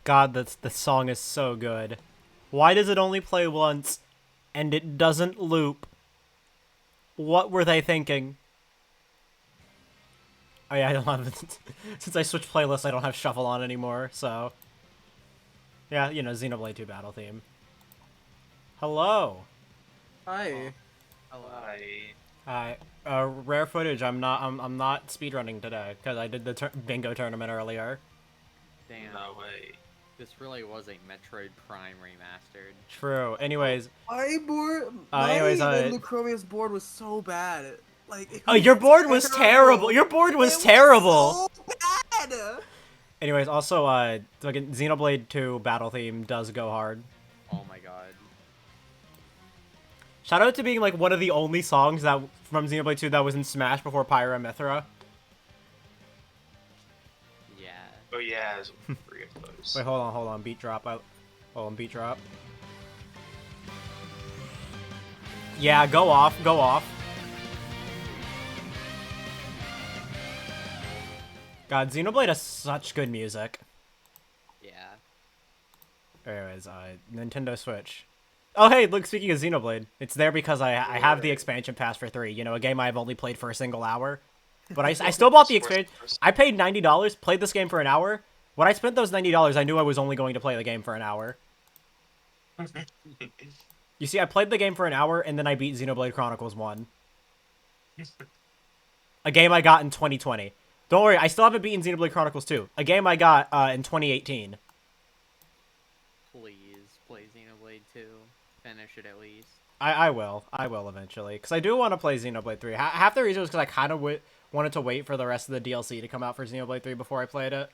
God, the song is so good. Why does it only play once, and it doesn't loop? What were they thinking? Oh yeah, I don't have it. Since I switched playlists, I don't have Shuffle on anymore, so... Yeah, you know, Xenoblade 2 battle theme. Hello! Hi. Hi. Hi. Rare footage, I'm not speedrunning today, because I did the bingo tournament earlier. Damn. No way. This really was a Metroid Prime remastered. True. Anyways, My board, anyways, Lucromia's board was so bad. Like, it oh, was your board was terrible! Your board was terrible! so bad! Anyways, also, fucking Xenoblade 2 battle theme does go hard. Oh my god. Shout out to being, like, one of the only songs that from Xenoblade 2 that was in Smash before Pyra Mythra. Yeah. Oh yeah, there's 3 of those. Wait, hold on, beat drop. Hold on, beat drop. Yeah, go off. God, Xenoblade has such good music. Yeah. Anyways, Nintendo Switch. Oh hey, look, speaking of Xenoblade, it's there because I have the expansion pass for 3. You know, a game I've only played for a single hour. But I still bought the expansion. I paid $90, played this game for an hour. When I spent those $90, I knew I was only going to play the game for an hour. You see, I played the game for an hour, and then I beat Xenoblade Chronicles 1. A game I got in 2020. Don't worry, I still haven't beaten Xenoblade Chronicles 2. A game I got in 2018. Please play Xenoblade 2. Finish it at least. I will eventually. Because I do want to play Xenoblade 3. Half the reason was because I kind of wanted to wait for the rest of the DLC to come out for Xenoblade 3 before I played it.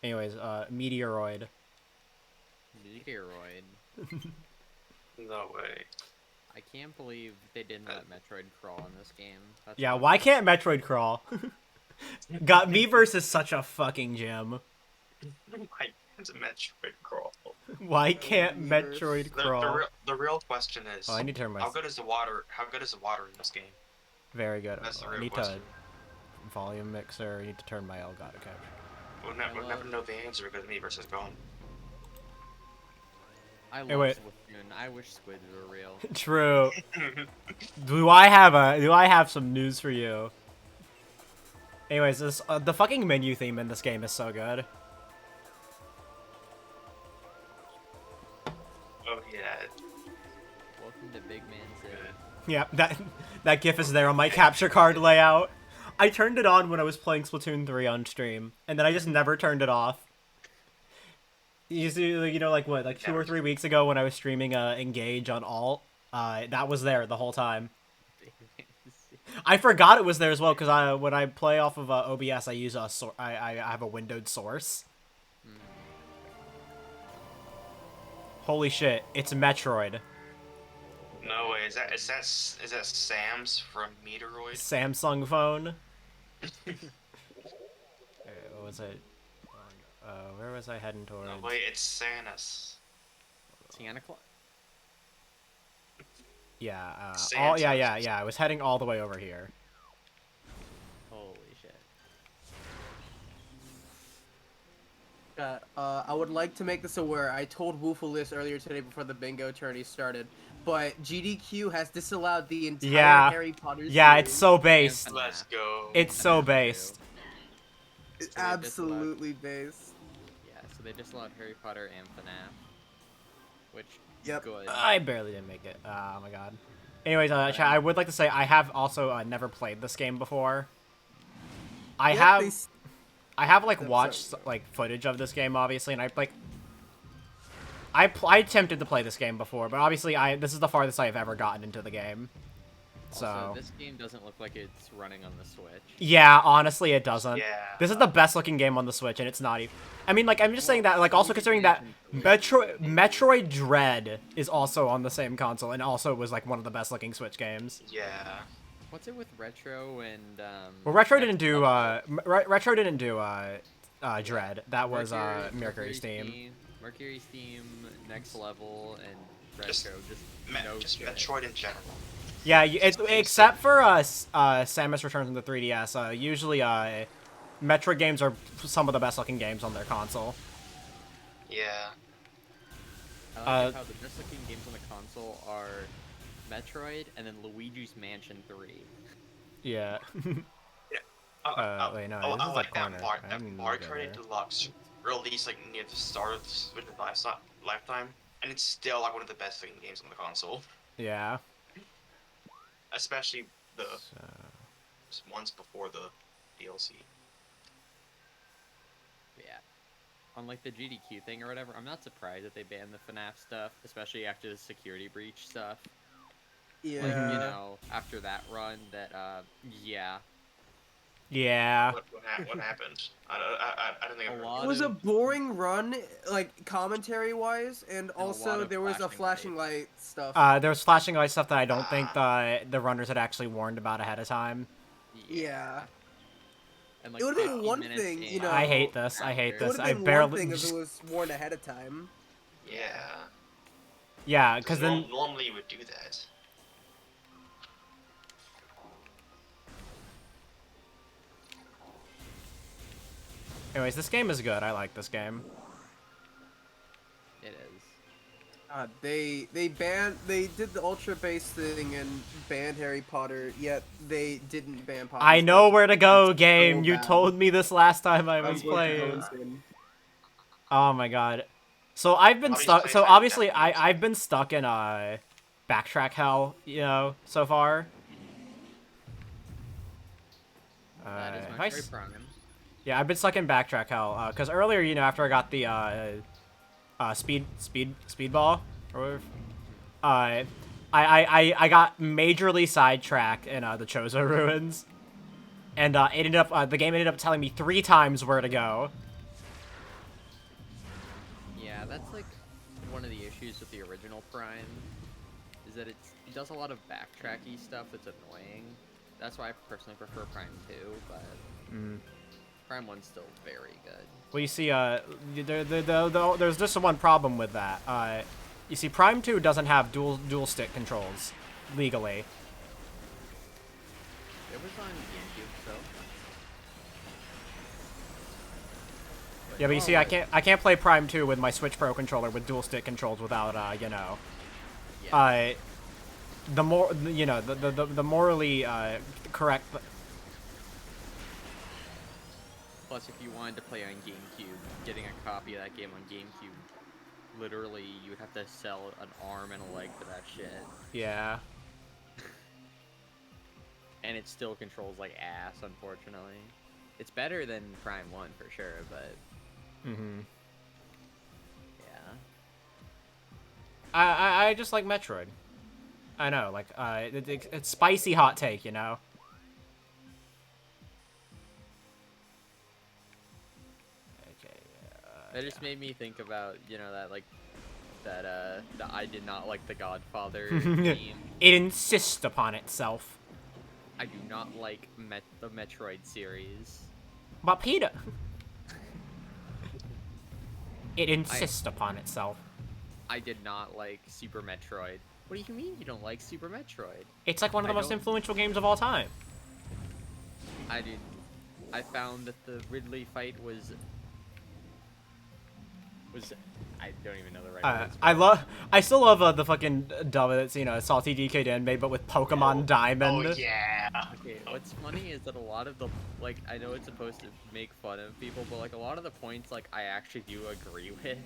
Anyways, Meteoroid. Meteoroid. No way. I can't believe they didn't let Metroid crawl in this game. That's Yeah, fucked why up. can't Metroid crawl? Got Miiverse is such a fucking gem. Why can't Metroid crawl? Why can't Miiverse. Metroid crawl? The real question is, Oh, I need to turn my... how good is the water? How good is the water in this game? Very good. That's the I real need question. to... Volume mixer. I need to turn my Elgato capture. We'll never know the answer because Miiverse is gone. I love Hey, wait. Splatoon. I wish squids were real. True. Do I have some news for you? Anyways, this the fucking menu theme in this game is so good. Oh yeah. Welcome to Big Man City. Yeah, that GIF is there on my capture card layout. I turned it on when I was playing Splatoon 3 on stream, and then I just never turned it off. You see, you know, like what, like 2 or 3 weeks ago when I was streaming Engage on Alt, that was there the whole time. Big Man City. I forgot it was there as well because when I play off of OBS, I use I have a windowed source. Holy shit! It's Metroid. No way. Is that Sam's from Meteoroid? Samsung phone. What was it? Where was I heading towards? No wait, it's Santa's. Santa Claus. Yeah. Santa's. Yeah. I was heading all the way over here. Holy shit. I would like to make this aware. I told Woofalist earlier today before the bingo tourney started, but GDQ has disallowed the entire Yeah. Harry Potter series. Yeah, it's so based. And Let's go. It's so based. It's So they absolutely based. Yeah, so they just allowed Harry Potter and FNAF. Which is Yep. good. I barely didn't make it. Oh my god. Anyways, chat, I would like to say I have also never played this game before. I Yep, have. they s- I have like I'm watched sorry. like footage of this game, obviously, and I attempted to play this game before, but obviously this is the farthest I've ever gotten into the game. So Also, this game doesn't look like it's running on the Switch. yeah, honestly, it doesn't. Yeah. This is the best looking game on the Switch, and it's not even. I mean, like I'm just saying that, like also considering that Metroid Dread is also on the same console, and also was like one of the best looking Switch games. Yeah. What's it with Retro and Well, Retro didn't Next do Level? Retro didn't do Dread. That was Mercury Steam. Mercury Steam, Next Level, and Just Retro. Just Just shit. Metroid in general. Yeah, except for Samus Returns on the 3DS, usually Metroid games are some of the best looking games on their console. Yeah. I like how the best looking games on the console are Metroid and then Luigi's Mansion 3. Yeah. Yeah. Wait, no, I this is the like corner. that I didn't Mario go Kart there. Deluxe released like near the start of the Switch's lifetime, and it's still like one of the best looking games on the console, Yeah. especially the So, ones before the DLC. Yeah. Unlike the GDQ thing or whatever, I'm not surprised that they banned the FNAF stuff, especially after the security breach stuff. Yeah. Like, you know, after that run, that, yeah. yeah. What happened? I don't think A I've heard. lot It was a of boring run, like commentary wise, and a lot also of there was a flashing flashing light stuff. There was flashing light stuff that I don't think the runners had actually warned about ahead of time. Yeah. And It like would have 50 been one minutes thing, you in, know. I hate this. I hate It this. would have I been barely. one thing if it was warned ahead of time. Yeah. Yeah, because then. Normally you would do that. Anyways, this game is good. I like this game. it is. They did the ultra base thing and banned Harry Potter, yet they didn't ban Poppy. I know Splash. where to go, It's game. so You bad. told me this last time I I'm was going to go playing. insane. Oh my god. So I've been Poppy's stuck. place So I obviously, definitely was- I've been stuck in backtrack hell. You know, so far. That is if my I Metroid s- Prime. Yeah, I've been stuck in backtrack hell. Because earlier, you know, after I got the speedball or whatever, I got majorly sidetracked in the Chozo ruins, and the game ended up telling me 3 times where to go. Yeah, that's like one of the issues with the original Prime, is that it does a lot of backtracky stuff that's annoying. That's why I personally prefer Prime 2, but Prime 1's still very good. Well, you see, there's just one problem with that. You see, Prime 2 doesn't have dual stick controls legally. It was on GameCube, so. Yeah, but you see, I can't play Prime 2 with my Switch Pro controller with dual stick controls without you know, Yeah. the more you know, the morally correct. Plus, if you wanted to play on GameCube, getting a copy of that game on GameCube, literally, you would have to sell an arm and a leg for that shit. Yeah. And it still controls like ass, unfortunately. It's better than Prime 1 for sure, but Mm-hmm. yeah. I just like Metroid. I know, like, it's spicy hot take, you know. Okay. That just made me think about, you know, that like that I did not like the Godfather game. It insists upon itself. I do not like the Metroid series. But Peter, it insists upon itself. I did not like Super Metroid. What do you mean you don't like Super Metroid? It's like one of the I most don't- influential games of all time. I did. I found that the Ridley fight was. I don't even know the right words. I still love the fucking dub that's, you know, Salty DK Dan made, but with Pokemon Diamond. Oh yeah. Okay, what's funny is that a lot of the, like, I know it's supposed to make fun of people, but like a lot of the points, like, I actually do agree with.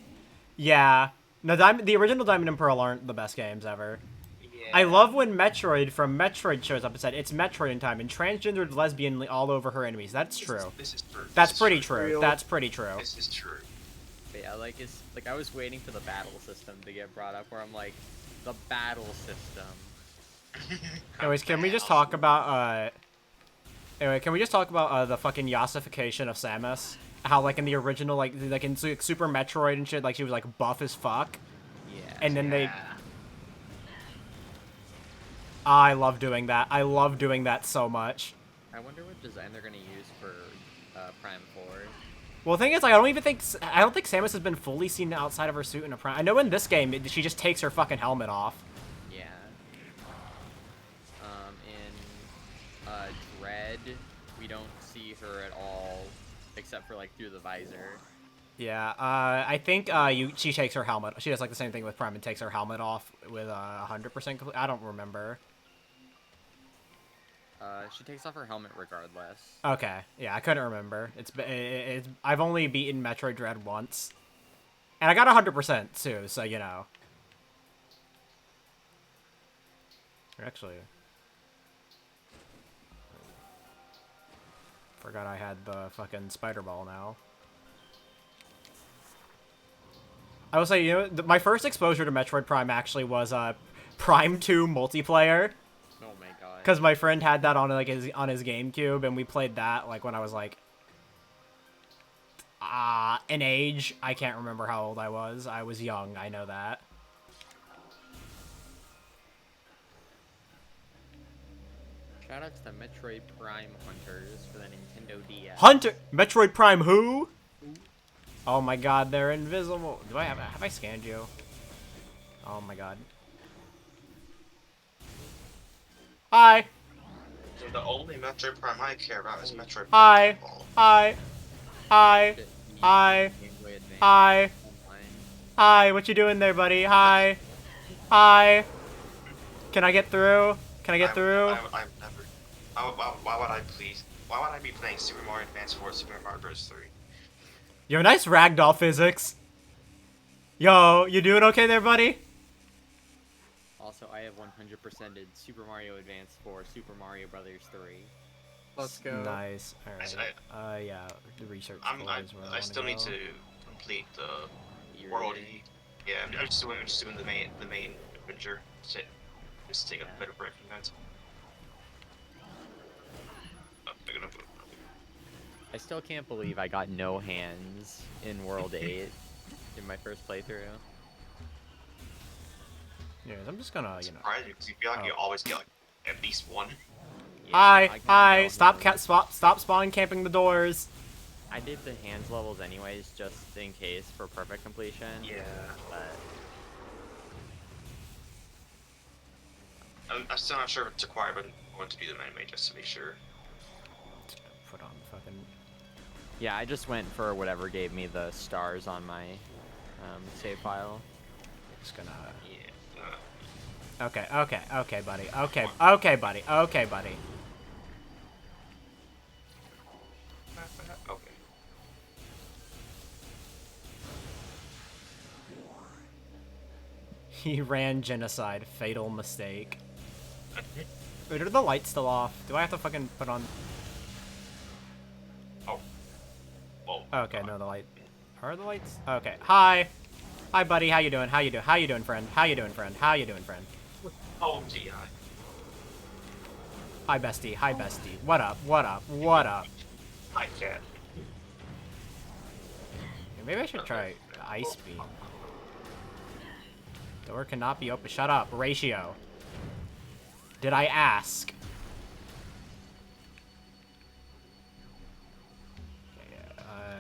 Yeah. No, the original Diamond and Pearl aren't the best games ever. Yeah. I love when Metroid from Metroid shows up and said, it's Metroid in time, and transgendered lesbian all over her enemies. That's true. This is true. That's This is pretty true. true. Real. That's pretty true. This is true. But yeah, like, it's, like, I was waiting for the battle system to get brought up, where I'm like, the battle system. Anyways, can we just talk about, Anyway, can we just talk about, the fucking yassification of Samus? How, like, in the original, like in Super Metroid and shit, like, she was, like, buff as fuck. Yeah. And then they... Yeah. I love doing that. I love doing that so much. I wonder what design they're gonna use for Prime 4. Well, the thing is, like, I don't think Samus has been fully seen outside of her suit in a Prime. I know in this game, she just takes her fucking helmet off. Yeah. In Dread, we don't see her at all. except for like through the visor. Yeah, I think she takes her helmet. She does like the same thing with Prime and takes her helmet off with 100%. I don't remember. She takes off her helmet regardless. Okay, yeah, I couldn't remember. It's I've only beaten Metroid Dread once, and I got 100% too. So you know. Actually, forgot I had the fucking spider ball now. I will say, you know, my first exposure to Metroid Prime actually was Prime 2 multiplayer. Oh my god. Because my friend had that on like on his GameCube, and we played that like when I was like an age. I can't remember how old I was. I was young. I know that. Shoutouts to Metroid Prime Hunters for the Nintendo DS. Hunter Metroid Prime who? Oh my god, they're invisible. Do I have I scanned you? Oh my god. Hi. So the only Metroid Prime I care about is Metroid Hi. Prime Ball. Hi. Hi. Shit, Hi. Game Boy Advance Hi. Online. Hi. What you doing there, buddy? Hi. Hi. Can I get through? Can I get through? I've never. Why would I please? Why would I be playing Super Mario Advance 4 Super Mario Bros. 3? Yo, nice ragdoll physics. Yo, you doing okay there, buddy? Also, I have 100%ed Super Mario Advance 4 Super Mario Brothers 3. Let's go. Nice. All right. Yeah, the research. I floor is where I wanna still need go. to complete the You're World in. E. Yeah, I'm just doing the main adventure. Just take a bit of break from that. They're gonna. I still can't believe I got no hands in World 8 in my first playthrough. Yeah, I'm just gonna, you know. Surprised you because you feel like you always get like at least one. Yeah, I Hi, got hi. no Stop, hands. stop spawn camping the doors. I did the hands levels anyways, just in case for perfect completion. Yeah. But I'm still not sure if it's required, but I want to do them anyway just to make sure. Put on fucking. yeah, I just went for whatever gave me the stars on my save file. Just gonna. Yeah. Okay, buddy. Okay, buddy. Okay, buddy. Okay. He ran genocide. Fatal mistake. Wait, are the lights still off? Do I have to fucking put on? Oh. Well. Okay, no, the light. Are the lights? Okay. Hi. Hi, buddy. How you doing? How you doing? How you doing, friend? How you doing, friend? How you doing, friend? Oh, gee, Hi, bestie. Hi, bestie. What up? What up? What up? I can't. Maybe I should try ice beam. Door cannot be open. Shut up. Ratio. Did I ask? Okay,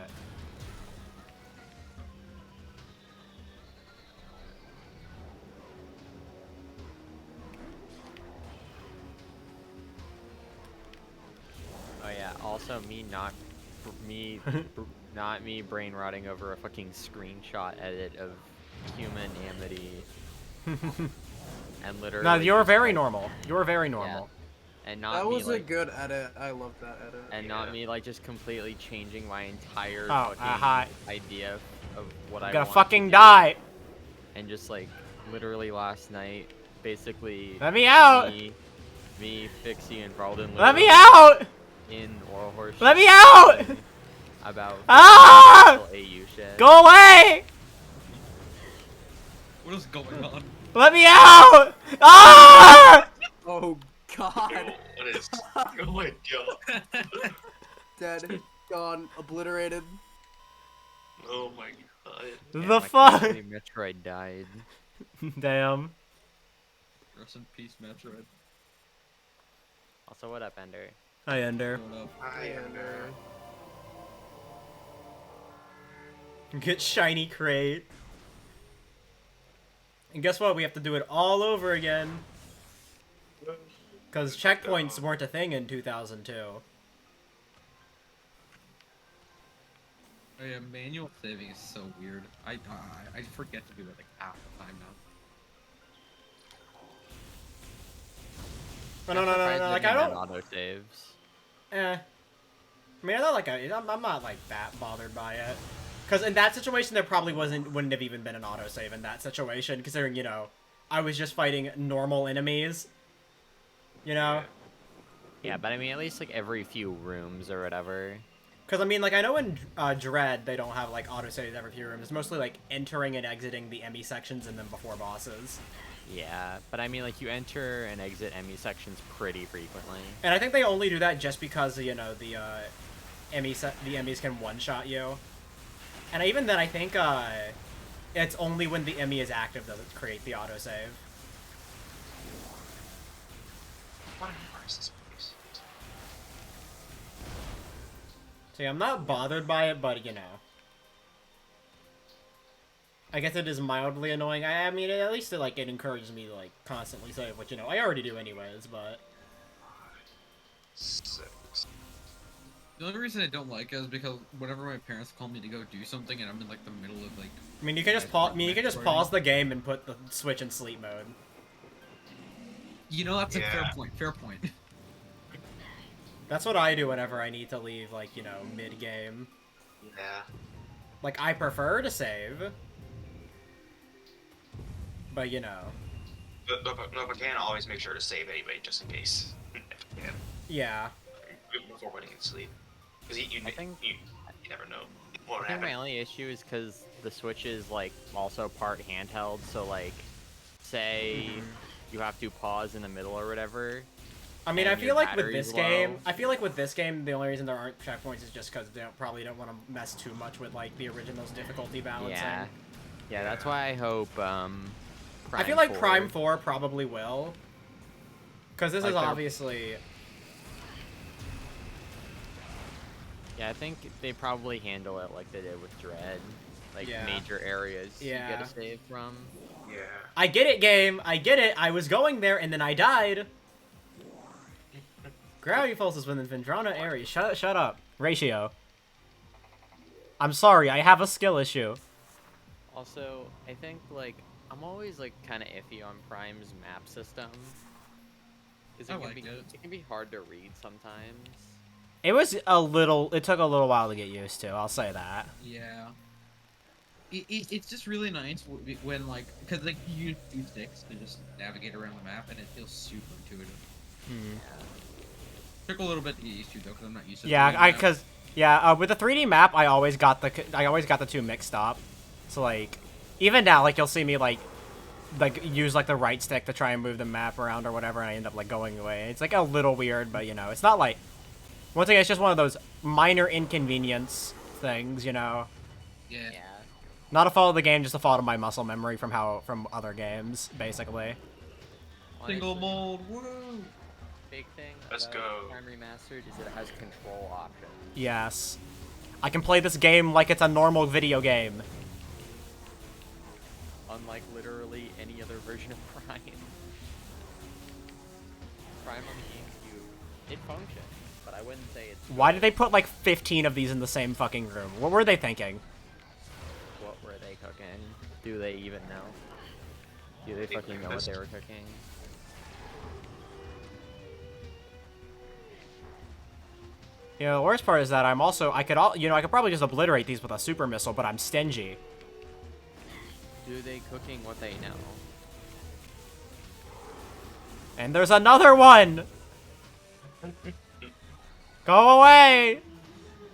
Oh yeah, also not me brain rotting over a fucking screenshot edit of human Amity and literally No, you're just, very like, normal. You're very normal. and not That me was a like good edit. I love that edit. and not me like just completely changing my entire Oh, fucking hi. idea of what I I'm gonna want fucking to do. die. And just like literally last night, basically Let me out. me, Fixie, and Bralden Let me literally out. in Oral Horse Let me out. about Ah! AU shit. Go away. What is going on? Let me out. Ah! Oh god. What is? Oh my god. Dead. Gone. Obliterated. Oh my god. Damn, The I fuck? can't believe Metroid died. Damn. Rest in peace, Metroid. Also, what up, Ender? Hi, Ender. Going up. Hi, Ender. Get shiny crate. And guess what? We have to do it all over again. Because checkpoints weren't a thing in 2002. Oh yeah, manual saving is so weird. I forget to do it like half the time now. No, like I don't. Auto saves. Eh. I mean, I'm not like I'm not like that bothered by it, because in that situation there probably wouldn't have even been an autosave in that situation, considering I was just fighting normal enemies. Yeah, but I mean, at least like every few rooms or whatever. Because I mean, like I know in Dread they don't have like autosaves every few rooms. It's mostly like entering and exiting the ME sections and then before bosses. Yeah, but I mean, like you enter and exit ME sections pretty frequently. And I think they only do that just because the MEs can one-shot you. And even then, I think it's only when the ME is active does it create the autosave. Where is this place? So yeah, I'm not bothered by it, but I guess it is mildly annoying. I mean, at least it encourages me to like constantly save, which I already do anyways. But 6. The only reason I don't like it is because whenever my parents call me to go do something and I'm in like the middle of like. I mean, you can just pause. I mean, you can just pause the game and put the Switch in sleep mode. You know, that's a fair Yeah. point. Fair point. That's what I do whenever I need to leave, like mid-game. Yeah. Like I prefer to save, but But I can always make sure to save anybody just in case. If I can. yeah. Before putting in sleep. Because you never know what would I think my happen. only issue is because the Switch is like also part handheld, so like, say you have to pause in the middle or whatever. I mean, And I feel your like with battery's this game, low. the only reason there aren't checkpoints is just because they probably don't want to mess too much with like the original's difficulty balancing. Yeah, that's why I hope. I feel like Prime 4 probably will, because this Like is they're- obviously. Yeah, I think they probably handle it like they did with Dread, like Yeah. major areas you Yeah. get a save from. Yeah. I get it, game. I get it. I was going there and then I died. Gravity forces within Vendrana area. Shut up. Ratio. I'm sorry. I have a skill issue. Also, I think like I'm always like kind of iffy on Prime's map system. 'Cause I it can like be it. it can be hard to read sometimes. It took a little while to get used to. I'll say that. Yeah. It's just really nice when like, because like you use 2 sticks to just navigate around the map and it feels super intuitive. Took a little bit to get used to though, because I'm not used to. Yeah, with the 3D map, I always got the two mixed up. So like, even now, like you'll see me like use like the right stick to try and move the map around or whatever, and I end up like going away. It's like a little weird, but it's not like. Once again, it's just one of those minor inconvenience things, Yeah. Yeah. Not a fault of the game, just a fault of my muscle memory from other games, basically. Single Honestly, mold. Whoa. big thing Let's about go. Prime Remastered is that it has control options. Yes. I can play this game like it's a normal video game. Unlike literally any other version of Prime. Prime on the GameCube, it functions, but I wouldn't say it's. Why did they put like 15 of these in the same fucking room? What were they thinking? What were they cooking? Do they even know? Do they fucking know what they were cooking? The worst part is that I could probably just obliterate these with a super missile, but I'm stingy. Do they cooking what they know? And there's another one! Go away!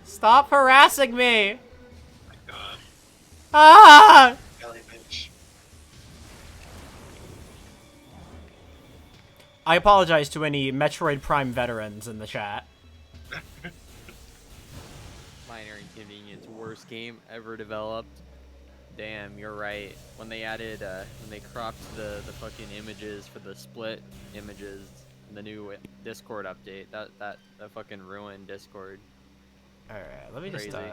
Stop harassing me! My God. Ah! Belly bitch. I apologize to any Metroid Prime veterans in the chat. Minor inconvenience, worst game ever developed. Damn, you're right. When they added, when they cropped the fucking images for the split images, in the new Discord update, that fucking ruined Discord. Alright, let me just, Crazy.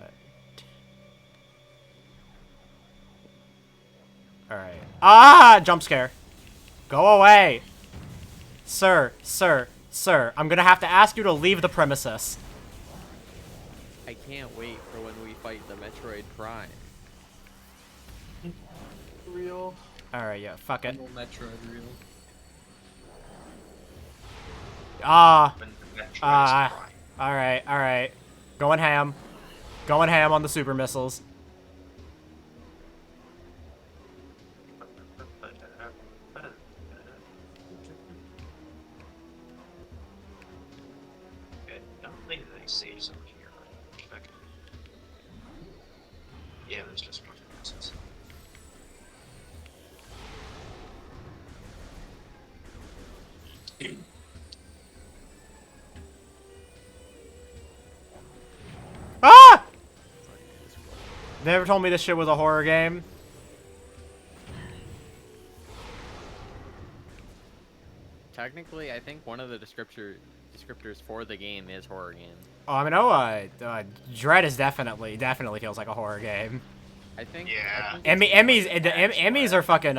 Alright. Ah! Jump scare. Go away! Sir, I'm gonna have to ask you to leave the premises. I can't wait for when we fight the Metroid Prime. Real. All right, yeah, fuck it. Little Metroid reel. Ah, When the Metroid is ah. prime. All right. Going ham. Going ham on the super missiles. Okay, I don't think there's any saves over here. Okay. Yeah, there's just more differences. Ah! They never told me this shit was a horror game. Technically, I think one of the descriptors for the game is horror game. Oh, I mean, oh, Dread is definitely feels like a horror game. I think. Yeah. I think Emmys are fucking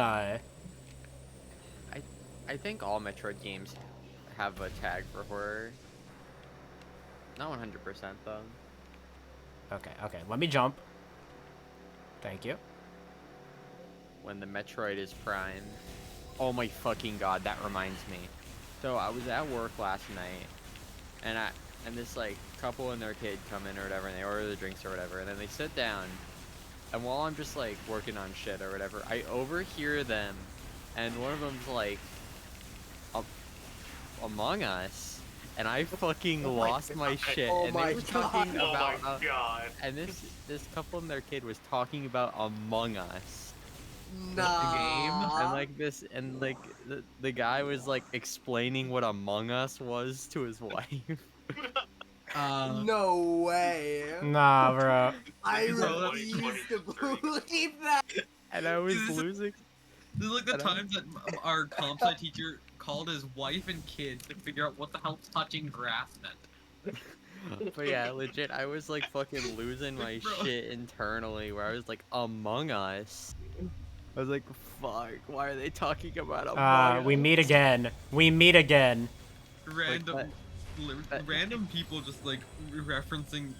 I think all Metroid games have a tag for horror. Not 100% though. Okay, let me jump. Thank you. When the Metroid is primed. Oh my fucking god, that reminds me. So I was at work last night, and this like couple and their kid come in or whatever, and they order the drinks or whatever, and then they sit down, and while I'm just like working on shit or whatever, I overhear them, and one of them's like, Among Us, and I fucking lost my shit, Oh and my they were talking Oh my about, god. and this couple and their kid was talking about Among Us. Nah. And like this, and like the guy was like explaining what Among Us was to his wife. No way. Nah, bro. I So that's refuse to believe that. And I was This is- losing. This is like the I don't- times that our comp sci teacher called his wife and kids to figure out what the hell touching grass meant. But yeah, legit, I was like fucking losing my Bro. shit internally, where I was like, Among Us. I was like, fuck, why are they talking about Among Us? We meet again. We meet again. Random, that- random people just like referencing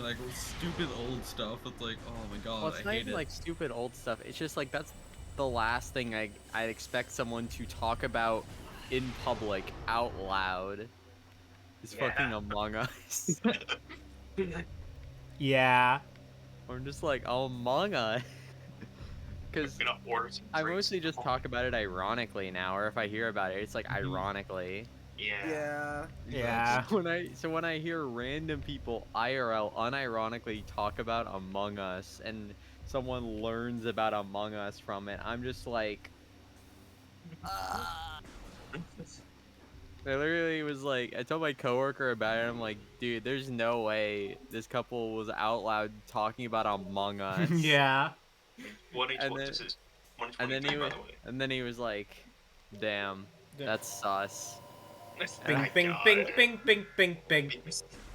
like stupid old stuff. It's like, oh my god, Well, it's I not hate even it. like stupid old stuff. It's just like that's the last thing I'd expect someone to talk about in public out loud. Is Yeah. fucking Among Us. Yeah. I'm just like Among Us. Because Gonna order some I drinks. mostly just talk about it ironically now, or if I hear about it, it's like ironically. Yeah. Yeah. When I hear random people IRL unironically talk about Among Us and someone learns about Among Us from it, I'm just like, I literally was like, I told my coworker about it. I'm like, dude, there's no way this couple was out loud talking about Among Us. Yeah. And then- This is And then 123, he by was, the way. and then he was like, damn, that's sus. Bing, My bing, God. bing, bing, bing, bing, bing,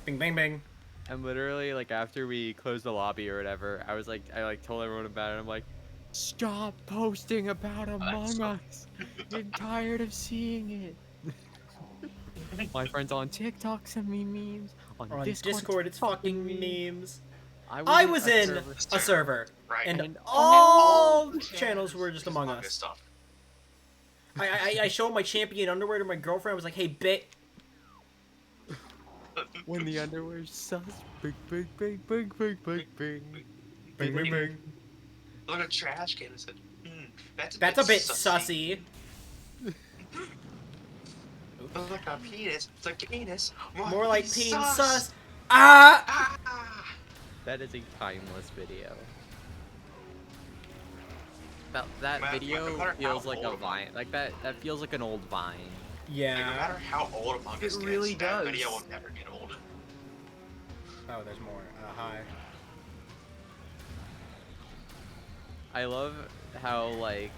bing, bing, bing. And literally, like, after we closed the lobby or whatever, I told everyone about it. I'm like, stop posting about Among so- Us. I'm tired of seeing it. My friends on TikTok send me memes. On Discord, Discord, it's fucking memes. I I was in server- a server, Right. and all all channels were just Among Us. Stuff. I showed my champion underwear to my girlfriend. I was like, hey, bit. When the underwear's sus. Big, big, big, big, big, big, big. Bing, bing, bing. Look at a trash can and said, that's That's a bit sussy. Looks like a penis. It's like penis. More like peen peen sus. Ah! Ah! That is a timeless video. That No video matter feels how like a old- Vine. Like that feels like an old Vine. Like, no Yeah. matter how old Among Us It gets, really that does. video will never get old. Oh, there's more. Hi. I love how like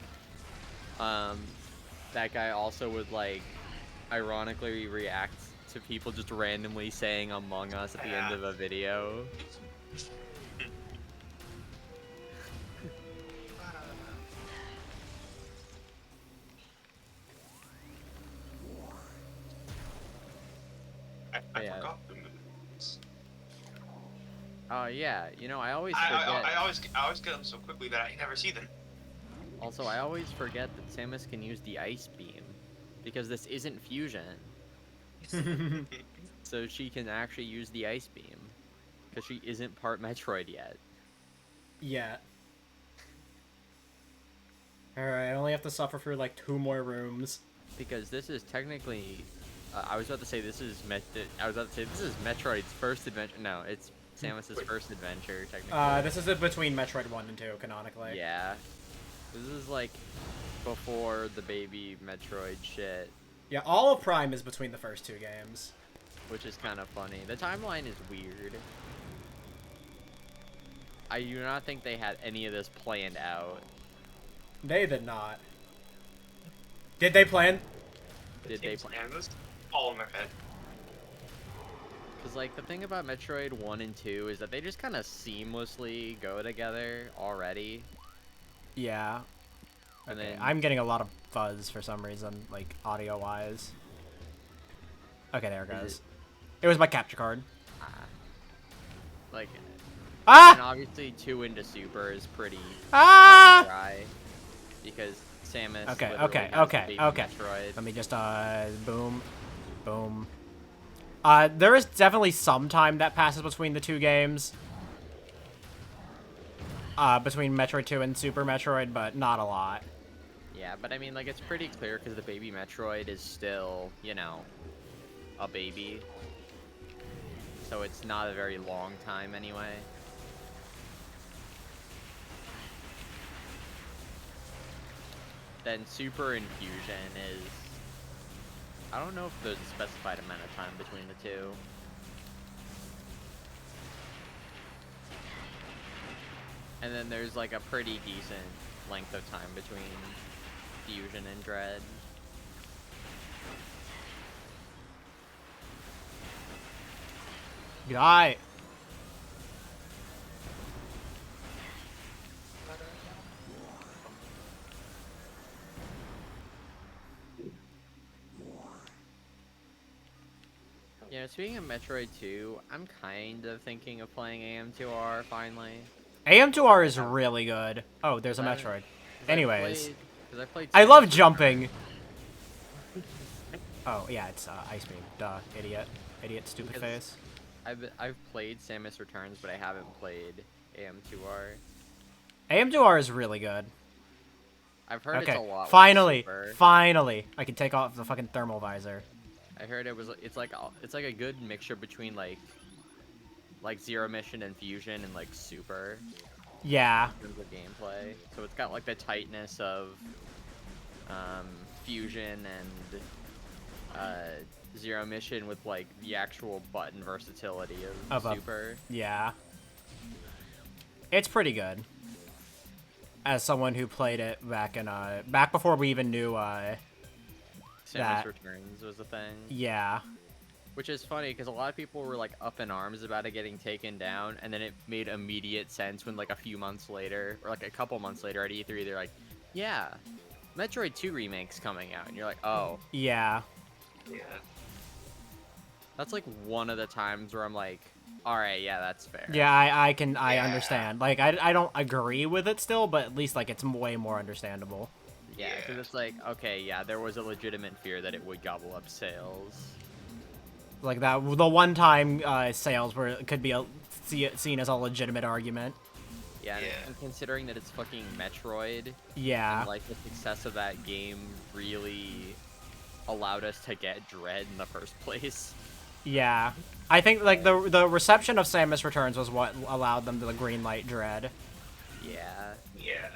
that guy also would like ironically react to people just randomly saying Among Us at the end of a video. I Yeah. forgot the moves. Yeah, you know, I always forget. I always get them so quickly that I never see them. Also, I always forget that Samus can use the Ice Beam, because this isn't Fusion, so she can actually use the Ice Beam, because she isn't part Metroid yet. Yeah. Alright, I only have to suffer through like 2 more rooms. Because this is technically, I was about to say this is Metroid's first adventure. No, it's Samus's first adventure technically. This is between Metroid 1 and 2, canonically. Yeah, this is like before the baby Metroid shit, Yeah, all of Prime is between the first 2 games. which is kind of funny. The timeline is weird. I do not think they had any of this planned out. They did not. Did they plan? Did they plan? And this all in my head. Because, like, the thing about Metroid 1 and 2 is that they just kind of seamlessly go together already. Yeah. And Okay, then I'm getting a lot of fuzz for some reason, like, audio-wise. Okay, there it goes. It was my capture card. like, and Ah! obviously 2 into Super is pretty Ah! dry. Because Samus Okay, literally okay, has the okay, baby okay. Metroid. Let me just, boom. Boom. There is definitely some time that passes between the 2 games. Between Metroid 2 and Super Metroid, but not a lot. Yeah, but I mean, like, it's pretty clear because the baby Metroid is still, you know, a baby. So it's not a very long time anyway. Then Super and Fusion is... I don't know if there's a specified amount of time between the 2. And then there's like a pretty decent length of time between Fusion and Dread. Die! You know, speaking of Metroid 2, I'm kind of thinking of playing AM2R finally. AM2R is really good. Oh, there's a I- Metroid. 'Cause Anyways. Because I played. I love Samus jumping! Oh, yeah, it's Ice Beam. Duh, idiot. Idiot, stupid Because- face. I've played Samus Returns, but I haven't played AM2R. AM2R is really good. I've heard Okay, it's a lot. like finally, Super. finally, I can take off the fucking thermal visor. I heard it's like a good mixture between like Zero Mission and Fusion and like Super Yeah, in terms of gameplay. So it's got like the tightness of Fusion and Zero Mission with like the actual button versatility of Super. yeah. It's pretty good. As someone who played it back in back before we even knew Samus that- Returns was a thing. yeah. Which is funny because a lot of people were like up in arms about it getting taken down, and then it made immediate sense when like a few months later, or like a couple months later at E3, they're like, yeah, Metroid 2 remake's coming out, and you're like, oh. Yeah. Yeah. That's like one of the times where I'm like, alright, yeah, that's fair. Yeah, I Yeah. understand. Like, I don't agree with it still, but at least, like, it's way more understandable. Yeah, because it's like, okay, yeah, there was a legitimate fear that it would gobble up sales. Like, the one time sales could be seen as a legitimate argument. Yeah, Yeah. and considering that it's fucking Metroid, Yeah. and like the success of that game really allowed us to get Dread in the first place. Yeah. I think, like, the reception of Samus Returns was what allowed them to greenlight Dread. Yeah. Yeah.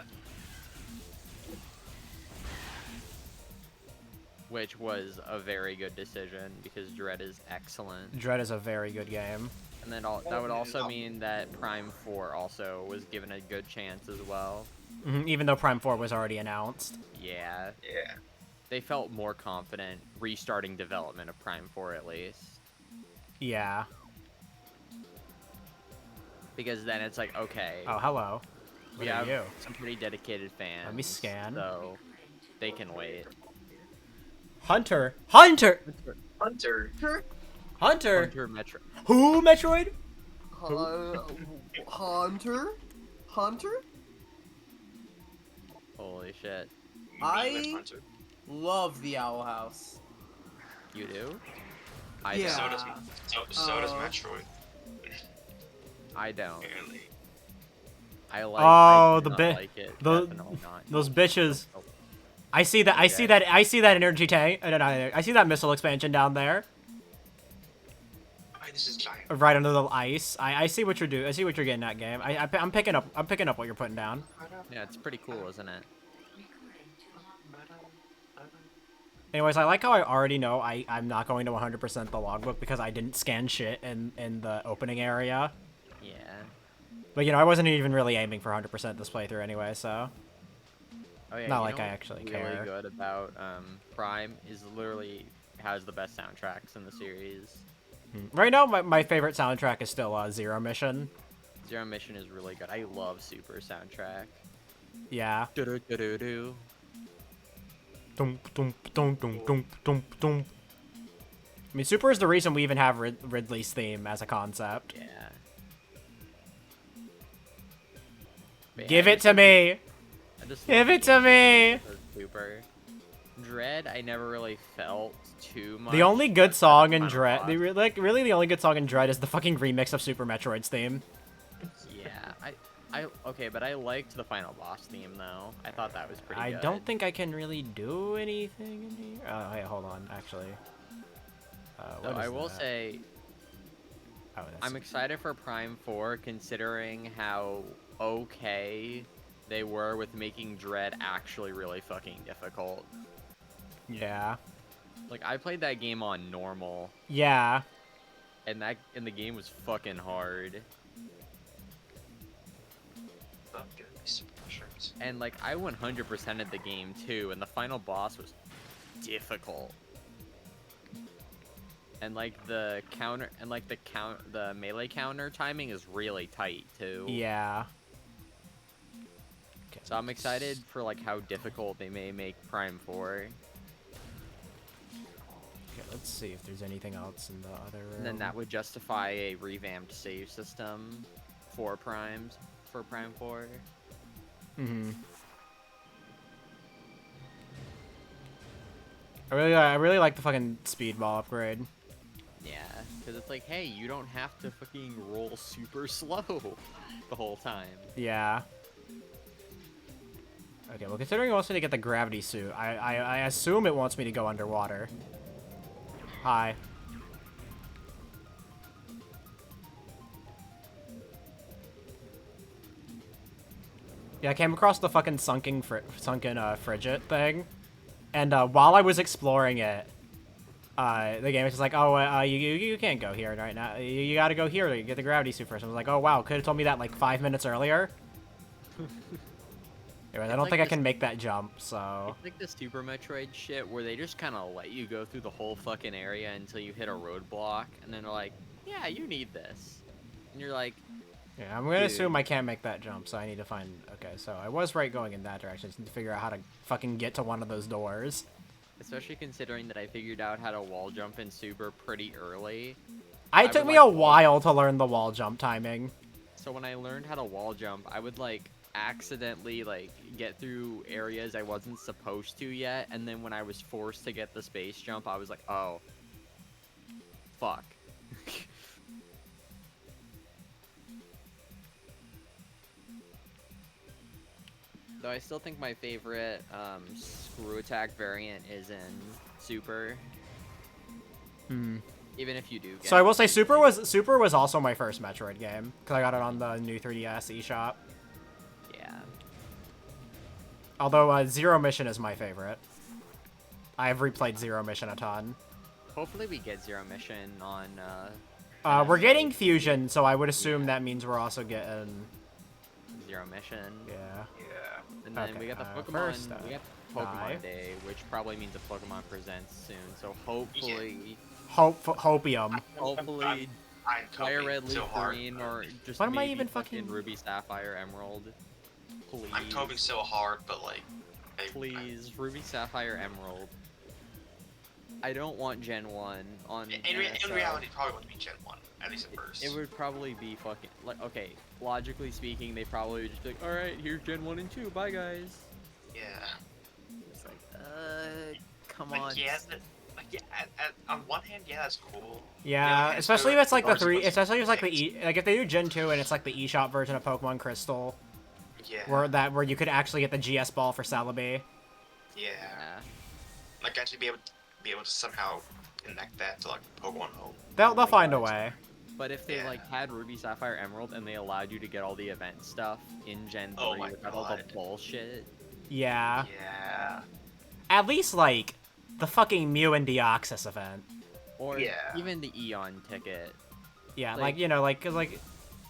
Which was a very good decision because Dread is excellent. Dread is a very good game. And then that would also mean that Prime 4 also was given a good chance as well. Even though Prime 4 was already announced. Yeah. Yeah. They felt more confident restarting development of Prime 4 at least. Yeah. Because then it's like, okay, Oh, hello. we Look at have you. some pretty dedicated fans. Let me scan. So they can wait. Hunter! Hunter! Hunter. Hunter! Hunter Metro. Who, Metroid? Hunter? Hunter? Holy shit. I- Hunter. Love the Owl House. You do? I Yeah. So does so does Uh, Metroid. I don't. Apparently. I like. Oh, I do the not bit- like it. the- Definitely not. Those bitches. Oh, I see that. I see that. I see that energy tank. I see that missile expansion down there, Wait, this is giant. right under the ice. I see what you're doing. I see what you're getting at, game. I'm picking up. I'm picking up what you're putting down. yeah, it's pretty cool, isn't it? Anyways, I like how I already know I'm not going to 100% the logbook because I didn't scan shit in the opening area. Yeah. But you know, I wasn't even really aiming for 100% this playthrough anyway, so. Oh yeah. Not you like know I what's actually really care. good about Prime is literally has the best soundtracks in the series. Right now, my favorite soundtrack is still Zero Mission. Zero Mission is really good. I love Super soundtrack. Yeah. Do-do-do-do-do. Dum, dum, dum, dum, dum, dum, dum. I mean, Super is the reason we even have Ridley's theme as a concept. Yeah. But yeah, Give I it just to love me! I just Give love it to me! Super. Dread, I never really felt too much. The only good outside song of in Final Dread, Boss. really the only good song in Dread is the fucking remix of Super Metroid's theme. Yeah, okay, but I liked the final boss theme though. I thought that was pretty I good. don't think I can really do anything in here. Oh, wait, hold on, actually. Though What I is will that? say Oh, that's... I'm excited for Prime 4 considering how okay they were with making Dread actually really fucking difficult. Yeah. Like I played that game on normal Yeah. and the game was fucking hard. Love good super mushrooms. And like I 100%ed the game too, and the final boss was difficult. And like the melee counter timing is really tight too. Yeah. Okay, So I'm excited for like how difficult they may make Prime 4. Okay, let's see if there's anything else in the other room. And then that would justify a revamped save system for Prime 4. Mm-hmm. I really like the fucking speedball upgrade. Yeah, because it's like, hey, you don't have to fucking roll super slow the whole time. Yeah. Okay, well, considering it wants me to get the gravity suit, I assume it wants me to go underwater. Hi. Yeah, I came across the fucking sunken frigate thing, and while I was exploring it, the game was just like, oh, you can't go here right now. You gotta go here to get the gravity suit first. I was like, oh wow, could have told me that like 5 minutes earlier. Anyways, I don't like think I this- can make that jump, so... It's like the Super Metroid shit where they just kind of let you go through the whole fucking area until you hit a roadblock, and then they're like, yeah, you need this. And you're like, Yeah, I'm gonna Dude. assume I can't make that jump, so I need to find... Okay, so I was right going in that direction. I just need to figure out how to fucking get to one of those doors. especially considering that I figured out how to wall jump in Super pretty early. It took would me like a while to learn the wall jump timing. So when I learned how to wall jump, I would like accidentally like get through areas I wasn't supposed to yet, and then when I was forced to get the space jump, I was like, oh, fuck. Though I still think my favorite screw attack variant is in Super. Hmm. Even if you do get So I will say Super was also my first Metroid game, because I got it on the new 3DS eShop. Yeah. Although Zero Mission is my favorite. I have replayed Zero Mission a ton. Hopefully we get Zero Mission on We're getting Fusion, so I would assume that means we're also getting... Zero Mission. Yeah. Yeah. And then Okay, we got the Pokemon. first, We got Pokemon hi. Day, which probably means a Pokemon presents soon. So hopefully, Hopium. hopefully, I'm Fire coping Red, so Leaf hard. Green, or just What am I maybe even fucking fucking- Ruby, Sapphire, Emerald. Please, I'm coping so hard, but like, please, Ruby, Sapphire, Emerald. I don't want Gen 1 on. In NSO. reality, it probably wouldn't be Gen 1. at least at first. It would probably be fucking like, okay, logically speaking, they probably would just be like, all right, here's Gen 1 and 2, bye guys. Yeah. It's like, come Like, on. yeah, on one hand, yeah, that's cool. Yeah, Yeah, especially if it's like the Orange three, was especially if it's like the things. like if they do Gen 2 and it's like the eShop version of Pokemon Crystal, Yeah. where you could actually get the GS ball for Celebi. Yeah. Yeah. Like actually be able to somehow connect that to like Pokemon Home. They'll find a way. But if they Yeah. like had Ruby, Sapphire, Emerald, and they allowed you to get all the event stuff in Gen 3 Oh my without all the God. bullshit. Yeah. Yeah. At least like the fucking Mew and Deoxys event. Or Yeah. even the Eon ticket. Yeah, Like- like you know, like 'cause, like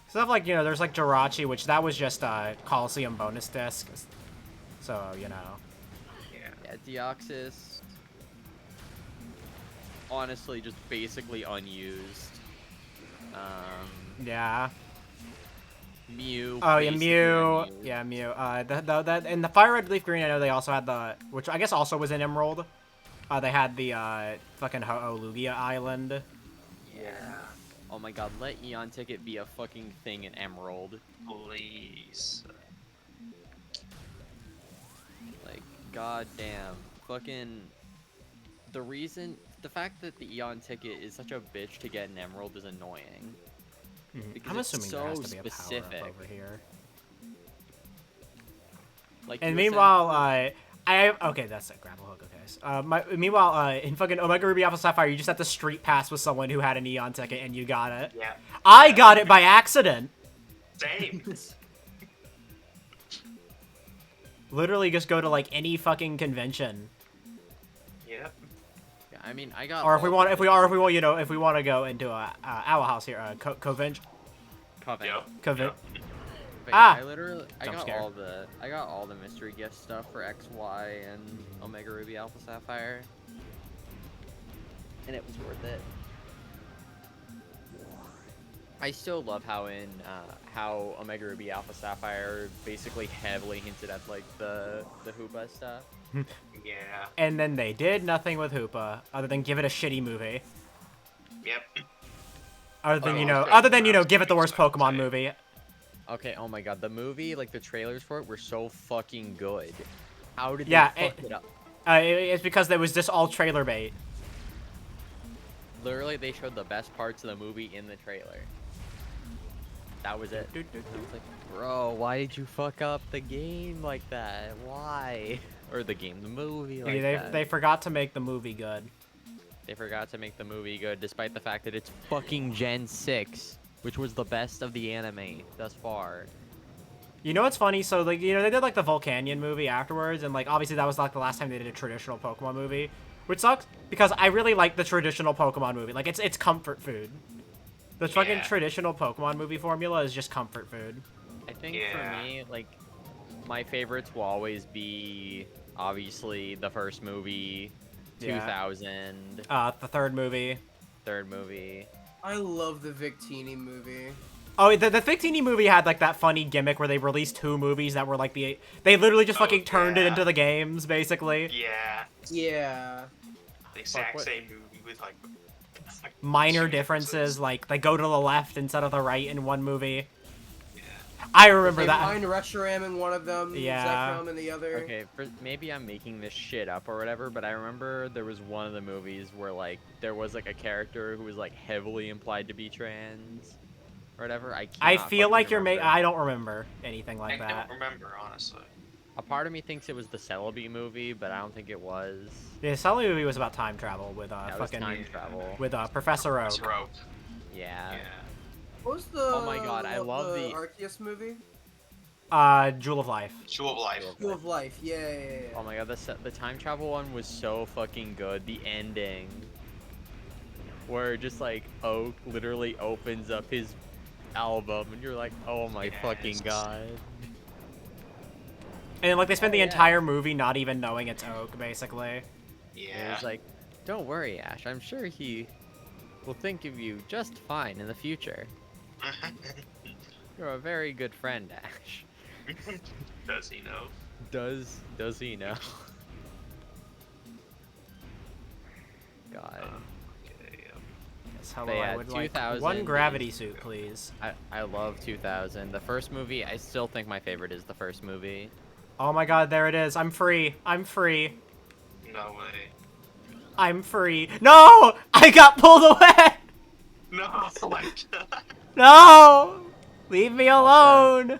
stuff like you know, there's like Jirachi, which that was just a Coliseum bonus disc. So you know. Yeah. Yeah, Deoxys. Honestly, just basically unused. Yeah. Mew. Oh yeah, basically Mew. unused. Yeah, Mew. That in the Fire Red Leaf Green, I know they also had the, which I guess also was in Emerald. They had the fucking Ho-Oh Lugia Island. Yeah. Oh my god, let Eon ticket be a fucking thing in Emerald. Please. Like, goddamn. Fucking. The fact that the Eon ticket is such a bitch to get in Emerald is annoying. Because I'm it's assuming there has so to be a specific. power up over here. Like, And you meanwhile, essentially- okay, that's a grapple hook. Okay. Meanwhile, in fucking Omega Ruby Alpha Sapphire, you just have to street pass with someone who had an Eon ticket, and you got it. Yeah. I got it by accident. Same. Literally, just go to like any fucking convention, Yep. Yeah, I mean, I got. or if we all want, the if we want, you know, if we want to go into our house here, convention. Coven. Yep. Convent. But Ah! I Jump got scare. all the mystery gift stuff for X, Y, and Omega Ruby Alpha Sapphire, and it was worth it. I still love how Omega Ruby Alpha Sapphire basically heavily hinted at like the Hoopa stuff. Yeah. And then they did nothing with Hoopa other than give it a shitty movie. Yep. Other than Oh, okay. give it the worst That's what Pokemon I'm saying. movie. Okay, oh my god, the movie, like the trailers for it were so fucking good. How did Yeah, they fuck it up? It's because there was just all trailer bait. Literally, they showed the best parts of the movie in the trailer. That was it. I was like, bro, why did you fuck up the game like that? Why? Or the movie like that. They forgot to make the movie good. They forgot to make the movie good, despite the fact that it's fucking Gen 6, which was the best of the anime thus far. You know what's funny? So like they did like the Volcanion movie afterwards, and like obviously that was like the last time they did a traditional Pokemon movie, which sucks because I really like the traditional Pokemon movie. Like it's comfort food. The fucking Yeah. traditional Pokemon movie formula is just comfort food. I think Yeah. for me, like, my favorites will always be, obviously, the first movie, Yeah. 2000, The third movie. third movie. I love the Victini movie. Oh, the Victini movie had like that funny gimmick where they released two movies that were like they literally just Oh, fucking turned it yeah. into the games basically. Yeah. Yeah. The exact what? same movie with like Minor two differences, like they go to the left instead of the right in one movie. Yeah. I remember They that. mine Reshiram in one of them, Yeah. Zekrom in the other. Okay, maybe I'm making this shit up or whatever, but I remember there was one of the movies where, like, there was, like, a character who was, like, heavily implied to be trans, or whatever. I cannot feel fucking like remember. I don't remember anything like I that. don't remember honestly. A part of me thinks it was the Celebi movie, but I don't think it was. The Sully movie was about time travel with That was fucking time travel. with Professor Oak. It's Rope. Yeah. Yeah. What was the? Oh my God, I love the- Arceus movie. Jewel of Life. Jewel of Life. Jewel of Life. Yeah. Oh my god, the time travel one was so fucking good. The ending, where just like Oak literally opens up his album, and you're like, oh my fucking Yes. god. And like they spend Oh, the yeah. entire movie not even knowing it's Oak, basically. And Yeah. it's like, don't worry, Ash. I'm sure he will think of you just fine in the future. You're a very good friend, Ash. Does he know? Does he know? God. Okay. Yes, Hello, But yeah, I would like 2000 one gravity is- suit, please. I love 2000. The first movie, I still think my favorite is the first movie. Oh my god, there it is. I'm free. I'm free. No way. I'm free. No! I got pulled away! No, oh my god. No! Leave me alone!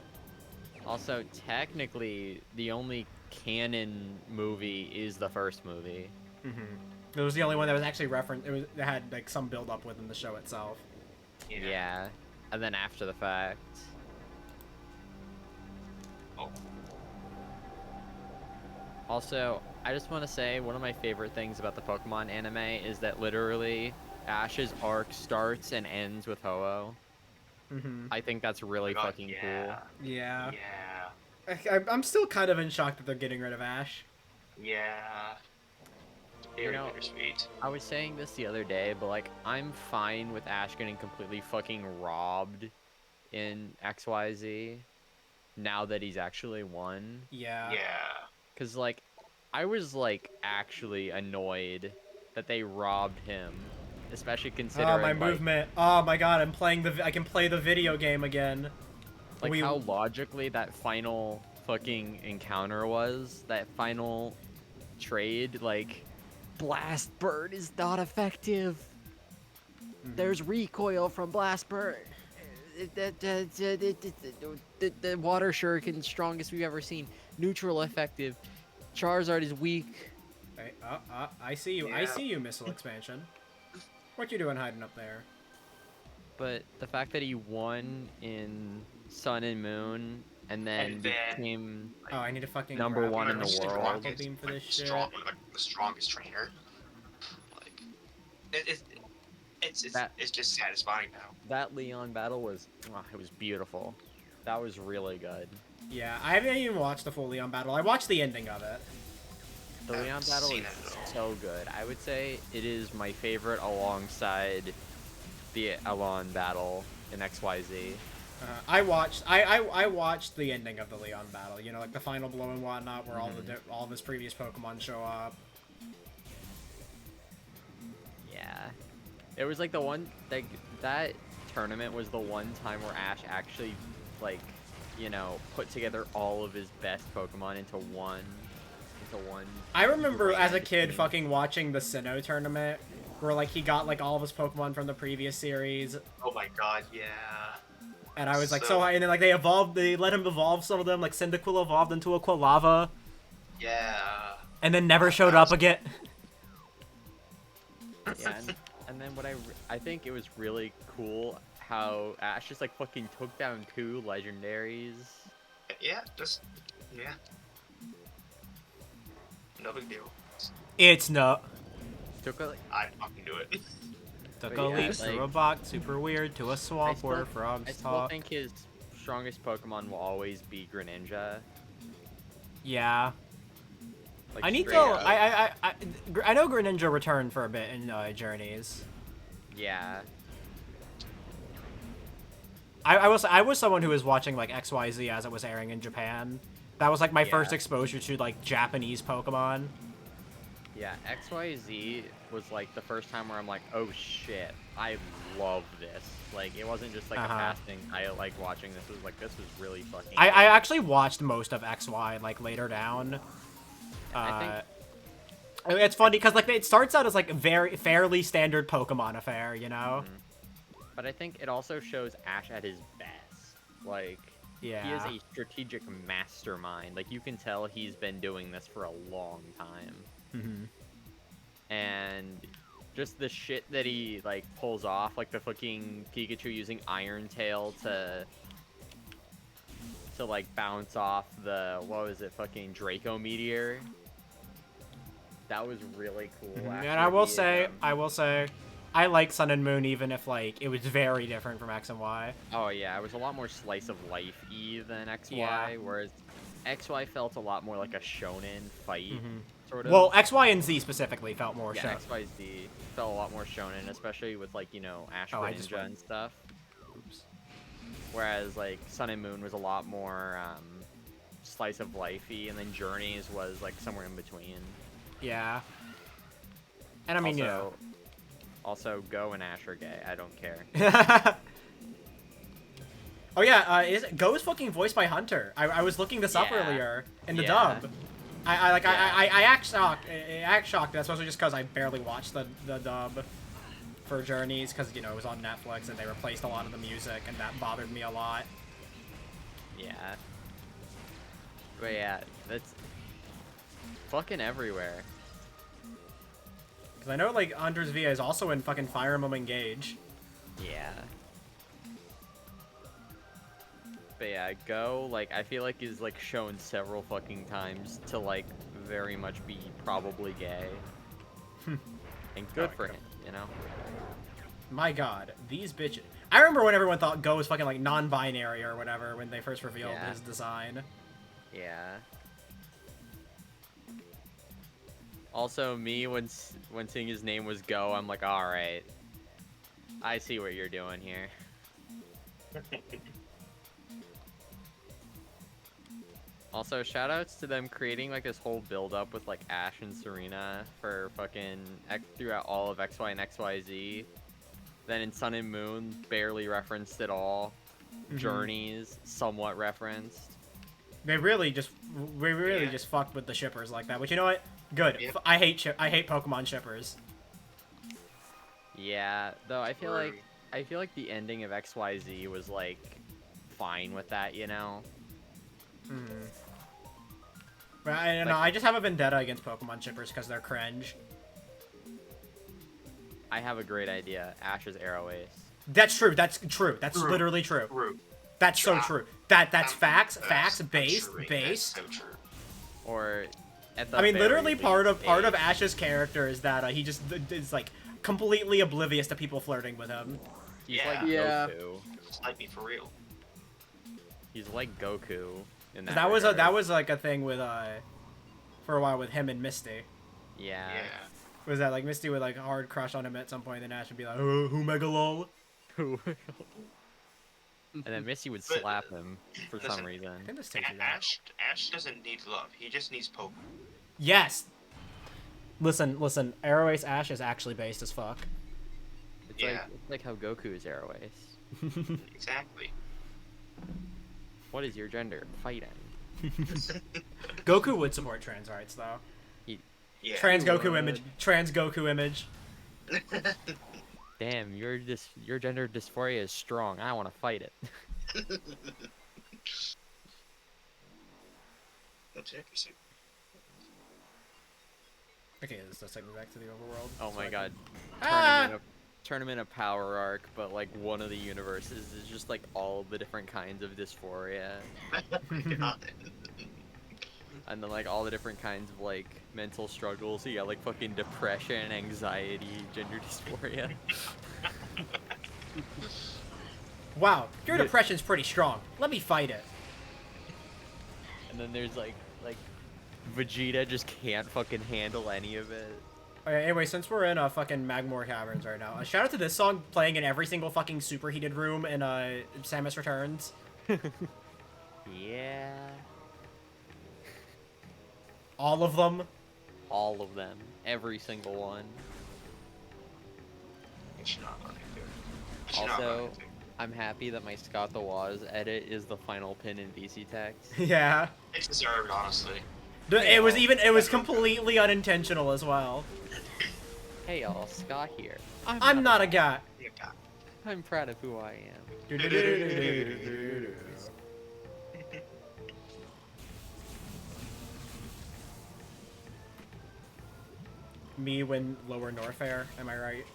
Also, technically, the only canon movie is the first movie. It was the only one that was actually referenced. It had like some build up within the show itself. Yeah. And then after the fact. Oh. Also, I just want to say one of my favorite things about the Pokemon anime is that literally Ash's arc starts and ends with Ho-Oh. I think that's really God, fucking yeah. Yeah. Yeah. I'm still kind of in shock that they're getting rid of Ash. Yeah. Very know- bittersweet. cool. I was saying this the other day, but like I'm fine with Ash getting completely fucking robbed in XYZ now that he's actually won. Yeah. Yeah. Cause like, I was like actually annoyed that they robbed him, especially considering Oh, my like, movement. Oh my god, I can play the video game again. like We- how logically that final fucking encounter was. That final trade, like, Blast Bird is not effective. There's recoil from Blast Bird. The water shuriken strongest we've ever seen. Neutral effective. Charizard is weak. Hey, I see you. I Yeah. see you, missile expansion. What you doing hiding up there? But the fact that he won in Sun and Moon and then And then- became Oh, I need to fucking Number grab one my in the grapple world. beam for Like, this shit. the strongest trainer. Like, it's just satisfying now. that Leon battle was it was beautiful. That was really good. Yeah, I haven't even watched the full Leon battle. I watched the ending of it. The Haven't Leon battle seen is it at all. so good. I would say it is my favorite alongside the Elon battle in XYZ. I watched the ending of the Leon battle. You know, like the final blow and whatnot, where all of his previous Pokemon show up. Yeah. It was like the one like that tournament was the one time where Ash actually like, you know, put together all of his best Pokemon into one I remember as a grand kid team. fucking watching the Sinnoh tournament, where like he got like all of his Pokemon from the previous series, Oh my god, yeah. and I was like So- and then like they let him evolve some of them, like Cyndaquil evolved into a Quilava, Yeah. and then never showed up again. Yeah, and then what I think it was really cool how Ash just like fucking took down 2 legendaries. Yeah, just yeah. No big deal. It's no. Took a, I fucking do it. Took But a yeah, leap like- through a box, super weird, to a I swamp still- where frogs I still talk. think his strongest Pokemon will always be Greninja. Yeah. Like, I need to. straight up. I know Greninja returned for a bit in Journeys. Yeah. I was someone who was watching like XYZ as it was airing in Japan. That was like my first Yeah. exposure to like Japanese Pokemon. Yeah, XYZ was like the first time where I'm like, oh shit, I love this. Like, it wasn't just like a Uh-huh. passing, I like watching this. It was like, this was really fucking I actually watched most of XY like later down. I I mean, it's funny because like it starts out as like a very fairly standard Pokemon affair, you know? But I think it also shows Ash at his best. Like, Yeah. he is a strategic mastermind. Like, you can tell he's been doing this for a long time. Mhm. And just the shit that he, like, pulls off, like the fucking Pikachu using Iron Tail to like, bounce off the, what was it, fucking Draco Meteor. That was really cool, actually. And I will say, I like Sun and Moon even if like it was very different from X and Y. Oh yeah, it was a lot more slice of life-y than XY, Yeah. whereas XY felt a lot more like a shonen fight, sort of. Well, X, Y, and Z specifically felt more yeah, show. XYZ felt a lot more shonen, especially with like, you know, Ash Oh, I just Greninja went- and stuff. Oops. Whereas like Sun and Moon was a lot more slice of lifey, and then Journeys was like somewhere in between. Yeah. And I mean, you know, Also, Also, Go and Ash are gay. I don't care. Oh yeah, Go is fucking voiced by Hunter. I was looking this up Yeah. earlier in the Yeah. dub. I Yeah. act shocked. I act shocked. That's mostly just because I barely watched the dub for Journeys, because you know it was on Netflix and they replaced a lot of the music, and that bothered me a lot. Yeah. But yeah, that's fucking everywhere. Because I know like Hunter's VA is also in fucking Fire Emblem Engage. Yeah. But yeah, Go, like, I feel like is, like, shown several fucking times to, like, very much be probably gay. And good Oh, for yeah. him, you know? My god, these bitches. I remember when everyone thought Go was fucking like non-binary or whatever when they first revealed Yeah. his design. Yeah. Also, me, when seeing his name was Go, I'm like, alright. I see what you're doing here. Also, shoutouts to them creating like this whole build-up with like Ash and Serena for fucking throughout all of XY and XYZ. Then in Sun and Moon, barely referenced at all. Journeys, somewhat referenced. They really just fucked with the shippers like that. But you know what? Good. Yeah. I hate Pokemon shippers. Yeah, though I feel like True. the ending of XYZ was like fine with that, you know. But I don't know. I just have a vendetta against Pokemon shippers because they're cringe. I have a great idea. Ash's Arrow Ace. That's true. That's true. That's True. literally true. True. That's so Yeah. true. That's facts. That's Facts. Base. true. That's Base. so true. Or at the I mean, very literally part of least, Ash's character is that he just is like completely oblivious to people flirting with him. He's Yeah. like Yeah. Goku. This might be for real. He's like Goku in that. That was regard. like a thing with for a while with him and Misty. Yeah. Yeah. Was that like Misty would like hard crush on him at some point, and then Ash would be like, "Oh, who mega lol." And then Misty would But- slap him for some listen, I reason. think this takes you there. Ash doesn't need love. He just needs Poke. Yes. Listen. Arrow Ace Ash is actually based as fuck. It's Yeah. like how Goku is Arrow Ace. Exactly. What is your gender? Fighting. Goku would support trans rights though. Yeah. Trans Goku would. image. Trans Goku image. Damn, your gender dysphoria is strong. I want to fight it. That's interesting. Okay, this does take me back to the overworld. Oh so my I god. Ah! Tournament of Power arc, but like one of the universes is just like all the different kinds of dysphoria. Oh my god. And then like all the different kinds of like mental struggles. So you got like fucking depression, anxiety, gender dysphoria. Wow, your Yeah. depression's pretty strong. Let me fight it. And then there's like Vegeta just can't fucking handle any of it. Okay, anyway, since we're in fucking Magmore Caverns right now, shout out to this song playing in every single fucking superheated room in Samus Returns. Yeah. All of them. All of them. Every single one. It's not running good. It's not Also, running good. I'm happy that my Scott the Waz edit is the final pin in VC text. Yeah. It's deserved, honestly. It was completely unintentional as well. Hey y'all, Scott here. I'm not a guy. Yeah, God. I'm proud of who I am. Me when Lower Norfair, am I right?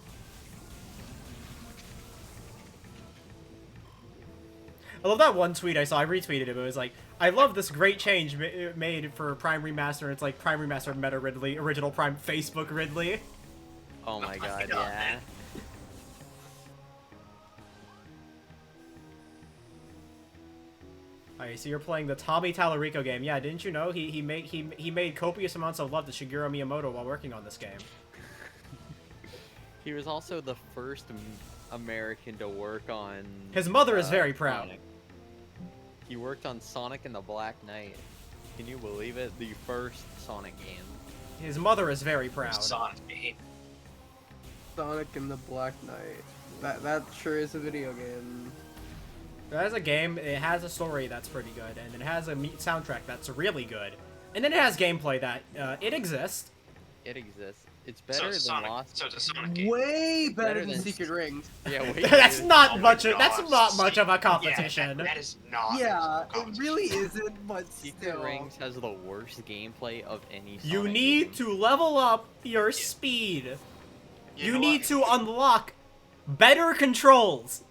I love that one tweet I saw. I retweeted it. It was like, I love this great change made for Prime Remaster. It's like Prime Remaster Meta Ridley, original Prime Facebook Ridley. Oh my god, God. yeah. Alright, so you're playing the Tommy Tallarico game. Yeah, didn't you know he made copious amounts of love to Shigeru Miyamoto while working on this game. He was also the first American to work on. His mother is very proud. Sonic. He worked on Sonic and the Black Knight. Can you believe it? The first Sonic game. His mother is very proud. Sonic game. Sonic and the Black Knight. That sure is a video game. That is a game. It has a story that's pretty good, and it has a soundtrack that's really good, and then it has gameplay that it exists. It exists. It's So better it's than Sonic. Lost. So it's a Sonic game. Way better Better than than Secret Rings. Yeah, wait. That's not much. Oh Of, my that's gosh, not much of a Yeah, competition. that is not. Yeah, it competition. really isn't, but Secret still. Rings has the worst gameplay of any. You Sonic need game. to level up your speed. You know need what? to unlock better controls.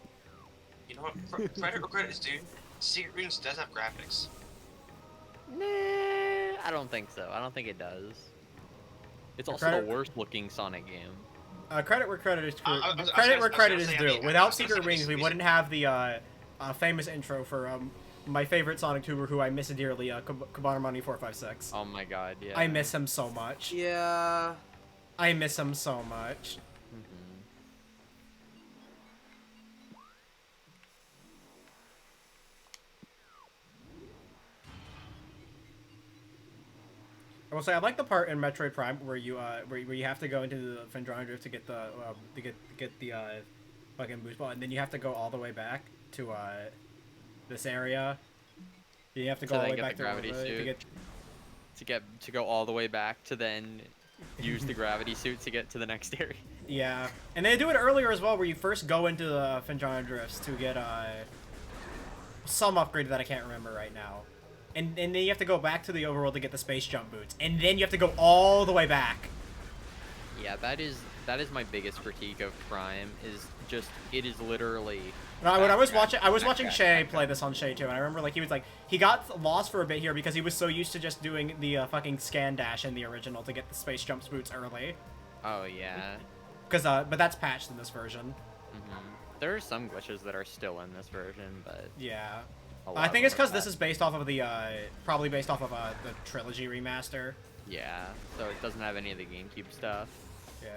You know what? Credit where credit is due. Secret Rings does have graphics. Nah, I don't think so. I don't think it does. It's also credit- the worst looking Sonic game. Credit where credit is I was credit gonna- where I was credit gonna is say, I due. mean, I Without was gonna Secret say, Rings, we wouldn't have the famous intro for my favorite Sonic tuber, who I miss dearly, Kabana Money 456. Oh my god, yeah. I miss him so much. Yeah. I miss him so much. Mhm. I will say I like the part in Metroid Prime where you where you have to go into the Phendrana Drift to get the get the fucking boost ball, and then you have to go all the way back to this area. You have to go To all the then way get back the gravity to suit. get To go all the way back to then use the gravity suit to get to the next area. yeah, and they do it earlier as well, where you first go into the Phendrana Drifts to get some upgrade that I can't remember right now. And then you have to go back to the overworld to get the space jump boots, and then you have to go all the way back. Yeah, that is my biggest critique of Prime is just it is literally. When I was backtrack, watching backtrack, Shay backtrack. play this on Shay too, and I remember like he got lost for a bit here because he was so used to just doing the fucking scan dash in the original to get the space jumps boots early. Oh yeah. But that's patched in this version. There are some glitches that are still in this version, but Yeah. a I lot think of it's them are because this is based off of the probably based off of the trilogy remaster. yeah, so it doesn't have any of the GameCube stuff. Yeah.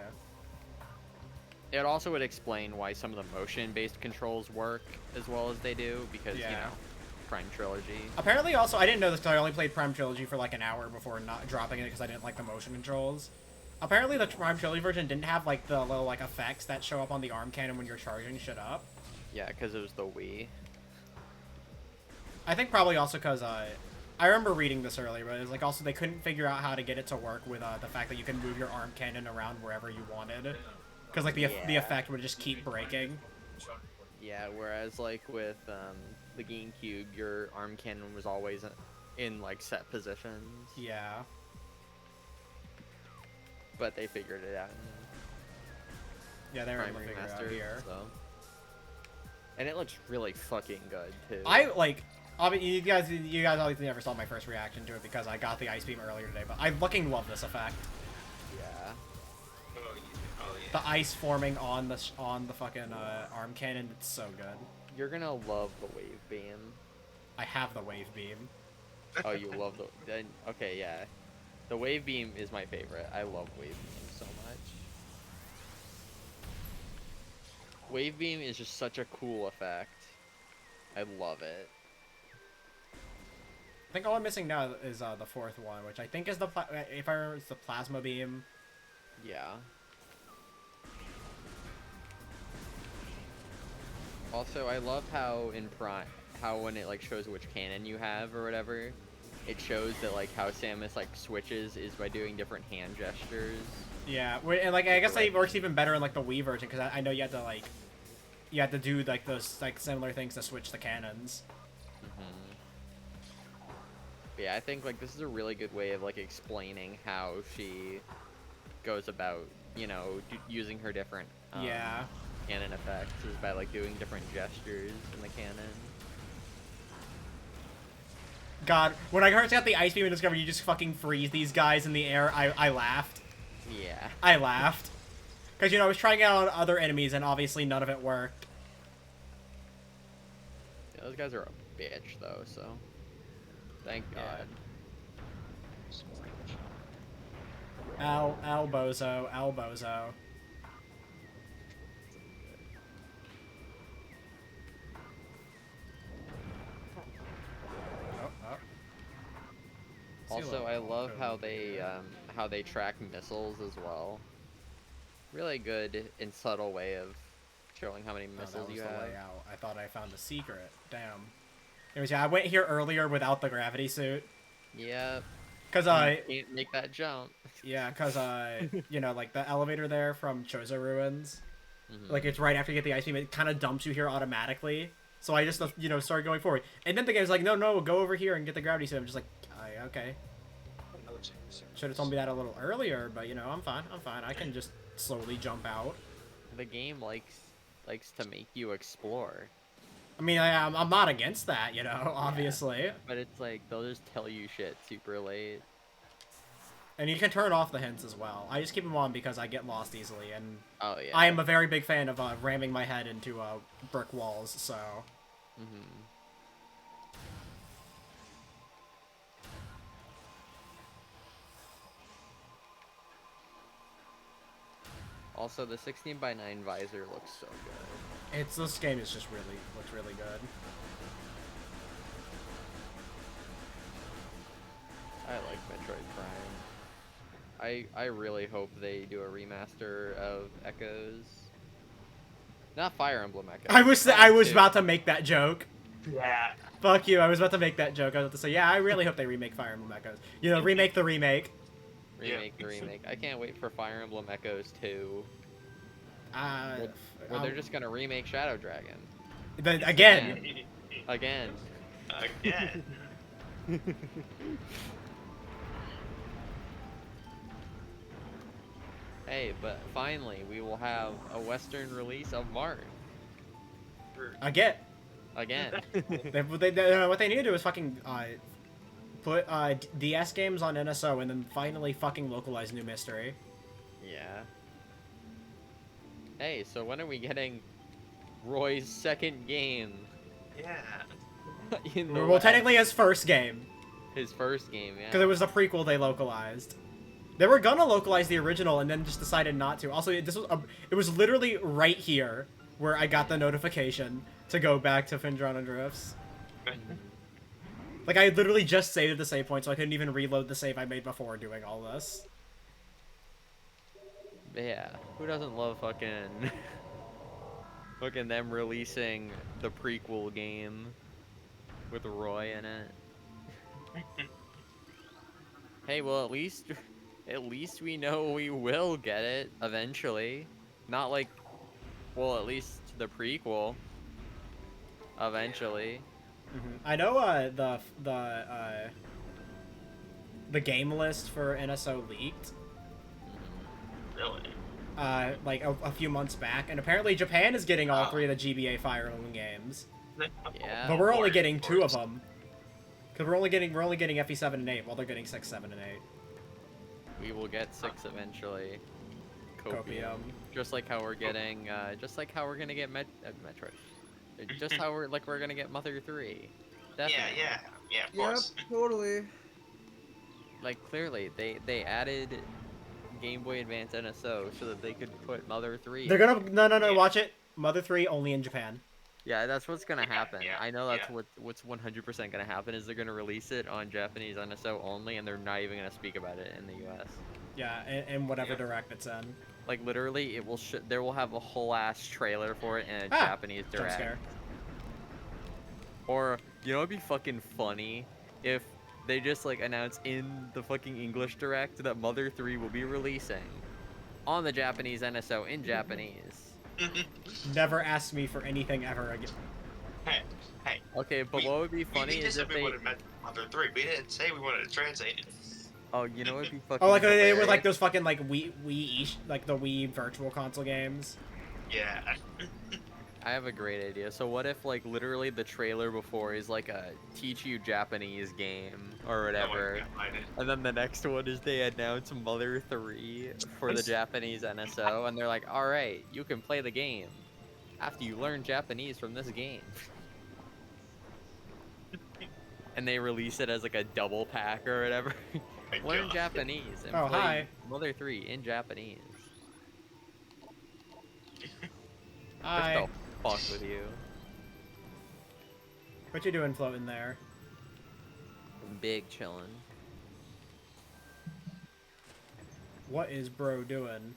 It also would explain why some of the motion-based controls work as well as they do, because, you Yeah. know, Prime Trilogy. Apparently, also, I didn't know this because I only played Prime Trilogy for like an hour before not dropping it because I didn't like the motion controls. Apparently, the Prime Trilogy version didn't have like the little like effects that show up on the arm cannon when you're charging shit up. Yeah, because it was the Wii. I think probably also because I remember reading this earlier, but it was like also they couldn't figure out how to get it to work with the fact that you can move your arm cannon around wherever you wanted, because like the Yeah. effect would just keep breaking. Yeah, whereas, like, with the GameCube, your arm cannon was always in, like, set positions. Yeah. But they figured it out Yeah, they in were Prime able to figure it out Remastered, here. so. And it looks really fucking good, too. I like. You guys obviously never saw my first reaction to it because I got the ice beam earlier today, but I fucking love this effect. Yeah. Oh yeah. The ice forming on the fucking arm cannon, it's so good. You're gonna love the wave beam. I have the wave beam. Oh, you love the... Then, okay, yeah. The wave beam is my favorite. I love wave beam so much. Wave beam is just such a cool effect. I love it. I think all I'm missing now is the fourth one, which I think is if I remember, it's the plasma beam. Yeah. Also, I love how in Prime, how when it like shows which cannon you have or whatever, it shows that like how Samus like switches is by doing different hand gestures. Yeah, and like I guess it works even better in like the Wii version because I know you had to do like those like similar things to switch the cannons. But yeah, I think like this is a really good way of like explaining how she goes about, you know, using her different Yeah. cannon effects is by like doing different gestures in the cannon. God, when I first got the ice beam and discovered you just fucking freeze these guys in the air, I laughed. Yeah. I laughed. Because, you know, I was trying it out on other enemies and obviously none of it worked. Yeah, those guys are a bitch though, so thank Yeah. God. Al Bozo. Also, I love how they track missiles as well. Really good and subtle way of showing how many Oh, that missiles was you the have. layout. I thought I found a secret. Damn. Anyways, yeah, I went here earlier without the gravity suit. Yep. Cause You can't make that jump. yeah, cause you know, like the elevator there from Chozo Ruins, like Mhm. it's right after you get the ice beam, it kind of dumps you here automatically. So I just, you know, started going forward. And then the guy's like, no, no, go over here and get the gravity suit. I'm just like, okay. Another series. Should have told me that a little earlier, but you know, I'm fine. I'm fine. I can just slowly jump out. The game likes to make you explore, I mean, I'm not against that, you know, obviously. but it's like they'll just tell you shit super late. And you can turn off the hints as well. I just keep them on because I get lost easily, and Oh yeah. I am a very big fan of ramming my head into brick walls, so... Mhm. Also, the 16:9 visor looks so good. This game is just looks really good. I like Metroid Prime. I really hope they do a remaster of Echoes. Not Fire Emblem Echoes. I was 2. about to make that joke. Yeah. Fuck you, I was about to make that joke. I was about to say, yeah, I really hope they remake Fire Emblem Echoes. You know, remake the remake. Remake the remake. I can't wait for Fire Emblem Echoes 2. Where they're just gonna remake Shadow Dragon. Again. Again. Again. Hey, but finally we will have a Western release of Marth. Again. Again. What they need to do is fucking put DS games on NSO and then finally fucking localize New Mystery. Yeah. Hey, so when are we getting Roy's second game? Yeah. In the Well, West? technically his first game, His first game, yeah. because it was the prequel they localized. They were gonna localize the original and then just decided not to. Also, it was literally right here where I got the notification to go back to Findrana Drifts. Like, I literally just saved the save point, so I couldn't even reload the save I made before doing all this. But yeah, who doesn't love fucking fucking them releasing the prequel game with Roy in it? Hey, well at least we know we will get it eventually. Not like, well, at least the prequel eventually. I know the game list for NSO leaked Really? like a few months back, and apparently Japan is getting all Oh. 3 of the GBA Fire Emblem games, Yeah. but we're only Of getting 2 of course. them. Because we're only getting FE7 and 8, while they're getting 6, 7, and 8. We will get 6 eventually. Copium. Just like how we're getting, just like how we're gonna get Metroid. Just how we're gonna get Mother 3. Definitely. Yeah, of Yep, course. totally. Like clearly, they added Game Boy Advance NSO so that they could put Mother 3. They're gonna no, Yeah. watch it. Mother 3 only in Japan. Yeah, that's what's gonna happen. yeah, I know that's yeah. what's 100% gonna happen is they're gonna release it on Japanese NSO only, and they're not even gonna speak about it in the U.S. Yeah, in whatever Yeah. direct it's in. Like literally, it will there will have a whole ass trailer for it in a Ah, Japanese Jump direct. scare. Or you know, it'd be fucking funny if they just like announce in the fucking English direct that Mother 3 will be releasing on the Japanese NSO in Japanese. Never ask me for anything ever again. Hey. Okay, but what would be funny we is just if said we they. wanted Mother 3. We didn't say we wanted to translate it. Oh, you know what'd be fucking. Oh, like they were like hilarious? those fucking like like the Wii Virtual Console games. Yeah. I have a great idea. So what if like literally the trailer before is like a teach you Japanese game or whatever, and then the next one is they announce Mother 3 for the Japanese NSO, and they're like, all right, you can play the game after you learn Japanese from this game. And they release it as like a double pack or whatever. My Learn God. Japanese and Oh, play hi. Mother 3 in Japanese. Hi. Just to fuck with you. What you doing floating there? Big chillin'. What is bro doing?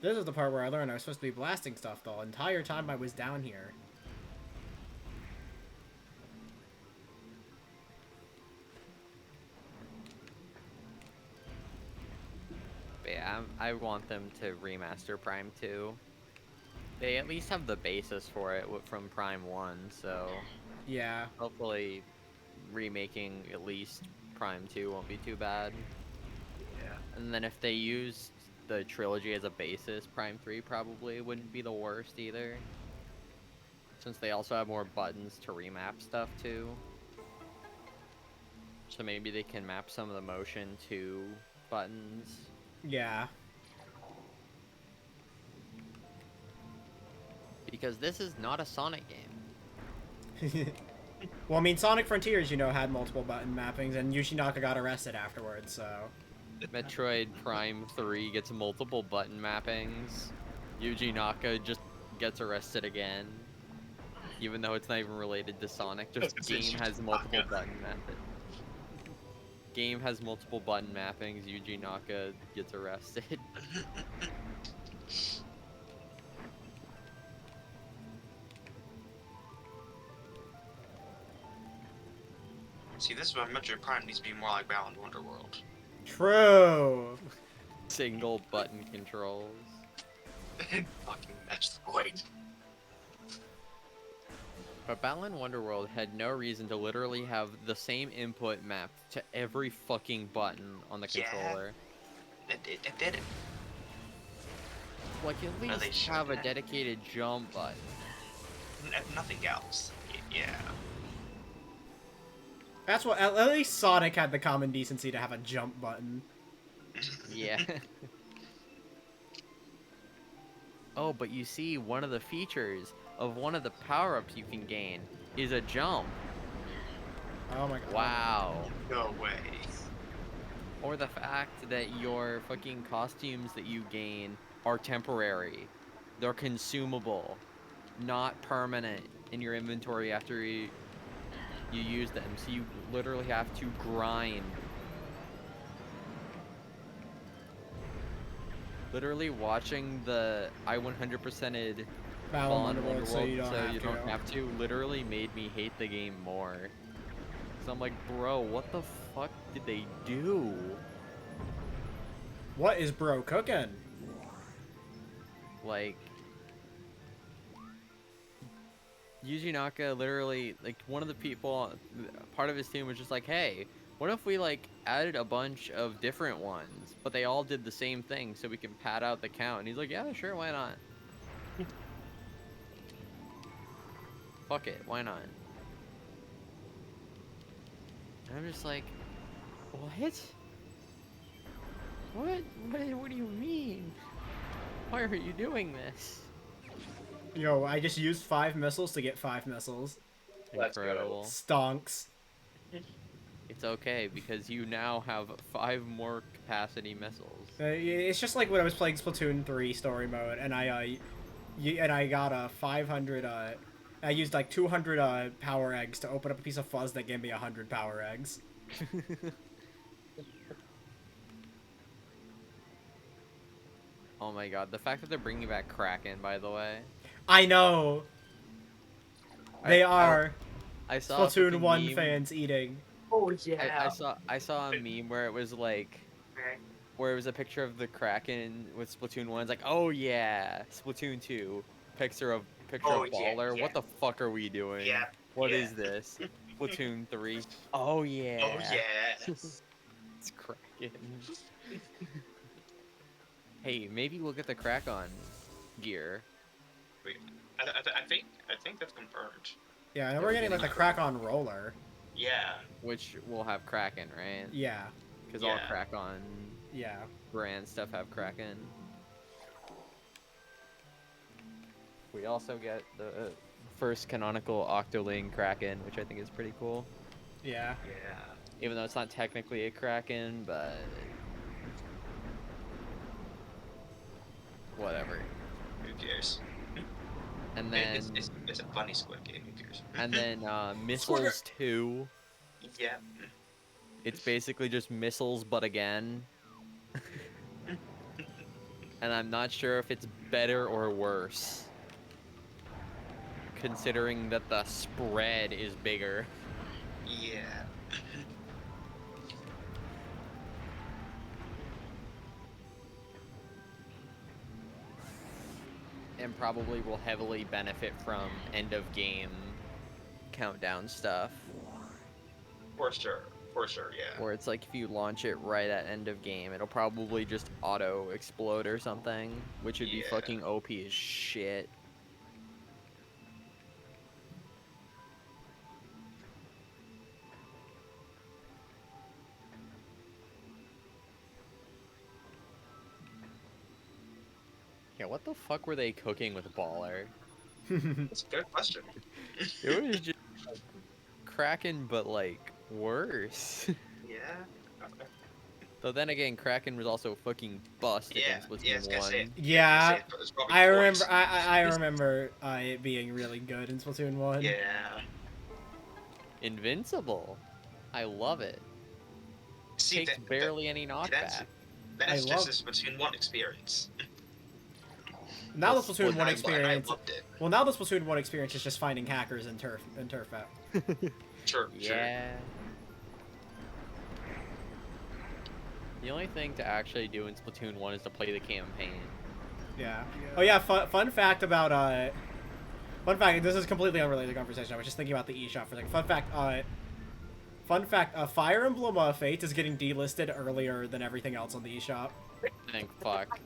This is the part where I learned I was supposed to be blasting stuff the entire time I was down here. But yeah, I want them to remaster Prime 2. They at least have the basis for it from Prime 1, so Yeah. hopefully remaking at least Prime 2 won't be too bad. Yeah. And then if they used the trilogy as a basis, Prime 3 probably wouldn't be the worst either. Since they also have more buttons to remap stuff to. So maybe they can map some of the motion to buttons. Yeah. Because this is not a Sonic game. Well, I mean, Sonic Frontiers, you know, had multiple button mappings, and Yoshinaka got arrested afterwards, so... Metroid Prime 3 gets multiple button mappings. Yuji Naka just gets arrested again. Even though it's not even related to Sonic, just game has multiple button mappings. Game has multiple button mappings, Yuji Naka gets arrested. See, this is why Metroid Prime needs to be more like Balan Wonderworld. True! Single button controls. Fucking Metroid. But Balan Wonderworld had no reason to literally have the same input mapped to every fucking button on the Yeah. controller. It did it. Like, at they least should have a have. dedicated jump button. Nothing else. Yeah. That's what... At least Sonic had the common decency to have a jump button. Yeah. Oh, but you see, one of the features of one of the power-ups you can gain is a jump. Oh my god. Wow. No way. Or the fact that your fucking costumes that you gain are temporary. They're consumable, not permanent in your inventory after you use them. So you literally have to grind. Literally watching the I 100%ed Balan Balan Wonderworld, so you don't have to. literally made me hate the game more. So I'm like, bro, what the fuck did they do? What is bro cooking? Like, Yuji Naka literally, like, one of the people, part of his team was just like, hey, what if we, like, added a bunch of different ones, but they all did the same thing so we can pad out the count? And he's like, yeah, sure, why not? Fuck it, why not? And I'm just like, what? What do you mean? Why are you doing this? Yo, I just used 5 missiles to get 5 missiles. Let's go. Incredible. Stonks. It's okay because you now have 5 more capacity missiles. It's just like when I was playing Splatoon 3 story mode, and I got a 500. I used like 200 power eggs to open up a piece of fuzz that gave me 100 power eggs. Oh my god, the fact that they're bringing back Kraken, by the way. I know. They are. I saw a Splatoon fucking 1 meme- fans eating. Oh yeah. I saw a meme where it was like, where it was a picture of the Kraken with Splatoon 1. It's like, oh yeah, Splatoon 2. Picture of Oh, yeah, Baller. yeah. What the fuck are we doing? Yeah, What yeah. is this? Splatoon 3. Oh yeah. Oh yeah. It's Kraken. Hey, maybe we'll get the crack on gear. Wait, I think that's confirmed. Yeah, and Yeah, we're we're getting like getting the crack on roller. Yeah. Which will have Kraken, right? Yeah. Because all Yeah. crack on Yeah. brand stuff have Kraken. We also get the first canonical Octoling Kraken, which I think is pretty cool. Yeah. Yeah. Even though it's not technically a Kraken, but whatever. Who cares? And then It's a funny Squid Game. Who cares? and then Missiles 2. Yeah. It's basically just missiles, but again. and I'm not sure if it's better or worse, considering that the spread is bigger. Yeah. And probably will heavily benefit from end of game countdown stuff. For sure. For sure, yeah. Where it's like if you launch it right at end of game, it'll probably just auto explode or something, which would be Yeah. fucking OP as shit. Yeah, what the fuck were they cooking with Baller? That's a good question. It was just like Kraken, but like worse. Yeah. Though then again, Kraken was also fucking busted Yeah, in Splatoon yeah, I was gonna say 1. Yeah, it's probably I toys. remember. I remember it being really good in Splatoon 1. Yeah. Invincible. I love it. See, Takes barely any knockback. That's I just love- a Splatoon 1 experience. Now the Well, Splatoon 1 I experience. loved it. Well, now the Splatoon 1 experience is just finding hackers in turf out. Sure, sure. Yeah. The only thing to actually do in Splatoon 1 is to play the campaign. Yeah. Oh yeah. Fun fact about Fun fact. This is completely unrelated conversation. I was just thinking about the eShop for a second. Fun fact. Fire Emblem Fate is getting delisted earlier than everything else on the eShop. Thank fuck.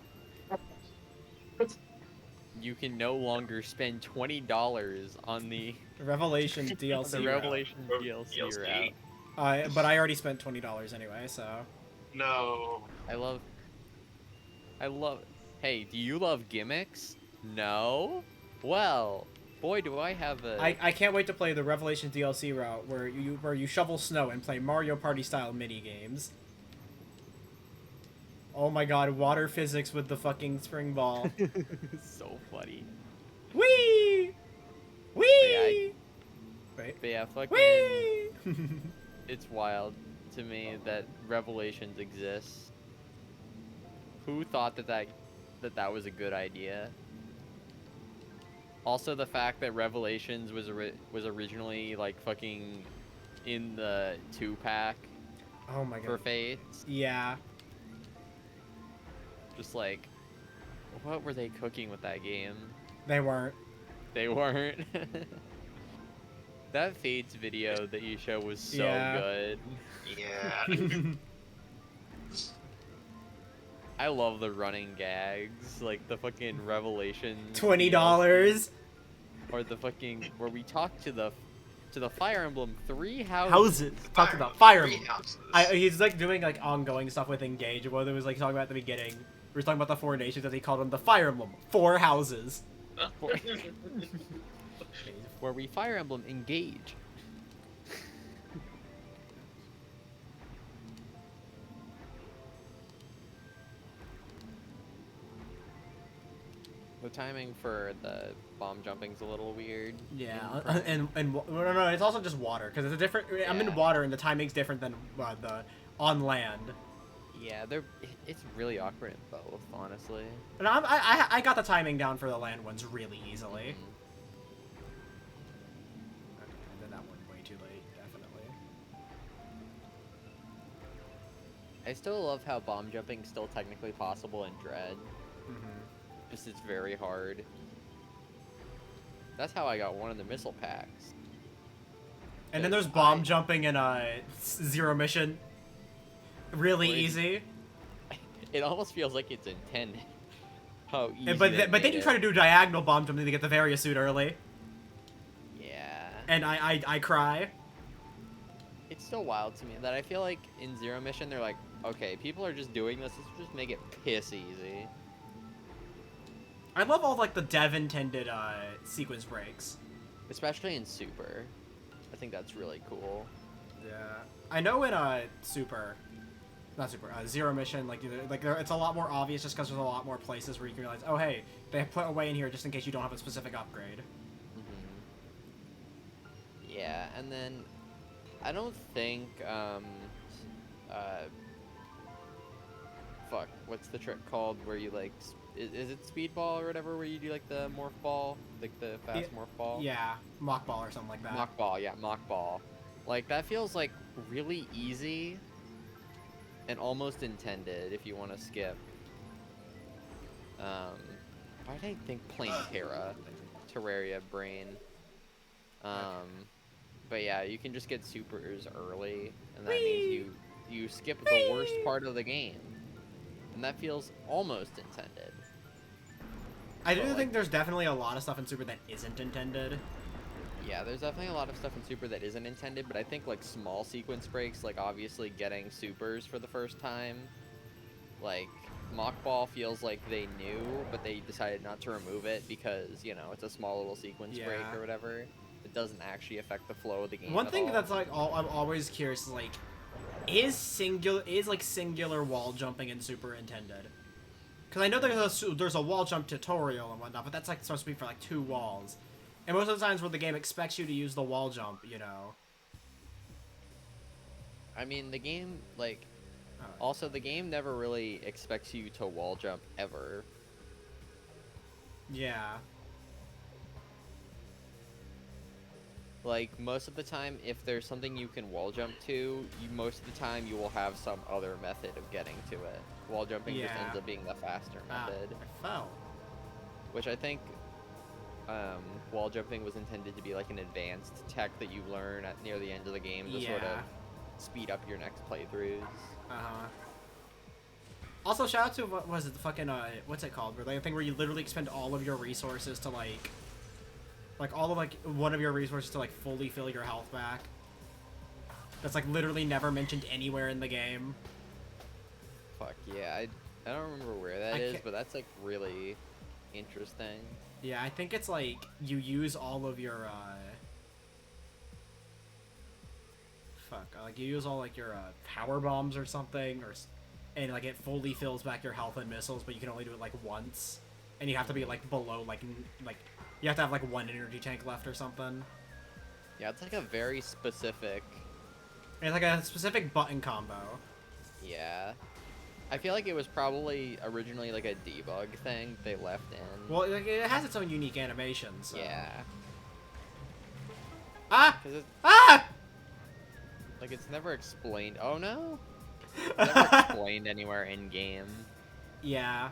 You can no longer spend $20 on the Revelation DLC. route. Revelation DLC route. But I already spent $20 anyway, so. No. I love. Hey, do you love gimmicks? No? Well, boy, do I have a. I can't wait to play the Revelation DLC route where you shovel snow and play Mario Party style mini games. Oh my god, water physics with the fucking spring ball. So funny. Whee! Whee! Wait. But yeah, fucking. Whee! It's wild to me that Revelations exists. Who thought that was a good idea? Also, the fact that Revelations was originally like fucking in the 2-pack Oh my god. for Fate. Yeah. Just like, what were they cooking with that game? They weren't. They weren't. That Fates video that you showed was so Yeah. good. Yeah. I love the running gags, like the fucking Revelations. $20. Or the fucking where we talk to the Fire Emblem 3 Houses. Talk about Fire Three Emblem. houses. He's like doing like ongoing stuff with Engage. Whether it was like talking about at the beginning. We were talking about the 4 nations that he called them the Fire Emblem. 4 houses. where we Fire Emblem engage. The timing for the bomb jumping's a little weird. Yeah, in Prime. and no, it's also just water because it's a different. I'm in Yeah. water and the timing's different than the on land. Yeah, it's really awkward in both, honestly. And I got the timing down for the land ones really easily. I did that one way too late, definitely. I still love how bomb jumping's still technically possible in Dread. Just it's very hard. That's how I got one of the missile packs. And then there's Yes, bomb I- jumping in Zero Mission. Really Wait. easy. It almost feels like it's intended. How easy. But they then made you it. try to do diagonal bomb jumping to get the Variasuit early, Yeah. and I cry. It's still wild to me that I feel like in Zero Mission they're like, okay, people are just doing this. Let's just make it piss easy. I love all like the dev intended sequence breaks. Especially in Super. I think that's really cool. Yeah, I know in Zero Mission, it's a lot more obvious just because there's a lot more places where you can realize, oh hey, they put away in here just in case you don't have a specific upgrade. Yeah, and then I don't think fuck, what's the trick called where you like, is it speedball or whatever, where you do like the morph ball, like the fast morph ball? Yeah, mock ball or something like that. Mock ball, yeah, mock ball. Like that feels like really easy and almost intended if you want to skip. Why did I think Plain Terraria brain? But yeah, you can just get supers early, and that means you skip the worst part of the game, and that feels almost intended. I do But, like, think there's definitely a lot of stuff in Super that isn't intended. Yeah, there's definitely a lot of stuff in Super that isn't intended, but I think like small sequence breaks, like obviously getting supers for the first time, like Mock Ball feels like they knew, but they decided not to remove it because, you know, it's a small little sequence break Yeah. or whatever. It doesn't actually affect the flow of the game. One at thing all. that's like I'm always curious is like, is singular wall jumping in Super intended? Because I know there's a wall jump tutorial and whatnot, but that's like supposed to be for like 2 walls, and most of the times where the game expects you to use the wall jump, you know. I mean, the game, like, Oh. also the game never really expects you to wall jump ever. Yeah. Like, most of the time, if there's something you can wall jump to, most of the time you will have some other method of getting to it. Wall jumping just Yeah. ends up being the faster method. I fell. Which I think wall jumping was intended to be like an advanced tech that you learn at near the end of the game to sort of Yeah. speed up your next playthroughs. Uh-huh. Also, shout out to, what was it, the fucking, what's it called? Where the thing where you literally expend all of your resources to, like, all of, like, one of your resources to, like, fully fill your health back. That's, like, literally never mentioned anywhere in the game. Fuck yeah, I don't remember where that I is, can't- but that's like really interesting. Yeah, I think it's, like, you use all of your, like, you use all, like, your, power bombs or something, and, like, it fully fills back your health and missiles, but you can only do it, like, once. And you have to be, like, below, like, you have to have, like, 1 energy tank left or something. Yeah, it's like a very specific. And it's, like, a specific button combo. Yeah. I feel like it was probably originally like a debug thing they left in. Well, like, it has its own unique animation, so... Yeah. Ah! 'Cause it's, Ah! like, it's never explained. Oh no? It's never explained anywhere in game. Yeah.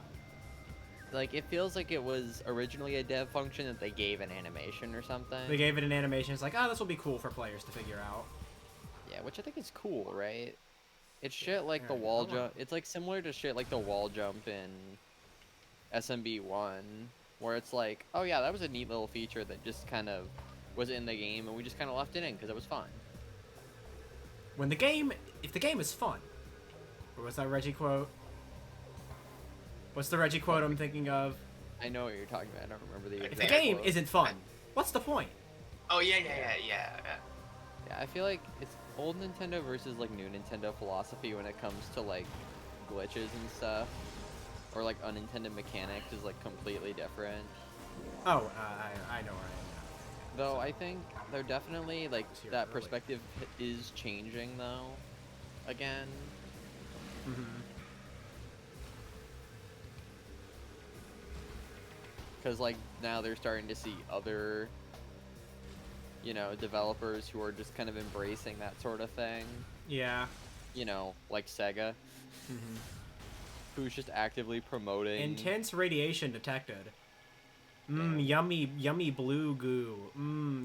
Like, it feels like it was originally a dev function that they gave an animation or something. They gave it an animation. It's like, oh, this will be cool for players to figure out. Yeah, which I think is cool, right? It's shit like the Alright, wall hold on. jump. It's like similar to shit like the wall jump in SMB 1, where it's like, oh yeah, that was a neat little feature that just kind of was in the game, and we just kind of left it in because it was fun. If the game is fun. Or was that Reggie quote? What's the Reggie quote I'm thinking of? I know what you're talking about. I don't remember the If exact the game quote. isn't fun, what's the point? Oh yeah. Yeah, I feel like it's old Nintendo versus like new Nintendo philosophy when it comes to like glitches and stuff, or like unintended mechanics is like completely different. Oh, I know where I am now. Though I think they're definitely like It's here that early. perspective is changing though. Again, Mm-hmm. because like now they're starting to see other, you know, developers who are just kind of embracing that sort of thing. Yeah. You know, like Sega, Mm-hmm. who's just actively promoting. Intense radiation detected. Yeah. Yummy blue goo.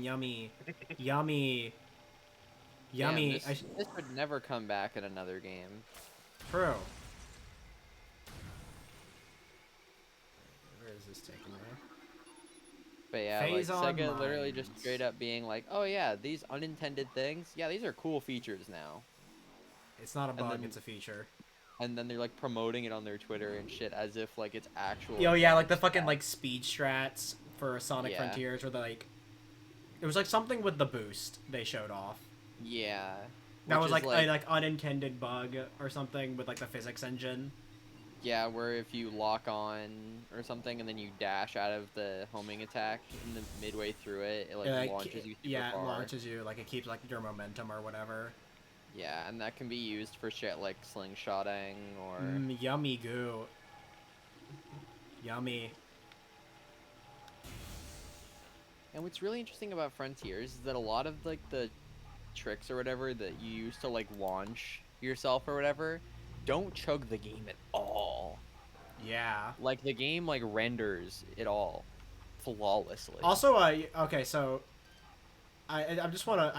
Yummy. Yummy. Damn, Yummy. this would never come back in another game. True. Where is this taking me? But yeah, Phase like on Sega literally mines. just straight up being like, oh yeah, these unintended things, yeah, these are cool features now. It's not a bug, then- it's a feature. And then they're like promoting it on their Twitter and shit as if like it's actual. Oh yeah, like the advanced fucking stuff. like speed strats for Sonic Yeah. Frontiers where like it was like something with the boost they showed off. Yeah. That which was is, like a like unintended bug or something with like the physics engine. Yeah, where if you lock on or something and then you dash out of the homing attack in the midway through it, it like Yeah, launches you super yeah, it far. launches you, like it keeps like your momentum or whatever. Yeah, and that can be used for shit like slingshotting or. Yummy goo. Yummy. And what's really interesting about Frontiers is that a lot of like the tricks or whatever that you use to like launch yourself or whatever don't chug the game at all. Yeah. Like the game like renders it all flawlessly. Also, okay, so I just wanna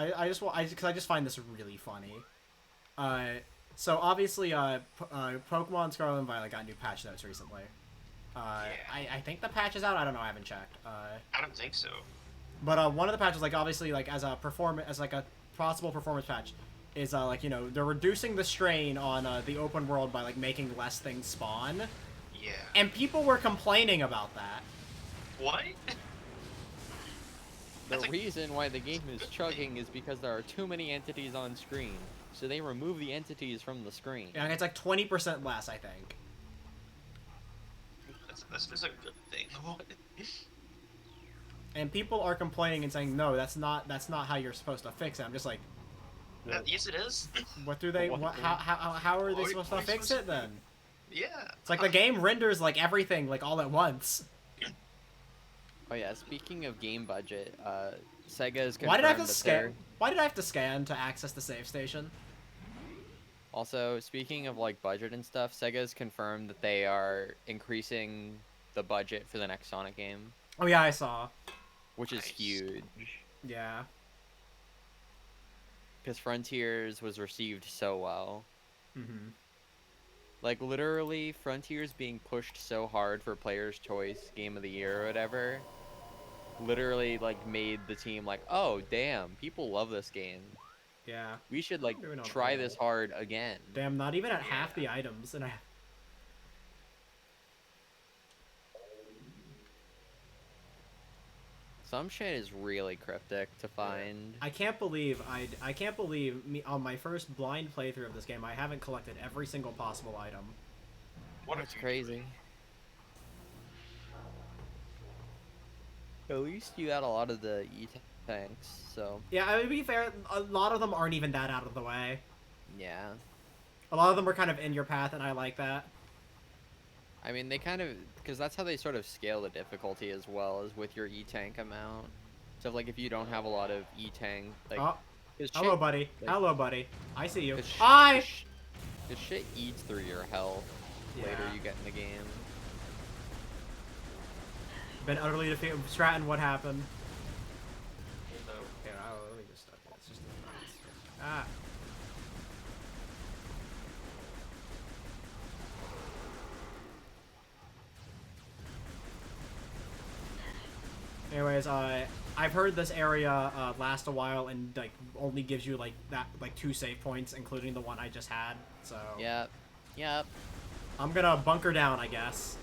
because I just find this really funny. So obviously, Pokemon Scarlet and Violet got new patch notes recently. I think the patch is out. I don't know. I haven't checked. I don't think so. But one of the patches, like obviously, like as a possible performance patch, is like they're reducing the strain on the open world by like making less things spawn, Yeah. and people were complaining about that. What? The That's like- reason why the game is chugging is because there are too many entities on screen. So they remove the entities from the screen. Yeah, it's like 20% less, I think. That's a good thing. What? And people are complaining and saying, no, that's not how you're supposed to fix it. I'm just like, Yes, it is. what do they? What? How are they What supposed are to you fix supposed it to then? Yeah. It's like the game renders like everything like all at once. Oh yeah, speaking of game budget, Sega has confirmed Why did I have to that scan? they're... Why did I have to scan to access the save station? Also, speaking of like budget and stuff, Sega has confirmed that they are increasing the budget for the next Sonic game, Oh yeah, I saw. which is Nice. huge. Yeah. Because Frontiers was received so well. Mm-hmm. Like, literally, Frontiers being pushed so hard for Player's Choice Game of the Year or whatever, literally, like, made the team like, oh, damn, people love this game. Yeah. We should, like, Maybe not try all. this hard again. Damn, not even at half the items, and I. Some shit is really cryptic to find. I can't believe I can't believe me on my first blind playthrough of this game. I haven't collected every single possible item. What That's a crazy. At least you got a lot of the E-tanks, so... Yeah, I mean, to be fair, a lot of them aren't even that out of the way. Yeah. A lot of them are kind of in your path, and I like that. I mean, they kind of... Because that's how they sort of scale the difficulty as well, is with your E-tank amount. So, like, if you don't have a lot of E-tank, like... Oh, 'cause hello, shit- buddy. like- Hello, buddy. I see you. 'cause sh- Hi! 'cause shit eats through your health later Yeah. you get in the game. Been utterly defeated. Stratton, what happened? No. Here, let me just... It's just... Ah. Anyways, I've heard this area last a while and like only gives you like 2 save points, including the one I just had. So Yep. Yep. I'm gonna bunker down, I guess.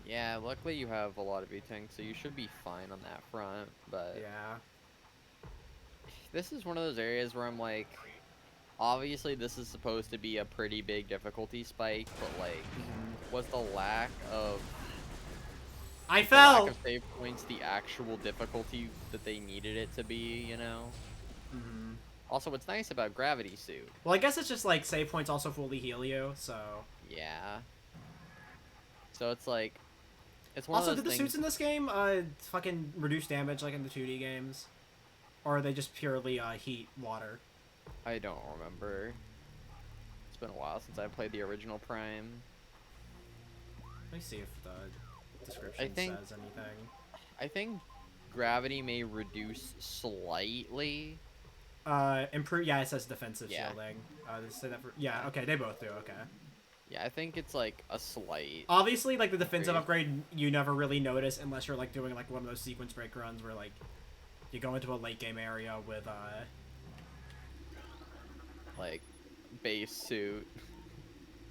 Yeah, luckily you have a lot of E-tanks, so you should be fine on that front, but... Yeah. This is one of those areas where I'm like... Obviously, this is supposed to be a pretty big difficulty spike, but like... Was the lack of... I the fell. lack of save points the actual difficulty that they needed it to be, you know? Mhm. Also, what's nice about Gravity Suit... Well, I guess it's just like save points also fully heal you, so. Yeah. So it's like... It's one Also, of did those the things... suits in this game fucking reduce damage like in the 2D games, or are they just purely heat water? I don't remember. It's been a while since I played the original Prime. Let me see if the description think- says anything. I think gravity may reduce slightly. Improve. Yeah, it says defensive Yeah. shielding. Does it say that for? Yeah. Okay, they both do. Okay. Yeah, I think it's like a slight. Obviously, like the defensive Upgrade. upgrade, you never really notice unless you're like doing like one of those sequence break runs where like you go into a late game area with Like base suit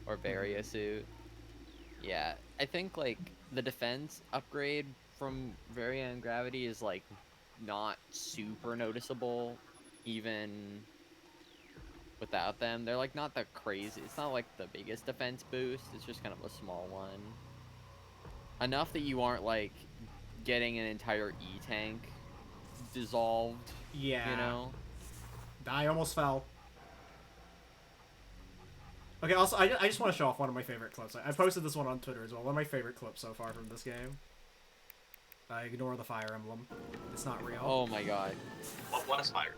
or Varia suit. Yeah, I think like the defense upgrade from Varia and Gravity is like not super noticeable even without them. They're like not that crazy. It's not like the biggest defense boost. It's just kind of a small one. Enough that you aren't like getting an entire E-tank dissolved, yeah. you know? I almost fell. Okay, also, I just want to show off one of my favorite clips. I posted this one on Twitter as well. One of my favorite clips so far from this game. Ignore the Fire Emblem. It's not real. Oh my god. What is fire?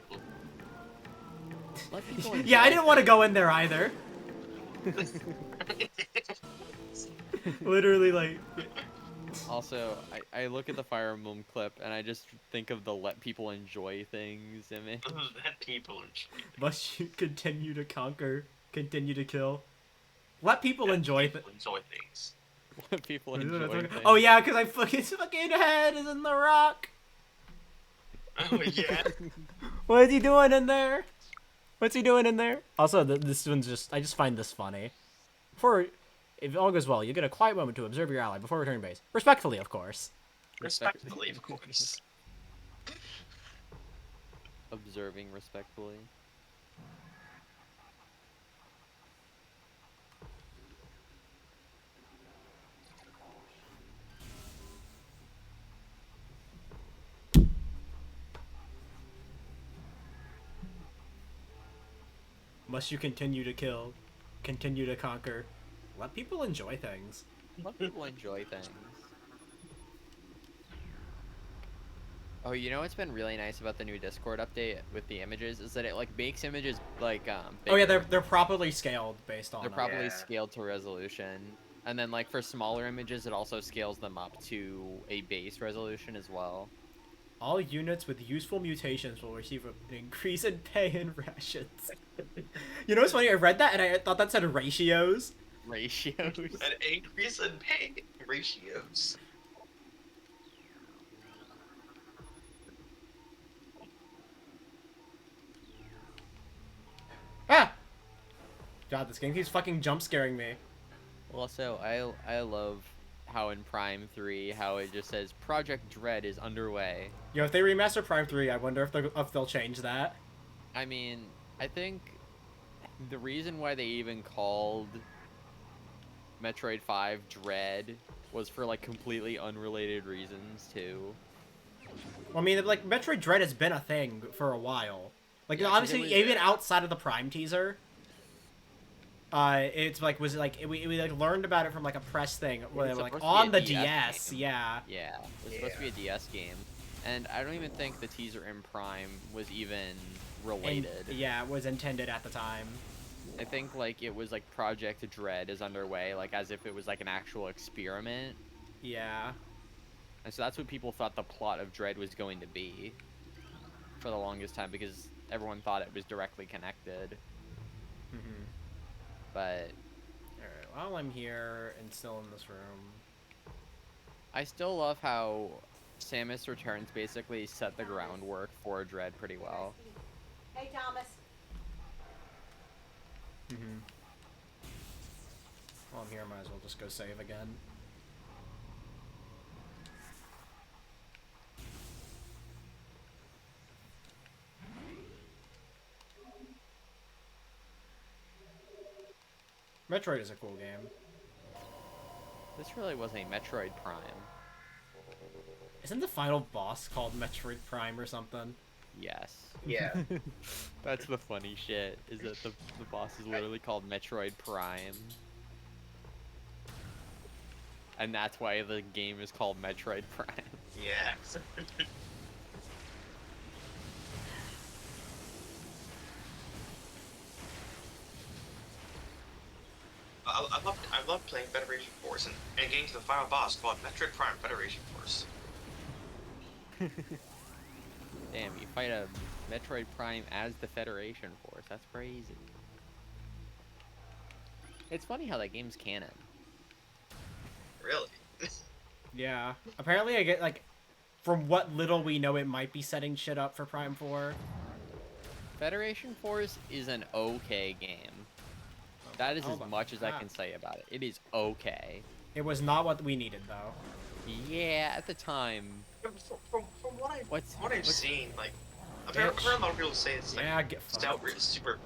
Let people Yeah, I enjoy didn't want to go in there either. Literally, like... Also, I look at the Fire Emblem clip and I just think of the let people enjoy things image. That people enjoy. Must you continue to conquer, continue to kill? Let people enjoy People enjoy things. Let people enjoy things. Oh yeah, because his fucking head is in the rock. Oh yeah. What is he doing in there? What's he doing in there? Also, this one's just... I just find this funny. If all goes well, you get a quiet moment to observe your ally before returning base. Respectfully, of course. Respectfully, of course. Observing respectfully. Must you continue to kill, continue to conquer. Let people enjoy things. Let people enjoy things. Oh, you know what's been really nice about the new Discord update with the images is that it like makes images like Oh yeah, bigger. they're properly scaled based on. They're properly Yeah. scaled to resolution, and then like for smaller images, it also scales them up to a base resolution as well. All units with useful mutations will receive an increase in pay and rations. You know what's funny? I read that and I thought that said ratios. Ratios. An increase in pay ratios. Ah! God, this game keeps fucking jump scaring me. Also, I love how in Prime 3, how it just says Project Dread is underway. Yo, if they remaster Prime 3, I wonder if they'll change that. I mean, I think the reason why they even called Metroid 5 Dread was for like completely unrelated reasons too. Well, I mean, like, Metroid Dread has been a thing for a while. Like, Yeah, 'cause obviously, it was- even outside of the Prime teaser, it's like, we like learned about it from like a press thing where they was were like, supposed to be on a the DS DS, game. yeah. Yeah, it was supposed to be a DS game, and I don't even think the teaser in Prime was even related. And, yeah, it was intended at the time. I think like it was like Project Dread is underway, like as if it was like an actual experiment. Yeah. And so that's what people thought the plot of Dread was going to be for the longest time, because everyone thought it was directly connected. Mm-hmm. But Alright, while I'm here and still in this room... I still love how Samus Returns basically set the groundwork for Dread pretty well. Hey, Thomas. Mm-hmm. While I'm here, I might as well just go save again. Metroid is a cool game. This really was a Metroid Prime. Isn't the final boss called Metroid Prime or something? Yes. Yeah. That's the funny shit, is that the boss is literally called Metroid Prime. And that's why the game is called Metroid Prime. Yeah. I love playing Federation Force and getting to the final boss called Metroid Prime Federation Force. Damn, you fight a Metroid Prime as the Federation Force. That's crazy. It's funny how that game's canon. Really? Yeah. Apparently I get, like, from what little we know, it might be setting shit up for Prime 4. Federation Force is an okay game. That is Oh as my much as I God. can say about it. It is okay. It was not what we needed, though. Yeah, at the time. From what I've what's- seen, like, I've heard a lot of people say it's like Yeah, get stout, fucked. super,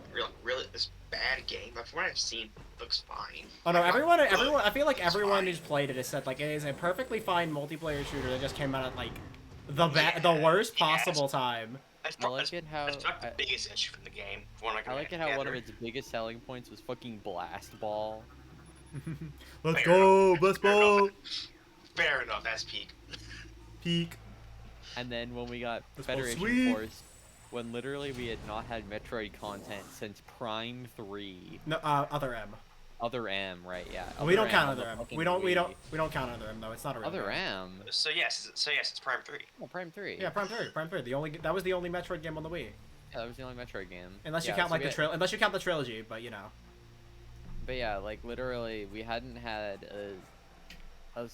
really this bad game. But from what I've seen, it looks fine. Oh no, Like, everyone, not good, I feel like it's everyone fine. who's played it has said, like, it is a perfectly fine multiplayer shooter that just came out at, like, the Yeah, the worst yes. possible time. I like it how That's probably the biggest issue in the game. I like it how one of its biggest selling points was fucking blast ball. Let's Fair go, enough. blast Fair enough. ball. Fair enough. That's peak. Peak. And then when we got That's all Federation sweet. Force, when literally we had not had Metroid content since Prime 3. No, other M. Other M, right? Yeah. We don't Other count on the other M. fucking We don't Wii. count other M though. It's not a real Other game. M. So yes, it's Prime 3. Oh, Prime 3. Yeah, Prime 3. Prime 3. That was the only Metroid game on the Wii. Yeah, that was the only Metroid game. Unless you Yeah, count so like we the had- unless you count the trilogy, but you know. But yeah, like literally, we hadn't had a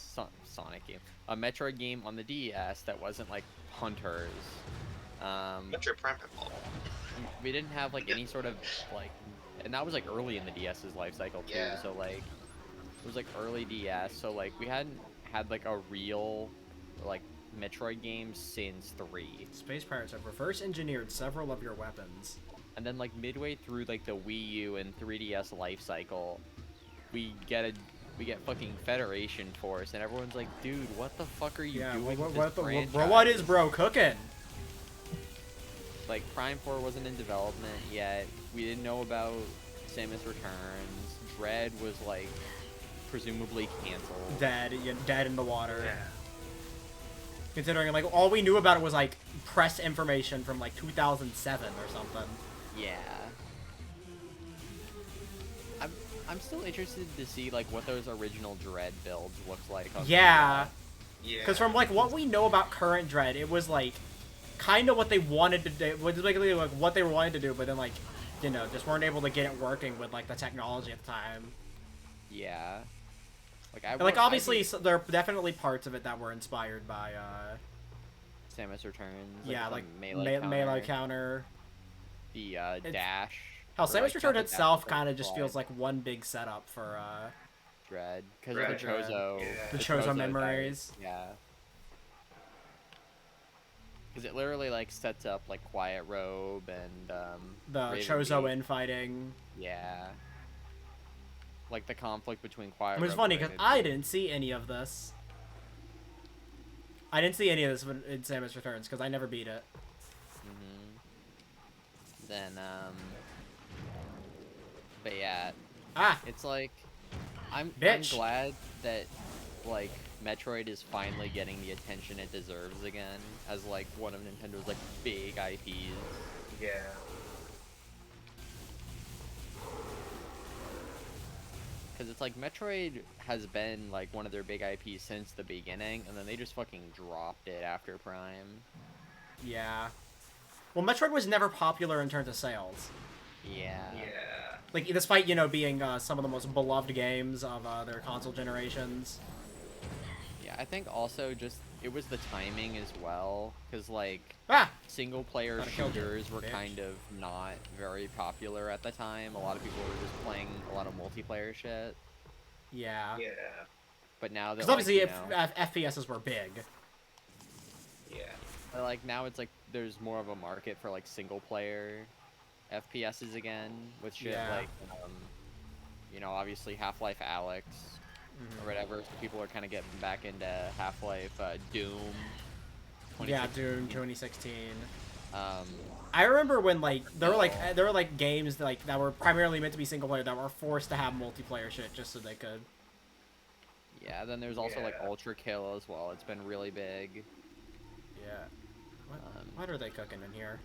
Sonic game, a Metroid game on the DS that wasn't like Hunters. Metroid Prime Pinball. We didn't have like any sort of like, and that was like early in the DS's life cycle too. Yeah. So like, it was like early DS. So like, we hadn't had like a real like Metroid game since 3. Space Pirates have reverse engineered several of your weapons. And then like midway through like the Wii U and 3DS life cycle, we get fucking Federation Force, and everyone's like, dude, what the fuck are you Yeah, doing? what, with this bro, what is franchise?" bro cooking? Like Prime 4 wasn't in development yet. We didn't know about Samus Returns. Dread was like presumably canceled. Dead in the water. Yeah. Considering like all we knew about it was like press information from like 2007 or something. Yeah. I'm still interested to see like what those original Dread builds looked like. On Yeah, Yeah. because from like what we know about current Dread, it was like kind of what they wanted to do, was basically like what they were wanting to do, but then like you know just weren't able to get it working with like the technology at the time. Yeah. Like And, like obviously there are definitely parts of it that were inspired by Samus Returns. yeah the like melee melee counter. The dash. Hell, for, Samus like, Return jumping itself back and kind of just forth. feels like one big setup for Dread because Dread. of the Chozo. Yeah. the Chozo memories. Yeah. Because it literally like sets up like Quiet Robe and The Raven Chozo Gate. infighting. Yeah. Like the conflict between Quiet It was Robe funny and because Raven I Gate. didn't see any of this. I didn't see any of this in Samus Returns because I never beat it. Then but yeah, Ah, it's like I'm Bitch. glad that like Metroid is finally getting the attention it deserves again as like one of Nintendo's like big IPs. Yeah. Because it's like Metroid has been like one of their big IPs since the beginning, and then they just fucking dropped it after Prime. yeah. Well, Metroid was never popular in terms of sales. Yeah. Yeah. Like, despite, you know, being some of the most beloved games of their console generations. Yeah, I think also just it was the timing as well, because like Ah! single player Gotta kill you, shooters were bitch. kind of not very popular at the time. A lot of people were just playing a lot of multiplayer shit. Yeah. Yeah. But now that Because obviously like, you know, FPSs were big. Yeah. but, like now it's like there's more of a market for like single player FPSs again with shit Yeah. like you know, obviously Half-Life Alex or whatever. So people are kind of getting back into Half-Life Doom. Yeah, 2016. Doom 2016. Um, I remember when like there were like games that were primarily meant to be single player that were forced to have multiplayer shit just so they could. yeah, then there's also like Yeah. Ultra Kill as well. It's been really big. Yeah. What are they cooking in here?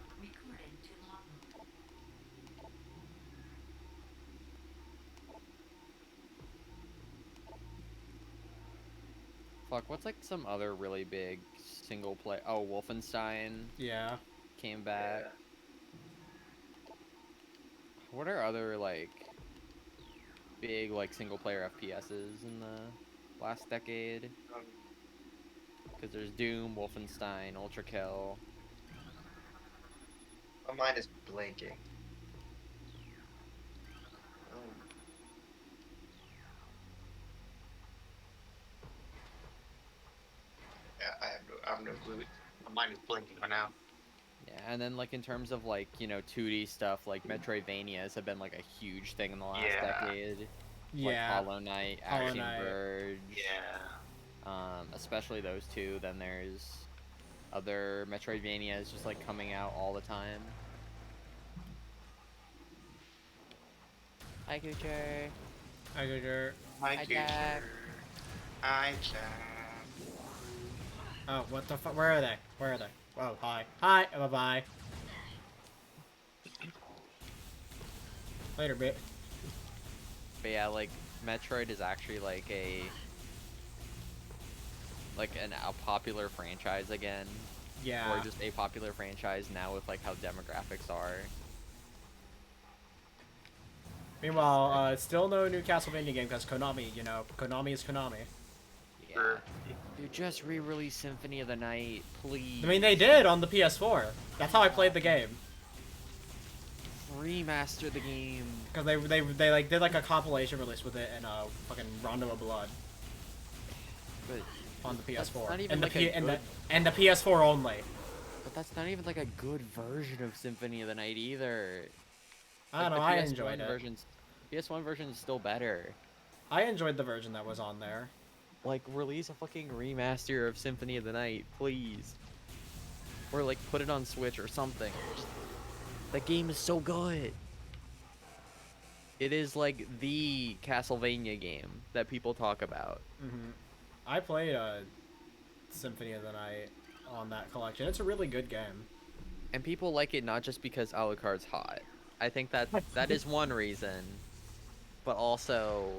Fuck, what's like some other really big single play? Oh, Wolfenstein Yeah. came back. What are other like big like single player FPSs in the last decade? Because there's Doom, Wolfenstein, Ultra Kill. My mind is blanking. Yeah, I have no clue. My mind is blanking right now. Yeah, and then like in terms of like, you know, 2D stuff, like Metroidvanias have been like a huge thing in the last Yeah. decade. Yeah. Like Hollow Knight, Hollow Action Knight. Verge. Yeah. Especially those two. Then there's other Metroidvanias just like coming out all the time. Hi, Coocher. I go there. Hi, Hi, Coocher. Jack. Hi, Jack. Oh, what the fuck? Where are they? Where are they? Oh, hi. Hi. Bye bye. Later, bit. But yeah, like Metroid is actually like a popular franchise again, Yeah. or just a popular franchise now with like how demographics are. Meanwhile, still no new Castlevania game because Konami, you know, Konami is Konami. Yeah. Sure. Dude, just re-release Symphony of the Night, please. I mean, they did on the PS4. That's how I played the game. Remaster the game. Because they like did like a compilation release with it and fucking Rondo of Blood But on the That's PS4 not even and like the a good- and the PS4 only. but that's not even like a good version of Symphony of the Night either. I don't Like, know. the I PS1 enjoyed it. PS1 version is still better. I enjoyed the version that was on there. Like, release a fucking remaster of Symphony of the Night, please. Or like put it on Switch or something. That game is so good. It is like the Castlevania game that people talk about. I played Symphony of the Night on that collection. It's a really good game. And people like it not just because Alucard's hot. I think that is one reason. But also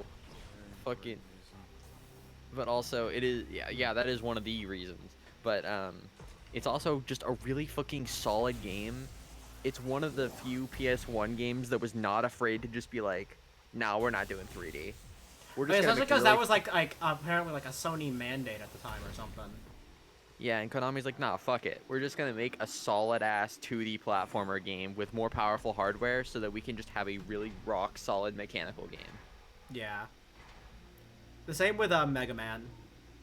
fucking but also it is yeah, that is one of the reasons. But it's also just a really fucking solid game. It's one of the few PS1 games that was not afraid to just be like, "Nah, we're not doing 3D. We're But just it's gonna also make because a that really was like apparently like a Sony mandate at the time or something. Yeah, and Konami's like, nah, fuck it. We're just gonna make a solid-ass 2D platformer game with more powerful hardware so that we can just have a really rock-solid mechanical game. Yeah. The same with Mega Man.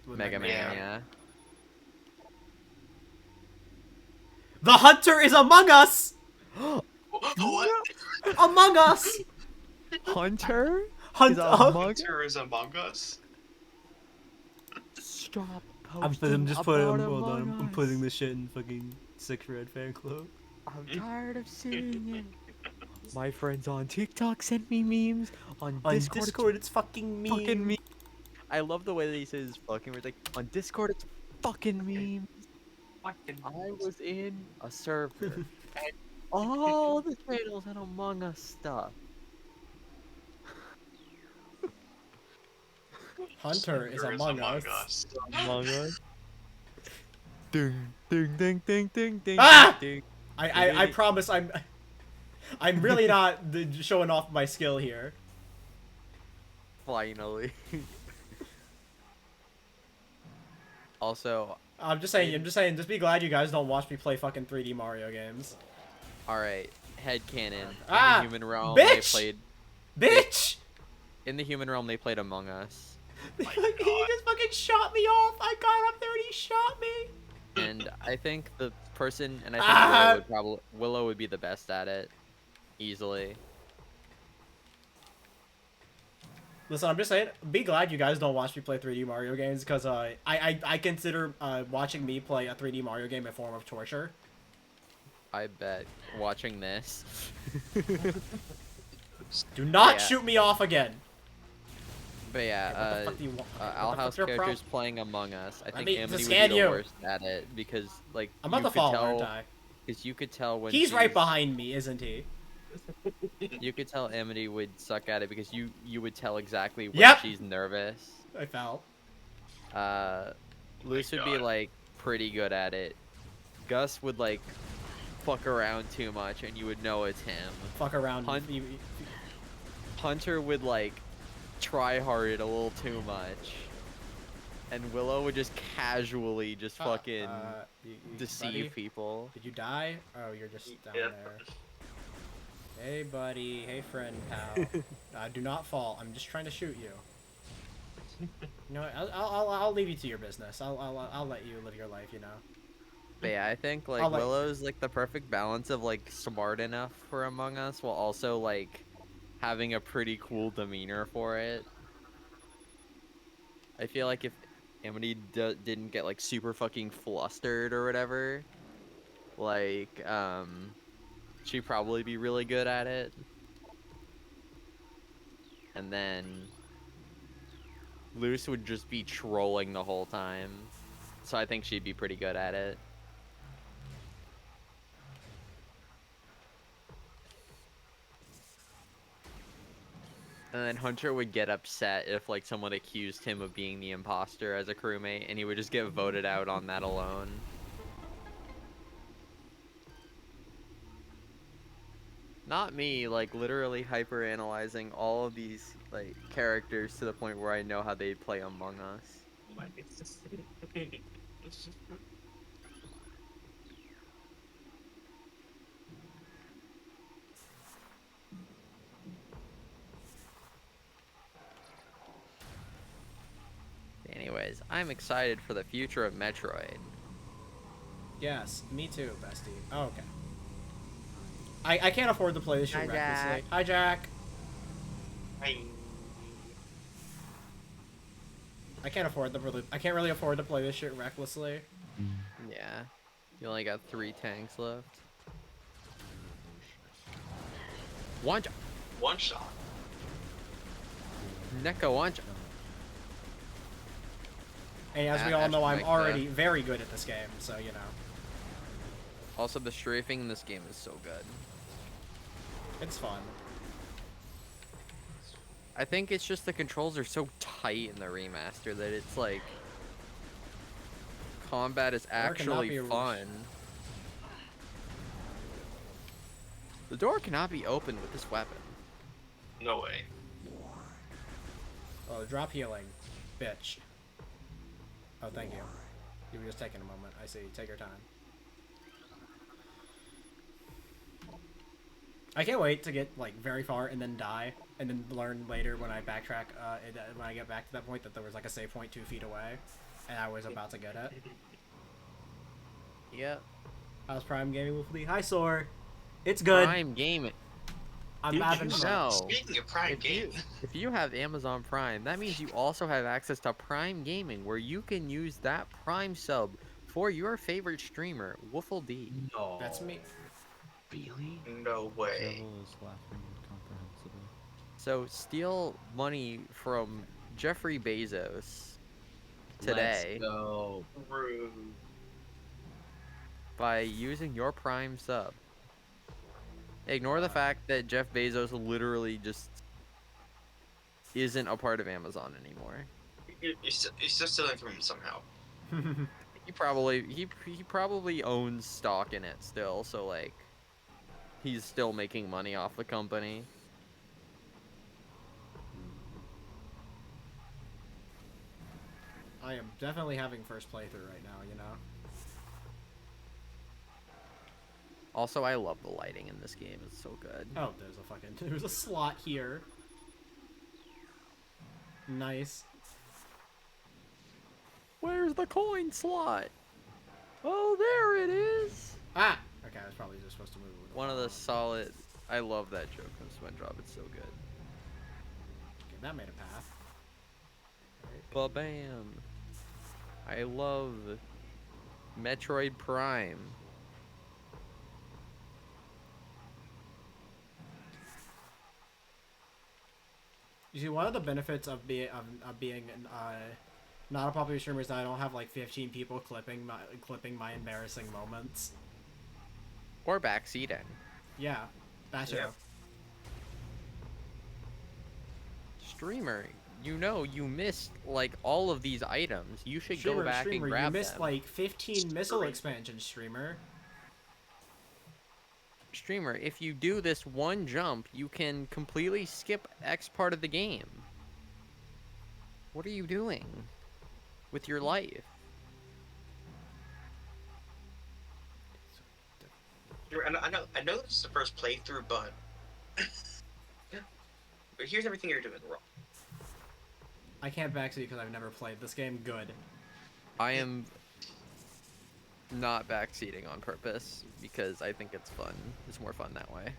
With Mega Man, Man. yeah. The Hunter is among us. What? Among us. Hunter? Hunter is Among Us? Stop I'm posting just about putting. Hold on, Among I'm Us. putting this shit in fucking 6red fan club. I'm tired of seeing it. My friends on TikTok sent me memes. On On Discord, Discord, it's fucking me. fucking me. I love the way that he says fucking. Where it's like, on Discord, it's fucking memes. I was in a server and all the channels had Among Us stuff. Hunter is among us. Among Us. Ding ding ding ding ding ding Ah! ding. I promise I'm really not showing off my skill here. Finally. Also, I'm just saying. Just be glad you guys don't watch me play fucking 3D Mario games. all right, headcanon. In Ah, the human realm, bitch! they played. Bitch! In the human realm, they played Among Us, He just fucking shot me off. I got up there and he shot me. and I think the person, and I think Ah! Willow would be the best at it, easily. Listen, I'm just saying. Be glad you guys don't watch me play 3D Mario games because I consider watching me play a 3D Mario game a form of torture. I bet watching this. Do not Yeah. shoot me off again. But What the yeah, fuck do you want? What the Owl fuck's House your characters problem? playing Among Us. I think me Amity would scan be you. the worst at it because, like, I'm about you to could fall, tell, aren't I? because you could tell when He's right she's- behind me, isn't he? You could tell Amity would suck at it because you would tell exactly when Yep. she's nervous. I fell. Luce would be God. like pretty good at it. Gus would like fuck around too much and you would know it's him. Fuck around. Hun- Hunter would like try hard it a little too much. And Willow would just casually just fucking deceive buddy? people. Did you die? Oh, you're just down Yep. there. Hey, buddy. Hey, friend, pal. Do not fall. I'm just trying to shoot you. You know what? I'll leave you to your business. I'll let you live your life. You know. But yeah, I think like I'll let- Willow's like the perfect balance of like smart enough for Among Us while also like having a pretty cool demeanor for it. I feel like Amity didn't get like super fucking flustered or whatever, like she'd probably be really good at it. And then Luce would just be trolling the whole time. So I think she'd be pretty good at it. And then Hunter would get upset if like someone accused him of being the imposter as a crewmate, and he would just get voted out on that alone. Not me, like literally hyper analyzing all of these like characters to the point where I know how they play Among Us. Anyways, I'm excited for the future of Metroid. Yes, me too, bestie. Oh, okay. I can't afford to play this shit Hi, recklessly. Jack. Hi, Jack. I I can't really afford to play this shit recklessly. Yeah. You only got 3 tanks left. One one shot. Neko one. And as we all Ash know, I'm Mike, already very good at this game, so you know. Also, the strafing in this game is so good. It's fun. I think it's just the controls are so tight in the remaster that it's like combat is cannot actually be fun. The door cannot be opened with this weapon. No way. Oh, drop healing. Bitch. Oh, thank you. You were just taking a moment. I see. Take your time. I can't wait to get, like, very far and then die, and then learn later when I backtrack, when I get back to that point that there was, like, a save point 2 feet away, and I was about to get it. Yep. How's Prime Gaming with me? Hi, Sor. It's good. Prime Gaming. I'm Did having you fun. know? Speaking of Prime Game, If you have Amazon Prime, that means you also have access to Prime Gaming, where you can use that Prime sub for your favorite streamer, Woofle D. No. That's me. Really? no way. Devil is laughing incomprehensibly. So steal money from Jeffrey Bezos today Let's go. Rude. by using your Prime sub. Ignore the fact that Jeff Bezos literally just isn't a part of Amazon anymore. You're still stealing from him somehow. He probably owns stock in it still, so like he's still making money off the company. I am definitely having first playthrough right now, you know? Also, I love the lighting in this game. It's so good. Oh, there's a slot here. Nice. Where's the coin slot? Oh, there it is. Ah! Okay, I was probably just supposed to move. One of the solid. I love that joke from SpongeBob. It's so good. Okay, that made a path. Ba-bam. I love Metroid Prime. You see, one of the benefits of being not a popular streamer is that I don't have like 15 people clipping my embarrassing moments. Or backseating. Yeah, that's Yeah. true. Streamer, you know you missed like all of these items. You should go back and Streamer, grab you missed them. like 15 missile expansions, streamer. Streamer, if you do this one jump, you can completely skip X part of the game. What are you doing with your life? I know this is the first playthrough, but but here's everything you're doing wrong. I can't backseat because I've never played this game. Good. I am not backseating on purpose because I think it's fun. It's more fun that way.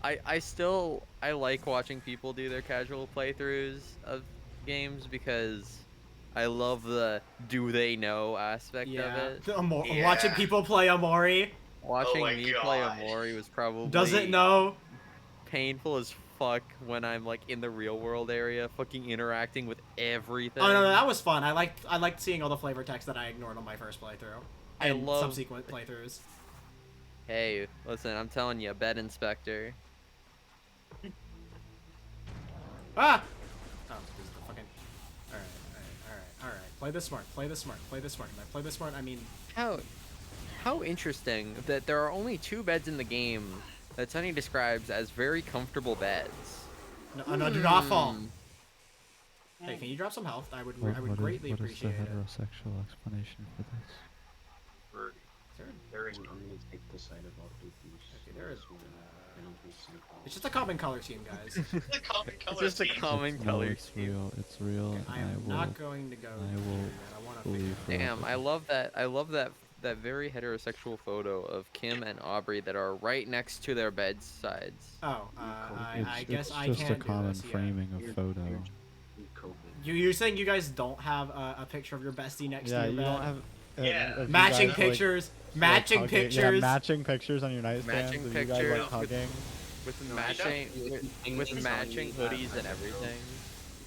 I like watching people do their casual playthroughs of games because I love the do they know aspect of Yeah. it. Watching Yeah. people play Amori. Watching my me play God. Amori was probably Doesn't know. painful as fuck when I'm like in the real world area, fucking interacting with everything. Oh no, that was fun. I liked seeing all the flavor text that I ignored on my first playthrough I and love- subsequent playthroughs. Hey, listen, I'm telling you, bed inspector. Ah! Oh, this is the fucking. Alright. Play this smart. Play this smart. Play this smart. And by play this smart, I mean. How interesting that there are only 2 beds in the game that Sunny describes as very comfortable beds. No, do not fall. Hey, can you drop some health? I would greatly what is the appreciate it. heterosexual explanation for this? For There- very I'm gonna take the side of all the Okay, there is. I don't think so. It's just a common color scheme, guys. the common It's color just a scheme. common No, color it's scheme. real. It's real, Okay, and I I am will. not going to go. I through will that. I want to believe figure. forever. Damn, I love that very heterosexual photo of Kim and Aubrey that are right next to their bedsides. Oh, I guess it's I just can't a common do this. Yeah. framing of photo. COVID. You're saying you guys don't have a picture of your bestie next Yeah, to your you bed? don't have. Yeah. if you Matching guys, like, pictures. like Matching hugging- pictures. Yeah, matching pictures on your nightstands. Matching of you guys pictures like hugging. With No, matching I with don't- matching telling hoodies you that and as a joke. everything.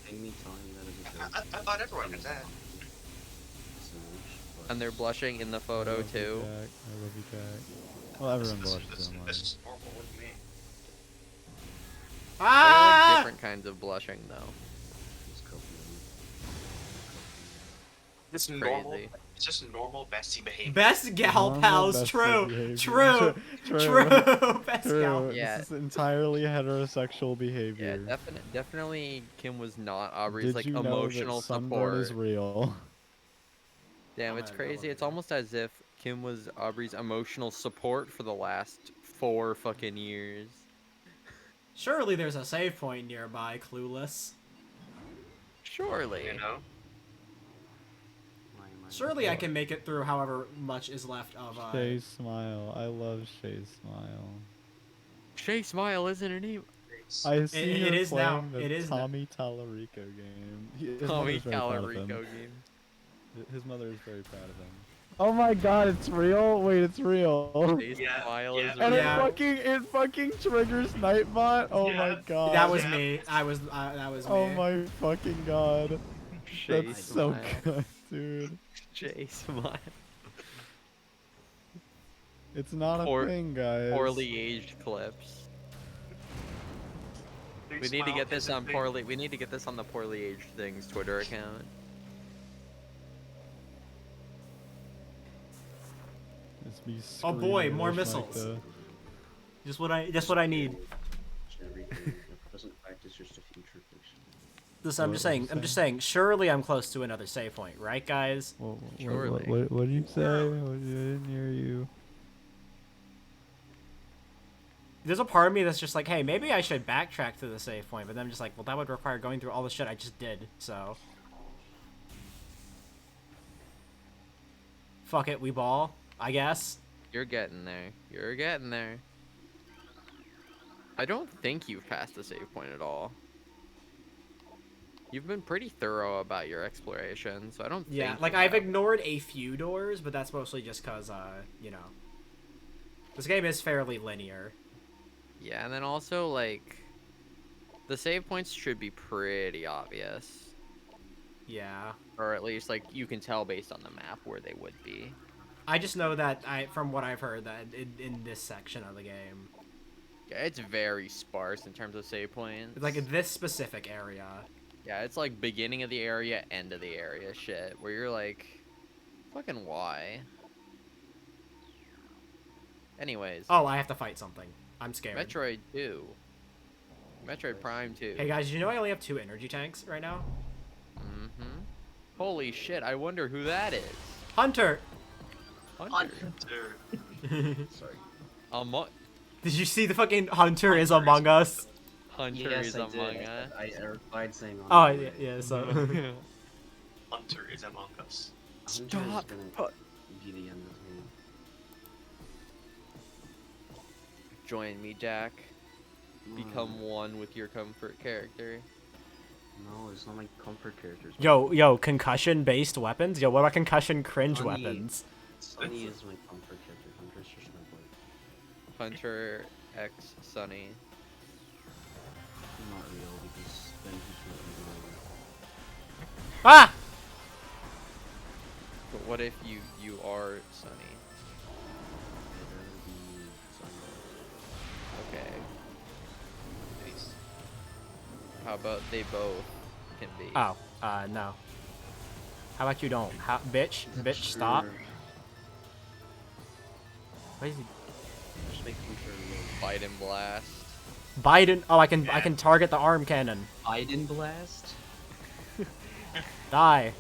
Think me telling you that as a joke. I thought everyone did that. So, but- And they're blushing in the I photo love you, too. Jack. I love you, Jack. Well, everyone blushes This online. is normal. What do you mean? They're like Ah! different kinds of blushing though. It's COVID. It's normal. Crazy. It's just normal bestie behavior. Best gal Normal pals. best True. behavior. True. True. True. Best gal. True. Yeah. This is entirely heterosexual Yeah, behavior. definitely Kim was not Aubrey's Did like you know emotional that sunburn support. is real? Damn, I'm it's gonna go crazy. look It's at it. almost as if Kim was Aubrey's emotional support for the last 4 fucking years. Surely there's a save point nearby, clueless. Surely. You know? Why am I- Surely I can make it through however much is left of Shay's smile. I love Shay's smile. Shay Smile isn't her name. I see it her is now. playing the It is now. Tommy Tallarico game. His Tommy mother's very proud of Calorico him. game. His mother is very proud of him. Oh my god, it's real? Wait, it's real. Shay Yeah, Smile yeah. is And Yeah. it fucking triggers Nightbot? Oh my Yeah. god. That was Yeah. me. That was me. Oh my fucking god. Shay That's so Smile. good, dude. Shay Smile. It's not a Poor- thing, guys. Poorly aged clips. We need to get this on poorly. We need to get this on the Poorly Aged Things Twitter account. Just be Oh boy, screaming more at us like missiles. the- Just what I need. Everything. The present fact is just a future fiction. This I'm What just were saying. you I'm just saying. Surely I'm close to another save point, right, guys? Surely. What did you say? I didn't hear you. There's a part of me that's just like, hey, maybe I should backtrack to the save point, but then I'm just like, well, that would require going through all the shit I just did. So, fuck it, we ball, I guess. You're getting there. You're getting there. I don't think you've passed the save point at all. You've been pretty thorough about your exploration, so I don't think. Yeah, like you I've have. ignored a few doors, but that's mostly just cause, you know, this game is fairly linear. Yeah, and then also like, the save points should be pretty obvious, Yeah, or at least like you can tell based on the map where they would be. I just know that from what I've heard, that in this section of the game, Yeah, it's very sparse in terms of save points. like in this specific area. Yeah, it's like beginning of the area, end of the area shit, where you're like, fucking why? Anyways, Oh, I have to fight something. I'm scared. Metroid 2. Metroid Prime 2. Hey guys, you know I only have 2 energy tanks right now? Mm-hmm. Holy shit, I wonder who that is. Hunter! Hunter. Sorry. Did you see the fucking Hunter is among us? Hunter Yes, is I among did. us. I replied saying. Oh, yeah, so... Hunter is among us. Stop. Be the end of me. Join me, Jack. become one with your comfort character. No, it's not my comfort characters. Yo, concussion-based weapons? Yo, what about concussion cringe Sunny. weapons? Sunny is my comfort character. Hunter's just my boy. Hunter X Sunny. Not real because then he's not real. Ah! But what if you are Sunny? I'd rather be Sunny. Okay. Nice. How about they both can be? Oh, no. How about you don't? Bitch, stop. Sure. What is he? Just make Hunter real. Biden blast. Biden. Oh, I can target the arm cannon. Biden blast? Die.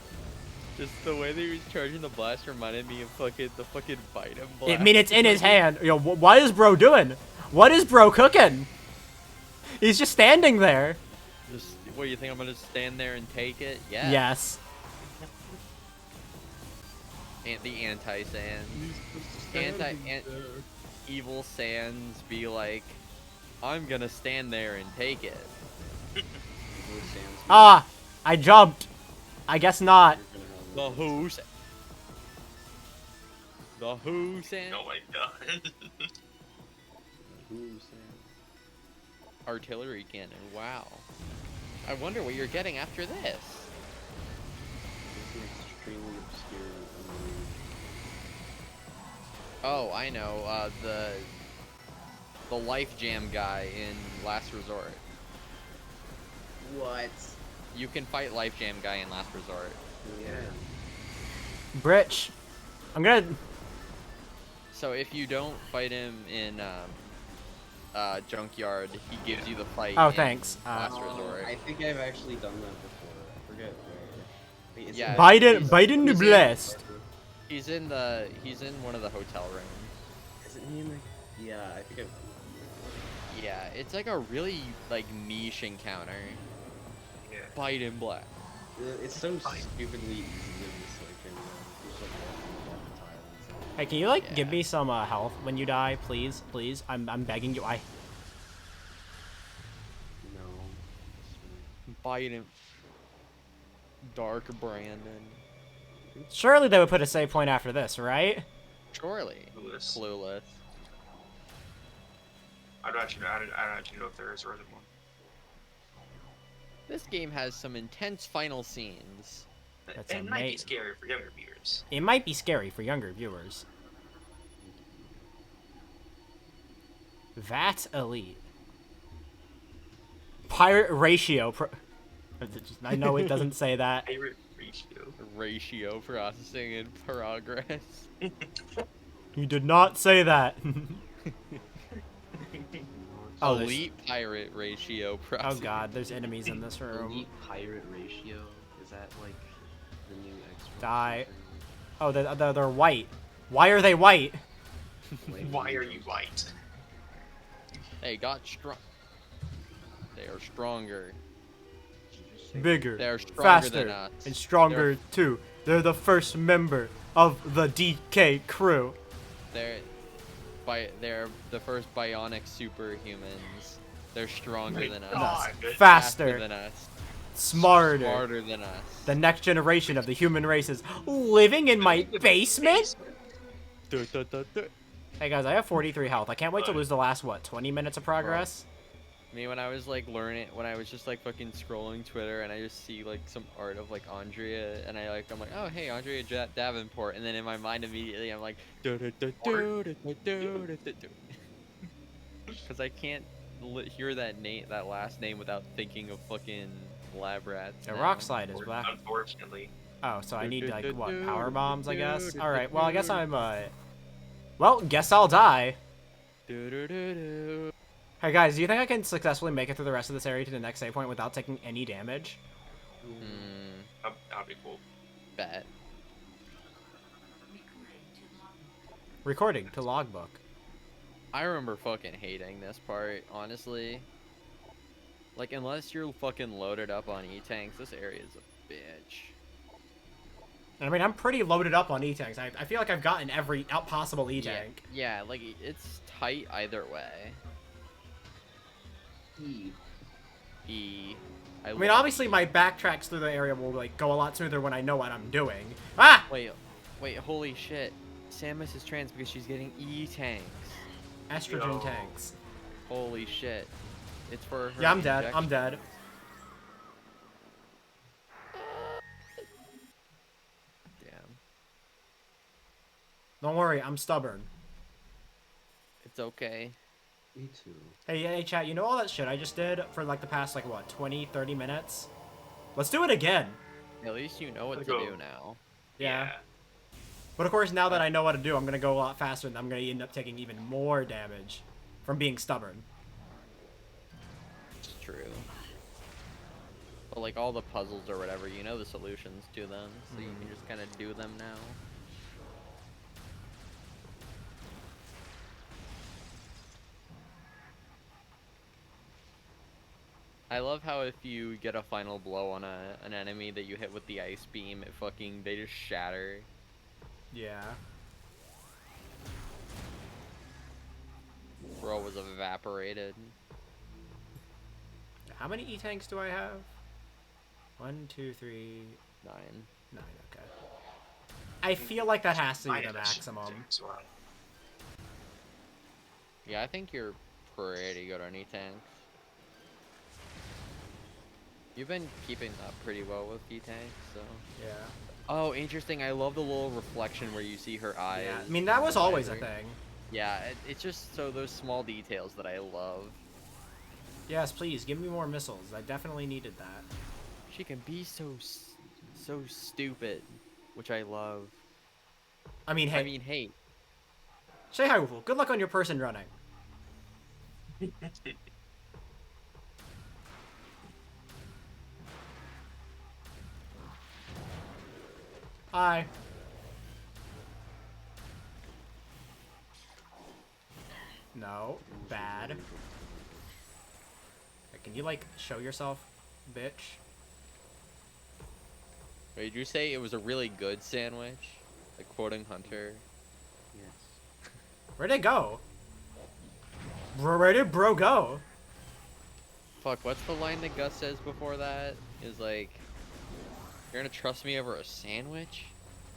Just the way that he was charging the blast reminded me of the fucking Biden blast. I mean, it's in his hand. Yo, what is bro doing? What is bro cooking? He's just standing there. Just, what, you think I'm gonna stand there and take it? Yeah. Yes. And the anti-Sans. Evil Sans be like, I'm gonna stand there and take it. Ah! I jumped. I guess not. The who? The who Sans? Oh my god. Artillery cannon. Wow. I wonder what you're getting after this. Extremely obscure. Oh, I know. The Life Jam guy in Last Resort. What? You can fight Life Jam guy in Last Resort. Yeah. Britch. I'm gonna. So if you don't fight him in Junkyard, he gives you the fight. Oh, in thanks. Last Resort. I think I've actually done that before. I forget where. Wait, is it- Yeah. Biden he's in- blessed. He's in one of the hotel rooms. Isn't he in the? Yeah, I think I've. Yeah, it's like a really like niche encounter. Yeah. Biden Black. It's so stupidly easy in this like in just like walking down the tile and stuff. Hey, can you like give Yeah. me some health when you die, please? Please, I'm begging you. No. Biden. Dark Brandon. Surely they would put a save point after this, right? Surely. Clueless. Clueless. I don't actually know if there is or isn't one. This game has some intense final scenes. That's It might be amazing. scary for younger viewers. It might be scary for younger viewers. VAT Elite. Pirate ratio. I know it doesn't say that. Favorite ratio. Ratio processing in progress. You did not say that. Oh, there's- Elite pirate ratio Oh processing. god, there's enemies in this room. Elite pirate ratio. Is that like the new Xbox? Die. Oh, they're white. Why are they white? Why are you white? They got strong. They are stronger. Bigger, They're stronger faster, than us. and stronger too. They're the first member of the DK crew. They're the first bionic superhumans. They're stronger than us. God. Faster, than us. smarter. Smarter than us. The next generation of the human race is living in my basement? Hey guys, I have 43 health. I can't wait to lose the last, what, 20 minutes of progress? Me, when I was like when I was just like fucking scrolling Twitter and I just see like some art of like Andrea and I'm like, oh hey, Andrea Davenport, and then in my mind immediately I'm like, because I can't hear that last name without thinking of fucking lab rats. The now. rock slide is back. Unfortunately. Oh, so I need like, what, power bombs, I guess? Alright, well, I guess I'm, well, guess I'll die. Hey guys, do you think I can successfully make it through the rest of this area to the next save point without taking any damage? That'd be cool. Bet. Recording to logbook. I remember fucking hating this part, honestly. Like, unless you're fucking loaded up on E-tanks, this area is a bitch. I mean, I'm pretty loaded up on E-tanks. I feel like I've gotten every possible E-tank. Yeah, like, it's tight either way. E. E. I mean, obviously my backtracks through the area will like go a lot smoother when I know what I'm doing. Ah! Wait, holy shit. Samus is trans because she's getting E tanks. Estrogen Yo. tanks. Holy shit. It's for her Yeah, I'm dead. I'm injections. dead. Damn. Don't worry, I'm stubborn. It's okay. Me too. Hey, chat, you know all that shit I just did for like the past like what, 20, 30 minutes? Let's do it again. At least you know what Let's to go. do now. Yeah. But of course, now that I know what to do, I'm gonna go a lot faster and I'm gonna end up taking even more damage from being stubborn. It's true. But like all the puzzles or whatever, you know the solutions to them, so you can just kind of do them now. I love how if you get a final blow on an enemy that you hit with the ice beam, they just shatter. Yeah. Bro was evaporated. How many E-tanks do I have? 1, 2, 3, 9. 9, okay. I feel like that has to be the maximum. Yeah, I think you're pretty good on E-tanks. You've been keeping up pretty well with E-tanks, so... Yeah. Oh, interesting. I love the little reflection where you see her eyes. Yeah, I mean, that was always a thing. Yeah, it's just so those small details that I love. Yes, please, give me more missiles. I definitely needed that. She can be so stupid, which I love. I mean, hey. Hey. Say hi, Woofle. Good luck on your person running. Hi. No. Bad. Can you, like, show yourself, bitch? Wait, did you say it was a really good sandwich? Like quoting Hunter? Yes. Where'd it go? Bro, where did bro go? Fuck, what's the line that Gus says before that? Is like, you're gonna trust me over a sandwich?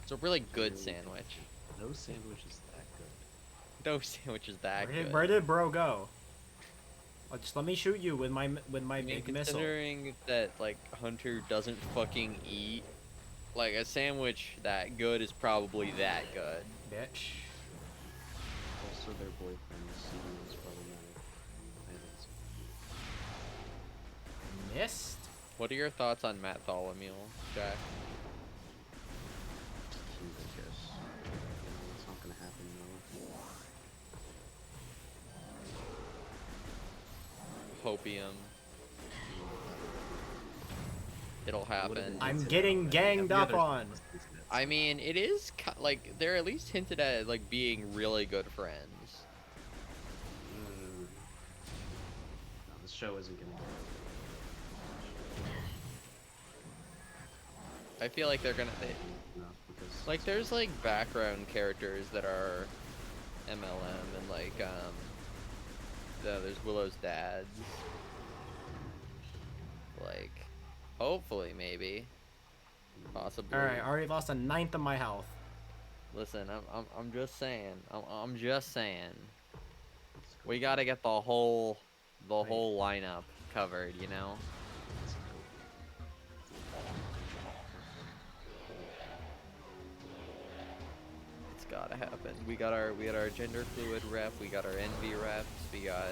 It's a really good sandwich. No sandwich is that good. No sandwich is that good. Where did bro go? Oh, just let me shoot you with my I mean, big missile. considering that like Hunter doesn't fucking eat, like a sandwich that good is probably that good. Bitch. Also, their boyfriend Steven is problematic. Missed? What are your thoughts on Matt Tholomew, Jack? Cute, I guess. It's not gonna happen though. Hopium. It'll happen. I'm getting ganged up on. I mean, it is like they're at least hinted at like being really good friends. No, this show isn't gonna I feel like they're gonna no, because like there's like background characters that are MLM and like there's Willow's dads. Like hopefully maybe possibly. Alright, I already lost 1/9 of my health. Listen, I'm just saying. I'm just saying. We gotta get the whole lineup covered, you know. It's gotta happen. We got our gender fluid rep. We got our envy reps. We got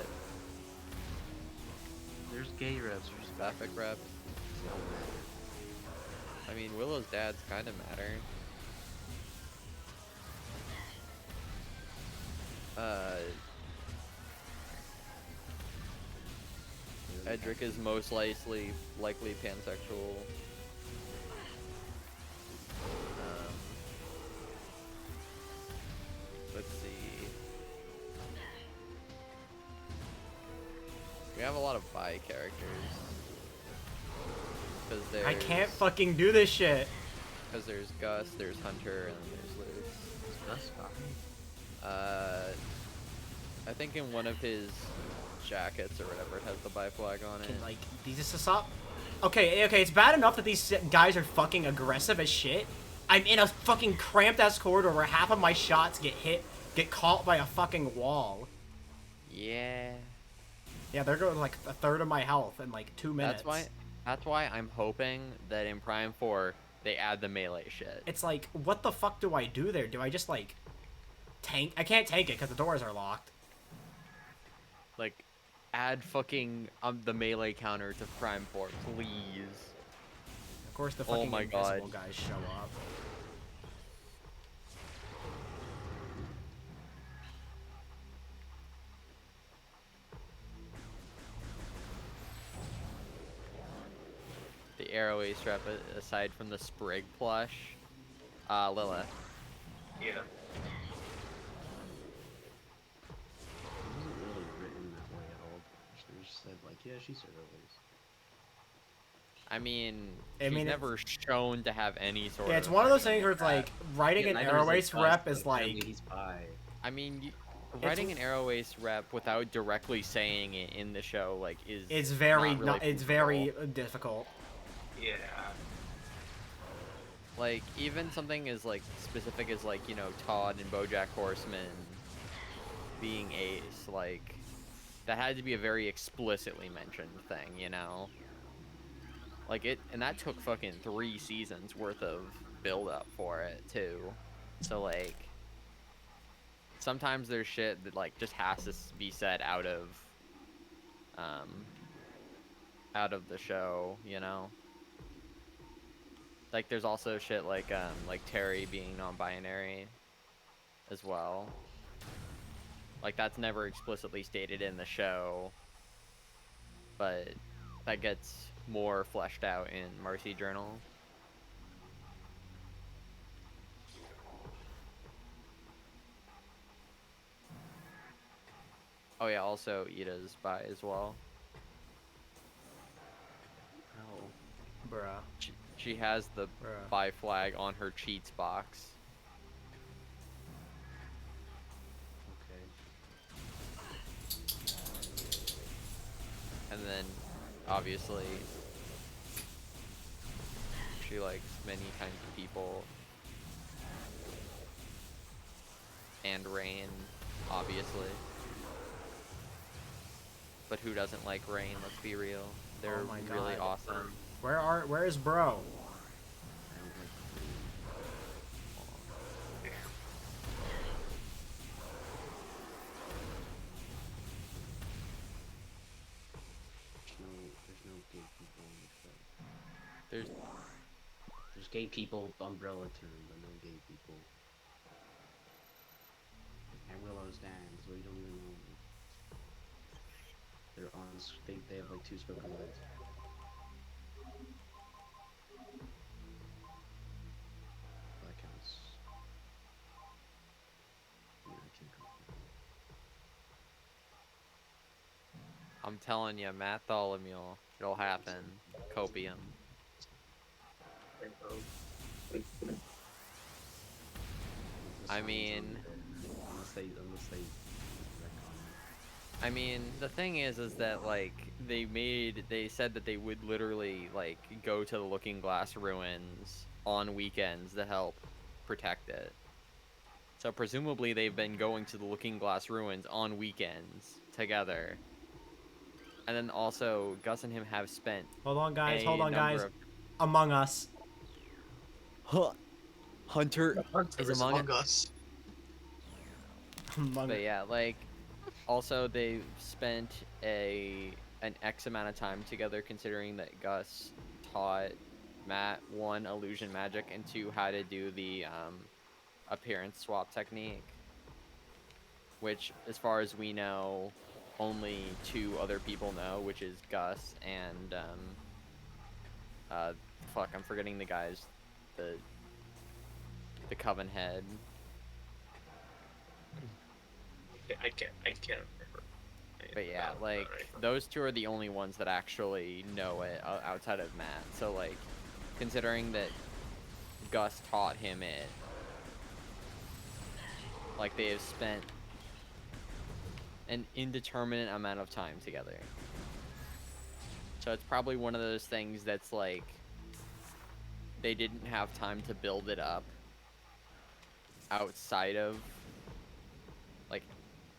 there's gay reps. there's Baffic reps. I mean, Willow's dads kind of matter. Edric is most likely pansexual. Let's see. We have a lot of bi characters. Because there's... I can't fucking do this shit. Because there's Gus, there's Hunter, and then there's Luke. That's fine. I think in one of his jackets or whatever. It has the bi flag on it. Can, like, these just stop. Okay, it's bad enough that these guys are fucking aggressive as shit. I'm in a fucking cramped ass corridor where half of my shots get caught by a fucking wall. Yeah. Yeah, they're going like a third of my health in like 2 minutes. That's why I'm hoping that in Prime 4 they add the melee shit. It's like, what the fuck do I do there? Do I just like tank? I can't tank it because the doors are locked. Like, add fucking the melee counter to Prime 4, please. Of course, the fucking my invisible God. guys show up. The arrow ace rep aside from the Sprig plush. Lilith. Yeah. It wasn't really written that way at all. They just said like, yeah, she's earlies. I mean, I mean, she's never shown to have any sort of. Yeah, it's one of those things effect where it's like writing an neither arrow is ace Gus, rep but is apparently like. he's bi. I mean, writing an arrow ace rep without directly saying it in the show, like, is. It's very not really it's feasible. very difficult. Yeah. Like, even something as, like, specific as, like, you know, Todd and BoJack Horseman being ace, like, that had to be a very explicitly mentioned thing, you know? Like, and that took fucking 3 seasons worth of build-up for it, too. So, like, sometimes there's shit that, like, just has to be said out of the show, you know? Like, there's also shit like Terry being non-binary as well. Like, that's never explicitly stated in the show, but that gets more fleshed out in Marcy Journal. Oh yeah, also Ida's bi as well. Oh. Bruh. She has the Bruh. bi flag on her cheats box. Okay. And then, obviously, she likes many kinds of people. And Rain, obviously. But who doesn't like Rain, let's be real. They're Oh my really God. awesome. Where is bro? I don't like there's no gay people on the show. There's gay people, umbrella term, but no gay people. And Willow's dance, we don't even know. They're on. They have like 2 spoken words. That counts. Yeah, I can't go. I'm telling you, Matt Tholomew, it'll happen. Copium. I mean, unless they I mean, the thing is that, like, they said that they would literally, like, go to the Looking Glass ruins on weekends to help protect it. So presumably they've been going to the Looking Glass ruins on weekends together. And then also, Gus and him have spent Hold on, guys. a Hold on, number guys. of- Among Us. Hunter is among us. us. Among But yeah, like, also they've spent an X amount of time together, considering that Gus taught Matt 1, illusion magic, and 2, how to do the appearance swap technique, which, as far as we know, only 2 other people know, which is Gus and fuck, I'm forgetting the guys, the Coven head. I can't remember. But yeah, like, those 2 are the only ones that actually know it outside of Matt. So, like, considering that Gus taught him it, like, they have spent an indeterminate amount of time together. So it's probably one of those things that's like they didn't have time to build it up outside of like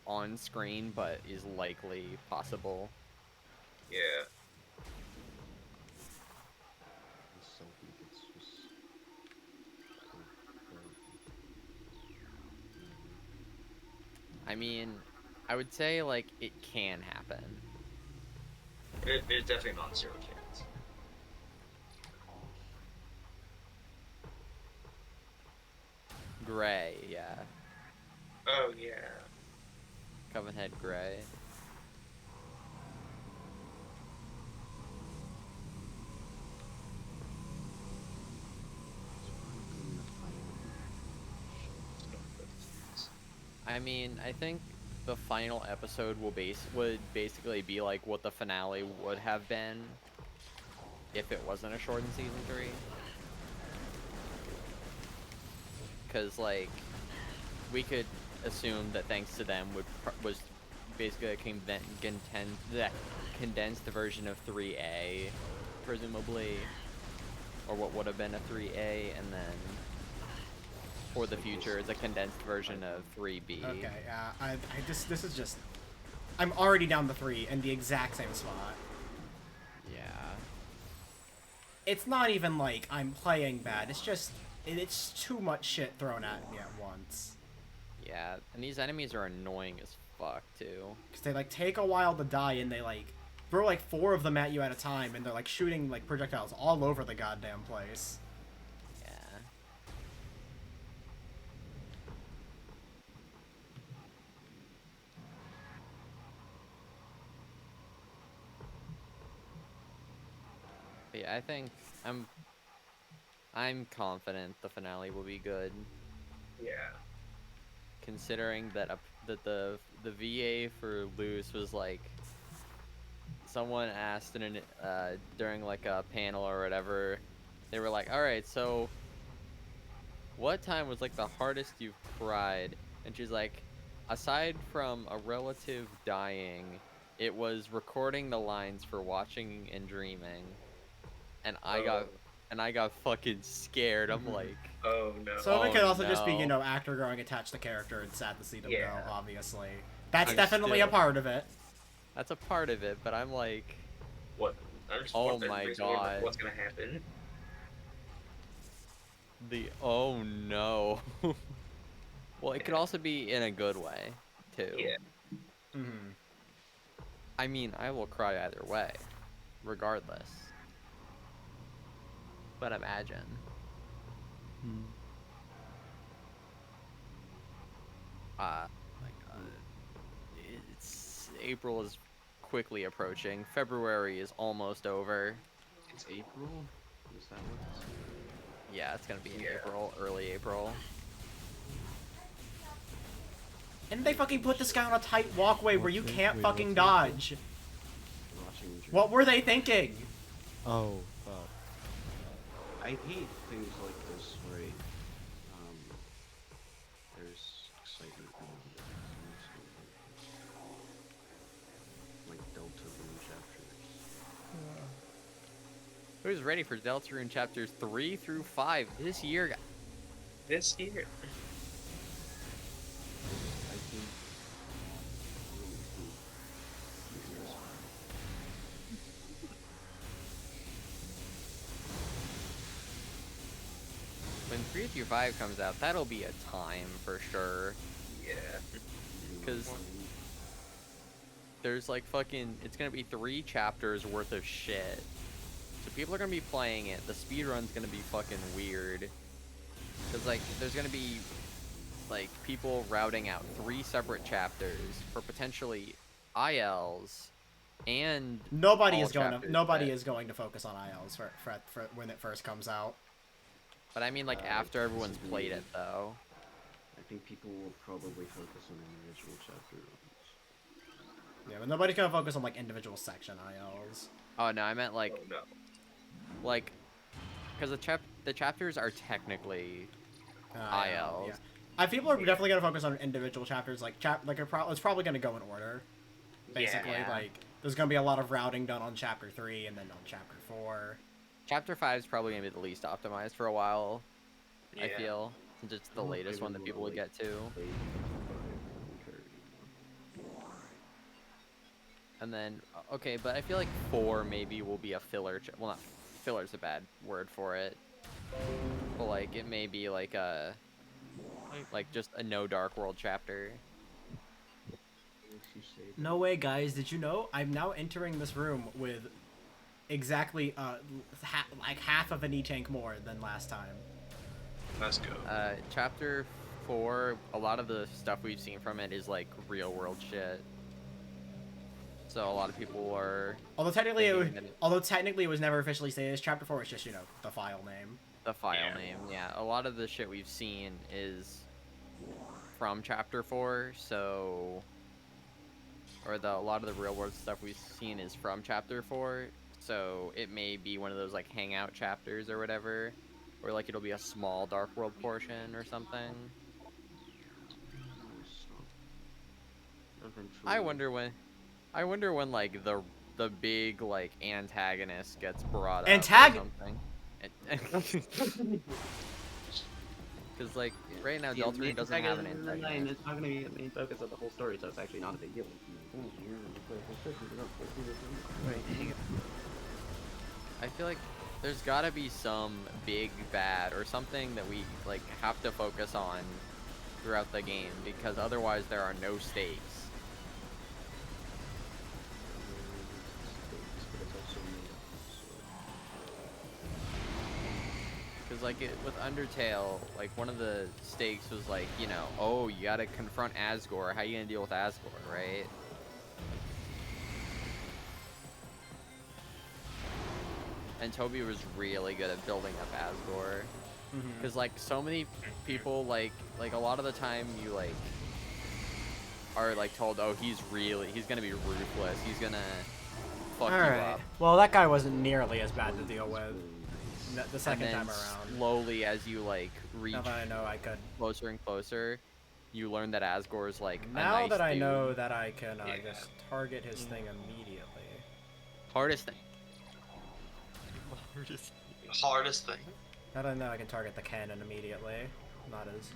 on screen, but is likely possible. Yeah. Some think it's just. I mean, I would say like it can happen. It's definitely not zero chance. Gray, yeah. Oh yeah. Covenhead Gray. I mean, I think the final episode would basically be like what the finale would have been if it wasn't a shortened season 3. Because like we could assume that thanks to them was basically a condensed version of 3A, presumably, or what would have been a 3A, and then for the future is a condensed version of 3B. Okay, yeah. This is just. I'm already down to 3 in the exact same spot. Yeah. It's not even like I'm playing bad. It's just it's too much shit thrown at me at once. Yeah, and these enemies are annoying as fuck too. Because they like take a while to die, and they like throw like 4 of them at you at a time, and they're like shooting like projectiles all over the goddamn place. Yeah. But yeah, I think I'm confident the finale will be good, Yeah. considering that the VA for Loose was like someone asked in an during like a panel or whatever. They were like, "All right, so what time was like the hardest you've cried?" And she's like, "Aside from a relative dying, it was recording the lines for Watching and Dreaming." And I got fucking scared. I'm like, Oh no. So it Oh, could also just be, you no. know, actor growing attached to character and sad to see them Yeah. go, obviously. That's I'm definitely a still- part of it. that's a part of it, but I'm like, What? I'm just Oh wondering my basically God. what's gonna happen. oh no. Well, it could also be in a good way, too. Yeah. Mm-hmm. I mean, I will cry either way, regardless. But imagine. My God. It's April is quickly approaching. February is almost over. It's April? Is that what this is? Yeah, it's gonna be in Yeah. April, early April. And they fucking put this guy on a tight walkway where you Wait, can't wait, fucking what's dodge. Watching the What were they thinking? Oh, fuck. I hate things like this where there's excitement around it. Like Deltarune chapters. Who's ready for Deltarune chapters 3 through 5 this year? This year. I think When 3 through 5 comes out, that'll be a time for sure. Yeah. Because there's like fucking, it's gonna be 3 chapters worth of shit. So people are gonna be playing it. The speedrun's gonna be fucking weird. Cause like, there's gonna be like people routing out 3 separate chapters for potentially ILs and Nobody all is going to chapters, nobody but- is going to focus on ILs for when it first comes out. But I mean like after everyone's played it though. I think people will probably focus on individual chapter runs. Yeah, but nobody's gonna focus on like individual section ILs. Oh no, I meant like Oh no. like because the chapters are technically Yeah. ILs. People are definitely gonna focus on individual chapters. Like it's probably gonna go in order. Basically, Yeah. like there's gonna be a lot of routing done on chapter 3 and then on chapter 4. Chapter 5 is probably gonna be the least optimized for a while. I Yeah. feel, since it's the latest one that people would get to. And then, okay, but I feel like 4 maybe will be a filler. Well, not filler's a bad word for it. But like, it may be like a, like just a no Dark World chapter. No way, guys! Did you know I'm now entering this room with exactly like half of an E-tank more than last time. Let's go. Chapter 4, a lot of the stuff we've seen from it is like real world shit. So a lot of people are. Although technically, it was never officially stated. Chapter 4 is just the file name. The file name, yeah. A lot of the shit we've seen is from Chapter 4, so. Or a lot of the real world stuff we've seen is from Chapter 4, so it may be one of those like hangout chapters or whatever, or like it'll be a small Dark World portion or something. I wonder when like the big like antagonist gets brought up or something. Because like right now, Deltarune doesn't have an antagonist. It's not gonna be the main focus of the whole story, so it's actually not a big deal. I feel like there's gotta be some big bad or something that we like have to focus on throughout the game, because otherwise there are no stakes. Because like with Undertale, like one of the stakes was like, oh, you gotta confront Asgore. How you gonna deal with Asgore, right? And Toby was really good at building up Asgore. Because like so many people like a lot of the time you like are like told, oh, he's gonna be ruthless. He's gonna fuck you up. Well, that guy wasn't nearly as bad to deal with the second time around. Slowly, as you like reach Now that I know I could. closer and closer, you learn that Asgore is like Now a nice that I dude. know that I can just target his thing immediately. Hardest thing. Hardest thing. Now that I know I can target the cannon immediately. Not as.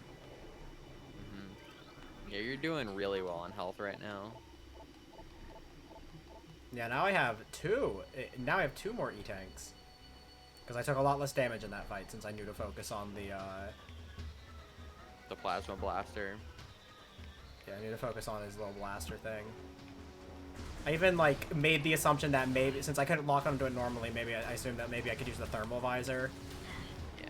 Yeah, you're doing really well on health right now. Yeah, now I have two. Now I have 2 more E-tanks. Because I took a lot less damage in that fight since I knew to focus on The plasma blaster. Yeah, I knew to focus on his little blaster thing. I even like made the assumption that maybe since I couldn't lock onto it normally, maybe I assumed that maybe I could use the thermal visor. Yeah.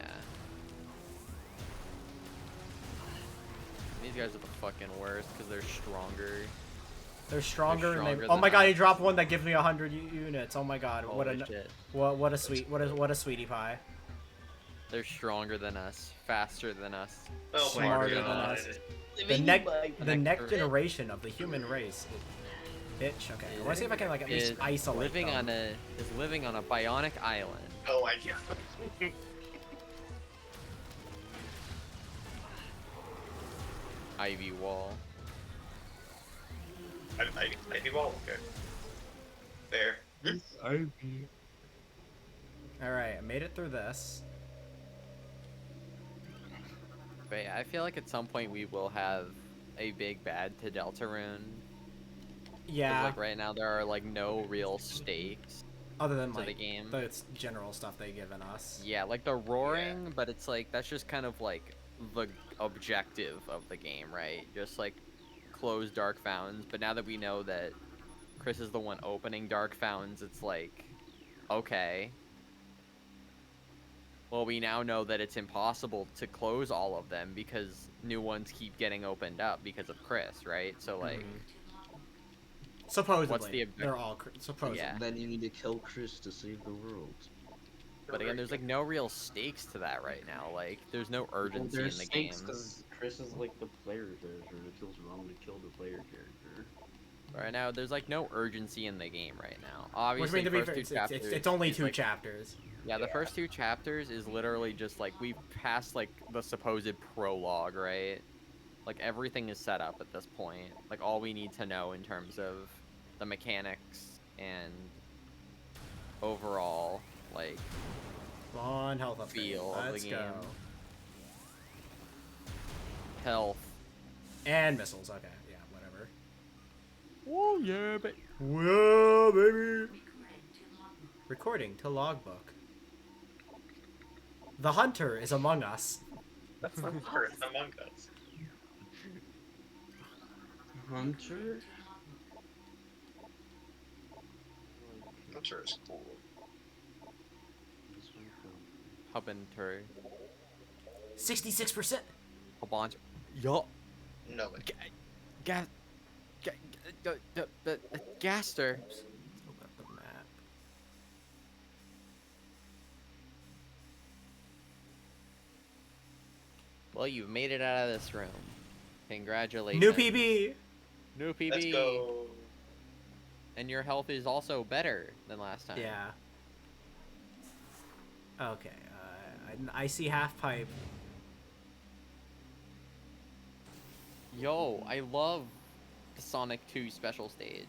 These guys are the fucking worst because they're stronger. They're stronger, and stronger oh my than god, he us. dropped one that gives me 100 units. Oh my god, Holy shit. what a sweetie pie. They're stronger than us, faster than us, Oh my Smarter than god. us. The next generation of the human race. Bitch. Okay, I want to see if I can like at least is isolate living them. living on a bionic island. Oh my god. Ivy wall. I do all okay. There. Alright, I made it through this. But yeah, I feel like at some point we will have a big bad to Deltarune. 'Cause, Yeah, like right now there are like no real stakes other than to like the game. the general stuff they've given us. Yeah, like the roaring, but it's like that's just kind of like the objective of the game, right? Just like close Dark Fountains. But now that we know that Chris is the one opening Dark Fountains, it's like, okay. Well, we now know that it's impossible to close all of them because new ones keep getting opened up because of Chris, right? So like, Supposedly, What's the they're all supposedly. Yeah. Then you need to kill Chris to save the world. but again, there's like no real stakes to that right now. Like, there's no urgency in There's the stakes game. because Chris is like the player character. It feels wrong to kill the player character. Right now, there's like no urgency in the game right now. Which Obviously, means to be first fair, two it's chapters only is, 2 like, chapters. Yeah, the first 2 chapters is literally just like we've passed like the supposed prologue, right? Like everything is set up at this point. Like all we need to know in terms of the mechanics and overall like Come on, health upgrade. feel of the Let's game. go. Health. And missiles. Okay, yeah, whatever. Oh yeah, but Whoa, baby. Recording to logbook. The hunter is among us. That's the first Among Us. Hunter? Hunter is cool. hub and turret. 66%. A bunch. Yup. No way. Gaster. Oops. Open up the map. Well, you've made it out of this room. Congratulations. New PB. New PB. Let's go. And your health is also better than last time. Yeah. Okay. An icy half pipe. Yo, I love the Sonic 2 special stage.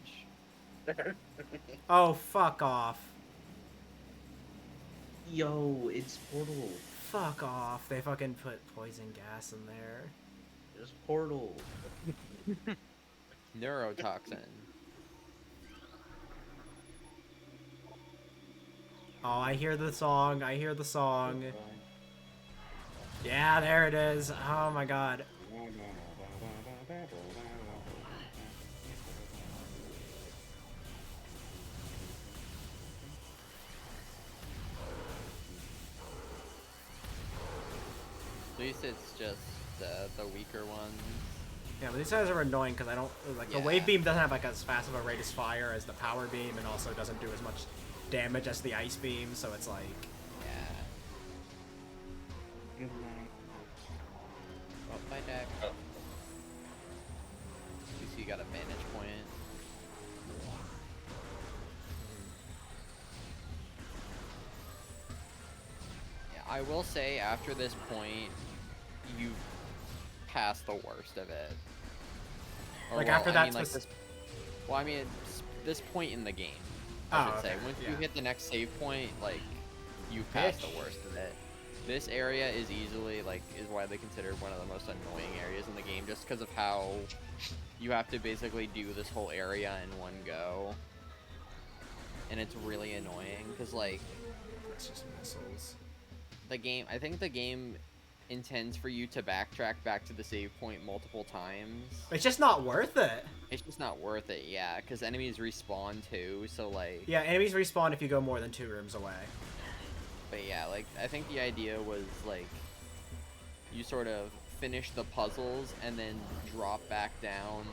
Oh, fuck off. Yo, it's Portal. Fuck off. They fucking put poison gas in there. There's Portal. Neurotoxin. Oh, I hear the song. I hear the song. Yeah, there it is. Oh my god. At least it's just the weaker ones. Yeah, but these guys are annoying because I don't like the Yeah. wave beam doesn't have like as fast of a rate of fire as the power beam, and also doesn't do as much damage as the ice beam. So it's like, Yeah. Oh, bye, Jack. Oh. At least you got a vantage point. Yeah, I will say after this point, you've passed the worst of it. Or, Like, well, after I that mean, like spec- this. Well, I mean, it's this point in the game. Oh, I should say. okay, Once yeah. you hit the next save point, like, you've passed the worst of it. This area is easily, like, is widely considered one of the most annoying areas in the game, just because of how you have to basically do this whole area in one go. And it's really annoying, because, like, that's just missiles. the game, I think the game intends for you to backtrack back to the save point multiple times. It's just not worth it. It's just not worth it, yeah, because enemies respawn too, so, like... Yeah, enemies respawn if you go more than 2 rooms away. But yeah, like, I think the idea was, like, you sort of finish the puzzles and then drop back down,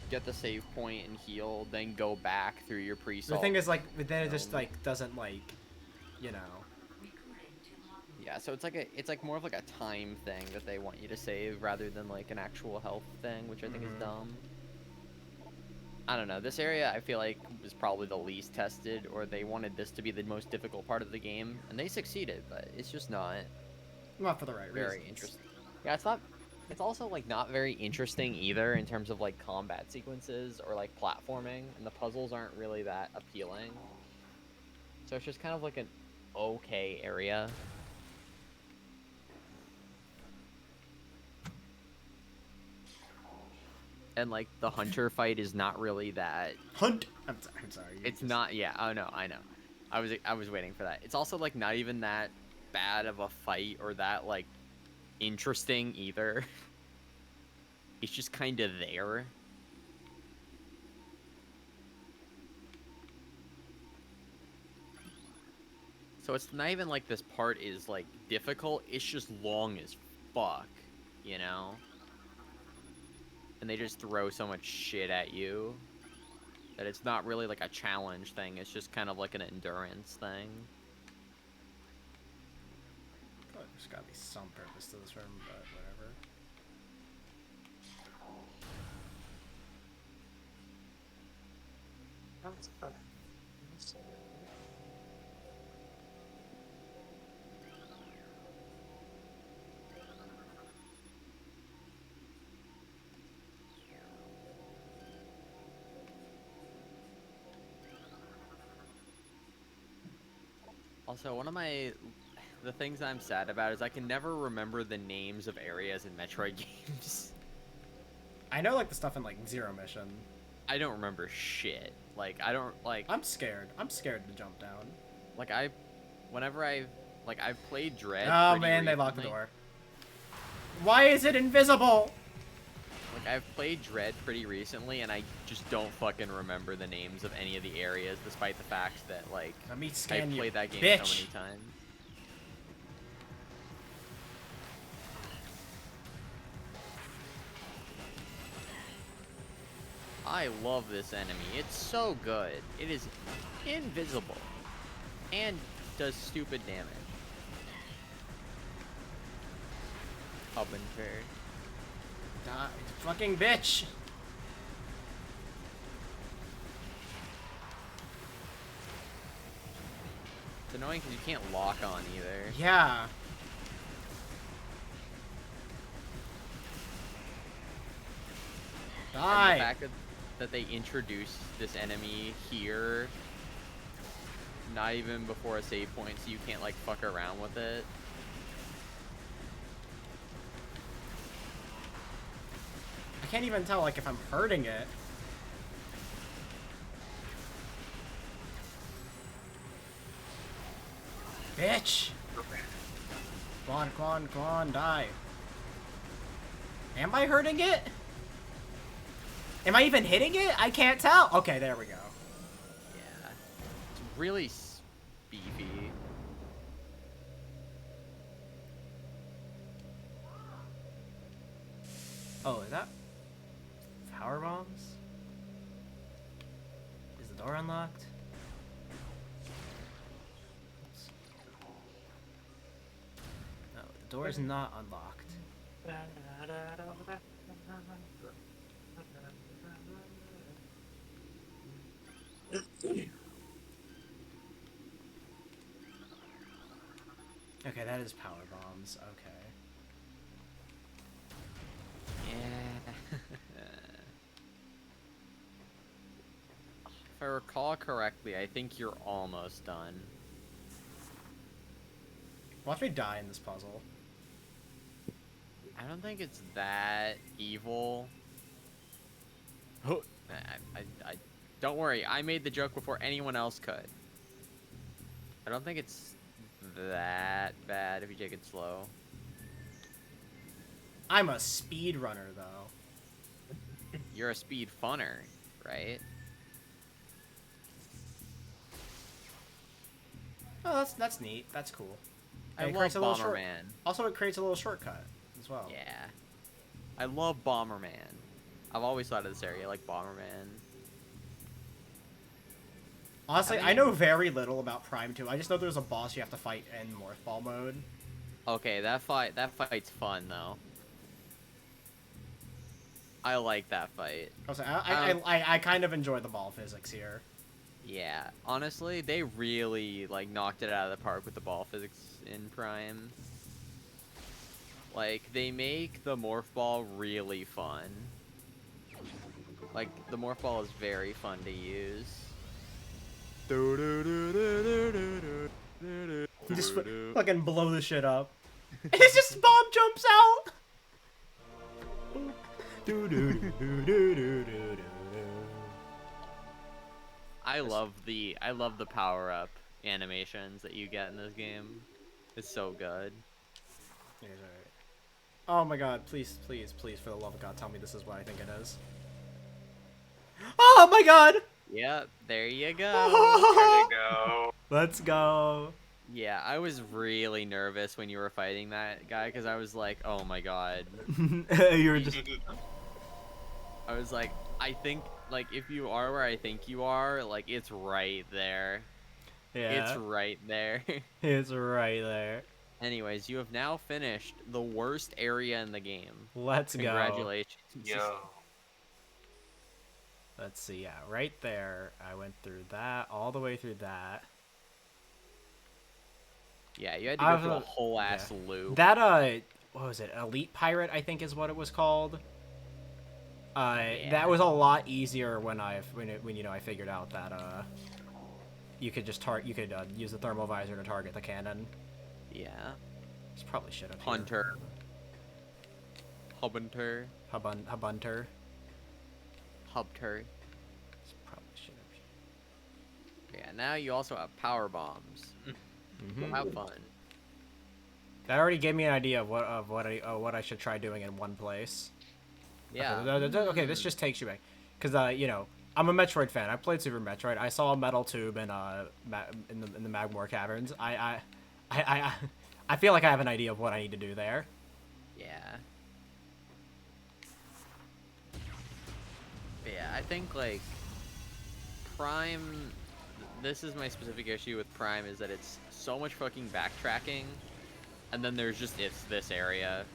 get the save point and heal, then go back through your The pre-solve. thing is, like, then it just like doesn't like, you know. Yeah, so it's like more of like a time thing that they want you to save rather than like an actual health thing, which I think is dumb. I don't know. This area I feel like was probably the least tested, or they wanted this to be the most difficult part of the game, and they succeeded, but it's just not Not for the right very reasons. interesting. Yeah, it's not. It's also like not very interesting either in terms of like combat sequences or like platforming, and the puzzles aren't really that appealing. So it's just kind of like an okay area. And like the hunter fight is not really that. Hunt. I'm sorry. you It's just- not. Yeah. Oh no. I know. I was waiting for that. It's also like not even that bad of a fight or that like interesting either. It's just kind of there. So it's not even like this part is like difficult. It's just long as fuck, you know? And they just throw so much shit at you that it's not really like a challenge thing. It's just kind of like an endurance thing. Oh, there's gotta be some purpose to this room, but whatever. That's fun. Also, the things I'm sad about is I can never remember the names of areas in Metroid games. I know like the stuff in like Zero Mission. I don't remember shit. Like I don't like. I'm scared. I'm scared to jump down. Like I've played Dread. Oh pretty man, they locked the recently. door. Why is it invisible? Like I've played Dread pretty recently, and I just don't fucking remember the names of any of the areas, despite the fact that like Let me I've scan you, played that game bitch. so many times. I love this enemy. It's so good. It is invisible and does stupid damage. Up and turn. Die, fucking bitch. It's annoying because you can't lock on either. Yeah. And the Die. fact that they introduced this enemy here, not even before a save point, so you can't like fuck around with it. I can't even tell like if I'm hurting it. Bitch. Come on, die. Am I hurting it? Am I even hitting it? I can't tell. Okay, there we go. Yeah, it's really beefy. Oh, is that power bombs? Is the door unlocked? No, the door is not unlocked. Okay, that is power bombs. Okay. Yeah. If I recall correctly, I think you're almost done. Watch me die in this puzzle. I don't think it's that evil. I, don't worry, I made the joke before anyone else could. I don't think it's that bad if you take it slow. I'm a speedrunner, though. You're a speed funner, right? Oh, that's neat. That's cool. I And it love creates a little short- Bomberman. Also, it creates a little shortcut as well. Yeah. I love Bomberman. I've always thought of this area like Bomberman. Honestly, I I know very little about Prime 2. I just know there's a boss you have to fight in Morphball mode. Okay, that fight's fun though. I like that fight. I kind of enjoy the ball physics here. Yeah, honestly, they really like knocked it out of the park with the ball physics in Prime. Like they make the morph ball really fun. Like the morph ball is very fun to use. Just fucking blow the shit up. It's just bomb jumps out. I love the power up animations that you get in this game. It's so good. Yeah, it's alright. Oh my god, please, please, please, for the love of God, tell me this is what I think it is. Oh my god! Yep, there you go. There you go. Let's go. Yeah, I was really nervous when you were fighting that guy because I was like, oh my god. You were just... I was like, I think, like, if you are where I think you are, like, it's right there. Yeah. It's right there. It's right there. Anyways, you have now finished the worst area in the game. Let's go. Congratulations. Yo. Let's see, yeah, right there. I went through that, all the way through that. Yeah, you had to go through a I've- whole ass yeah. loop. That, what was it? Elite Pirate, I think is what it was called. Yeah. That was a lot easier when you know, I figured out that, you could just use the thermal visor to target the cannon. Yeah. It's probably shit up Hunter. Hubunter. here. Hubunter. Hubter. It's probably shit up here. Yeah, now you also have power bombs. Mhm. Have fun. That already gave me an idea of what I should try doing in one place. Yeah. Okay, this just takes you back, cause you know, I'm a Metroid fan. I played Super Metroid. I saw a metal tube in the Magmore caverns. I feel like I have an idea of what I need to do there. Yeah. Yeah, I think like Prime. This is my specific issue with Prime, is that it's so much fucking backtracking, and then there's just this area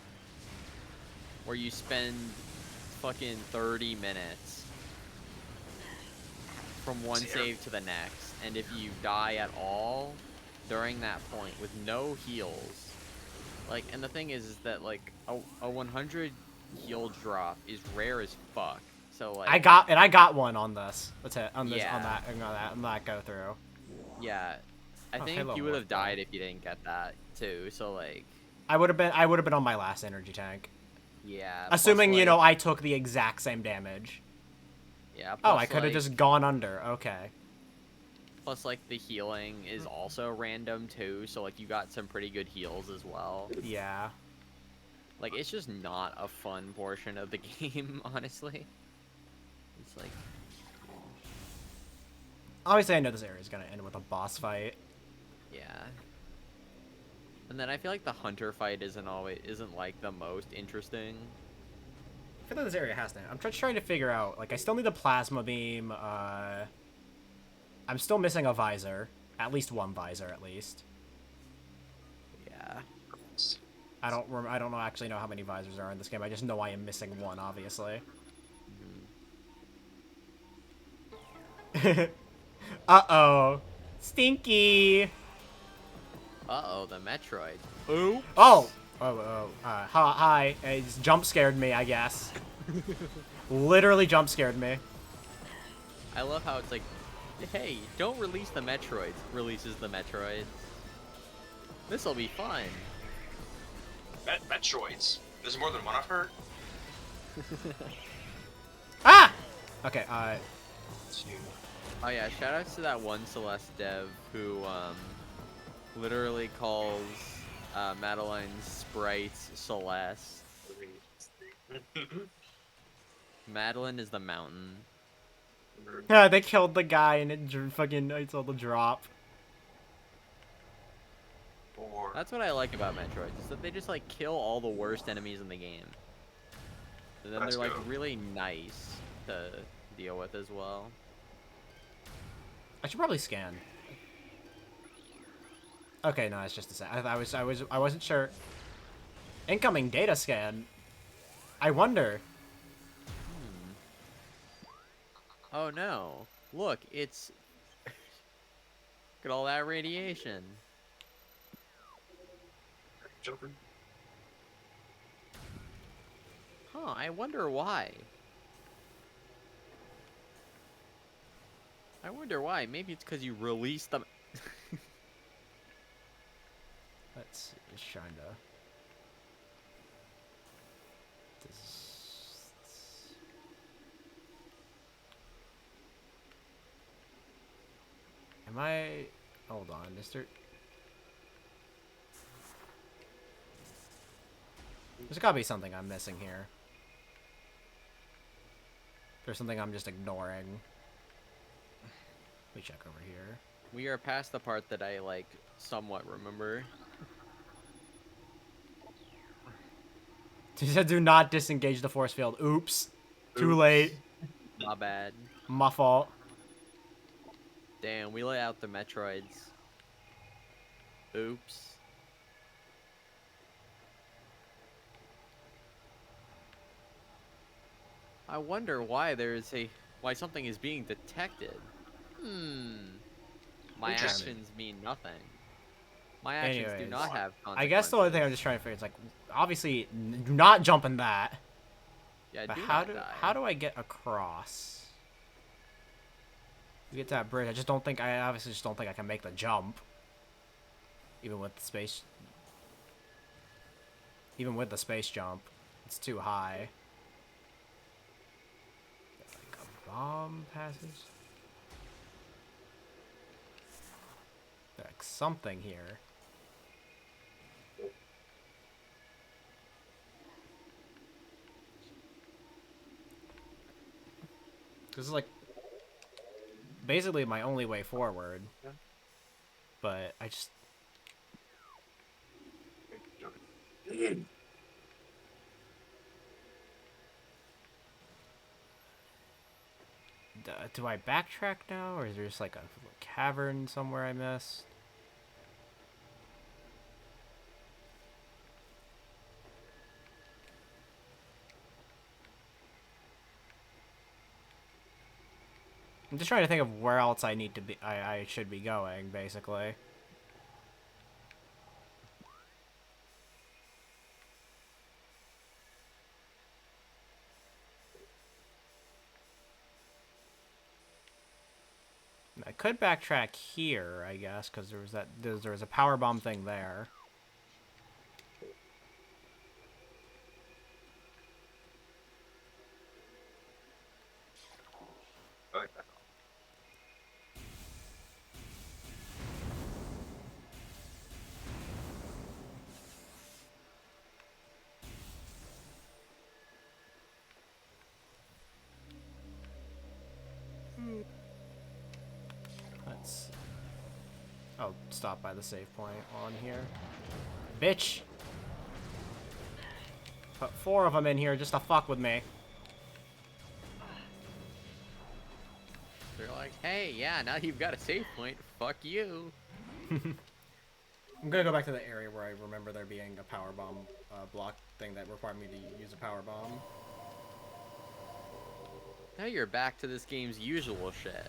where you spend fucking 30 minutes from one save to the next, and if you die at all during that point with no heals, like, and the thing is that like a 100 heal drop is rare as fuck. So like I got one on this. That's it. On this, Yeah. on that go through. Yeah, I Oh, think Halo you would have worked, though. died if you didn't get that too. So like, I would have been on my last energy tank. yeah. Assuming, plus, you know, like- I took the exact same damage. Yeah. Oh, Plus, I could have like- just gone under. Okay. Plus, like the healing is also random too. So like, you got some pretty good heals as well. Yeah. Like, it's just not a fun portion of the game, honestly. It's like, Obviously, I know this area is gonna end with a boss fight. yeah. And then I feel like the hunter fight isn't like the most interesting. I feel like this area has to. I'm just trying to figure out. Like, I still need the plasma beam. I'm still missing a visor. At least one visor, at least. Yeah. I don't know actually know how many visors there are in this game. I just know I am missing one, obviously. Uh-oh. Stinky. Uh-oh, the Metroid. Oh. Hi. It just jump scared me, I guess. Literally jump scared me. I love how it's like, hey, don't release the Metroids. Releases the Metroids. This'll be fun. Metroids. There's more than one I've heard. Ah! Okay, Two. Oh yeah, shoutouts to that one Celeste dev who literally calls Madeline's sprites Celeste. Madeline is the mountain. yeah, they killed the guy and I saw the drop. Four. That's what I like about Metroid, is that they just like kill all the worst enemies in the game. And then That's they're like good. really nice to deal with as well. I should probably scan. Okay, no, it's just a sec. I wasn't sure. Incoming data scan. I wonder. Oh no. Look, it's look at all that radiation. Jumping. Huh, I wonder why. I wonder why. Maybe it's because you released them. Let's see, just trying to. Am I? Hold on, Mister. There's gotta be something I'm missing here. There's something I'm just ignoring. Let me check over here. We are past the part that I like somewhat remember. He said, "Do not disengage the force field." Oops. Too late. My bad. My fault. Damn, we let out the Metroids. Oops. I wonder why why something is being detected. My Interesting. actions mean nothing. My actions do Anyways, not have consequences. I guess the only thing I'm just trying to figure is like, obviously, do not jump in that. Yeah, But do how not do die. how do I get across? We get to that bridge. I obviously just don't think I can make the jump. Even with the space... Even with the space jump. It's too high. Like a bomb passage? Like something here. This is like basically my only way forward. But I just do I backtrack now, or is there just like a cavern somewhere I missed? I'm just trying to think of where else I need to be. I should be going, basically. I could backtrack here, I guess, because there was a power bomb thing there. Let's... Oh, stop by the save point on here. Bitch! Put 4 of them in here just to fuck with me. They're like, hey, yeah, now you've got a save point. Fuck you. I'm gonna go back to the area where I remember there being a power bomb block thing that required me to use a power bomb. Now you're back to this game's usual shit.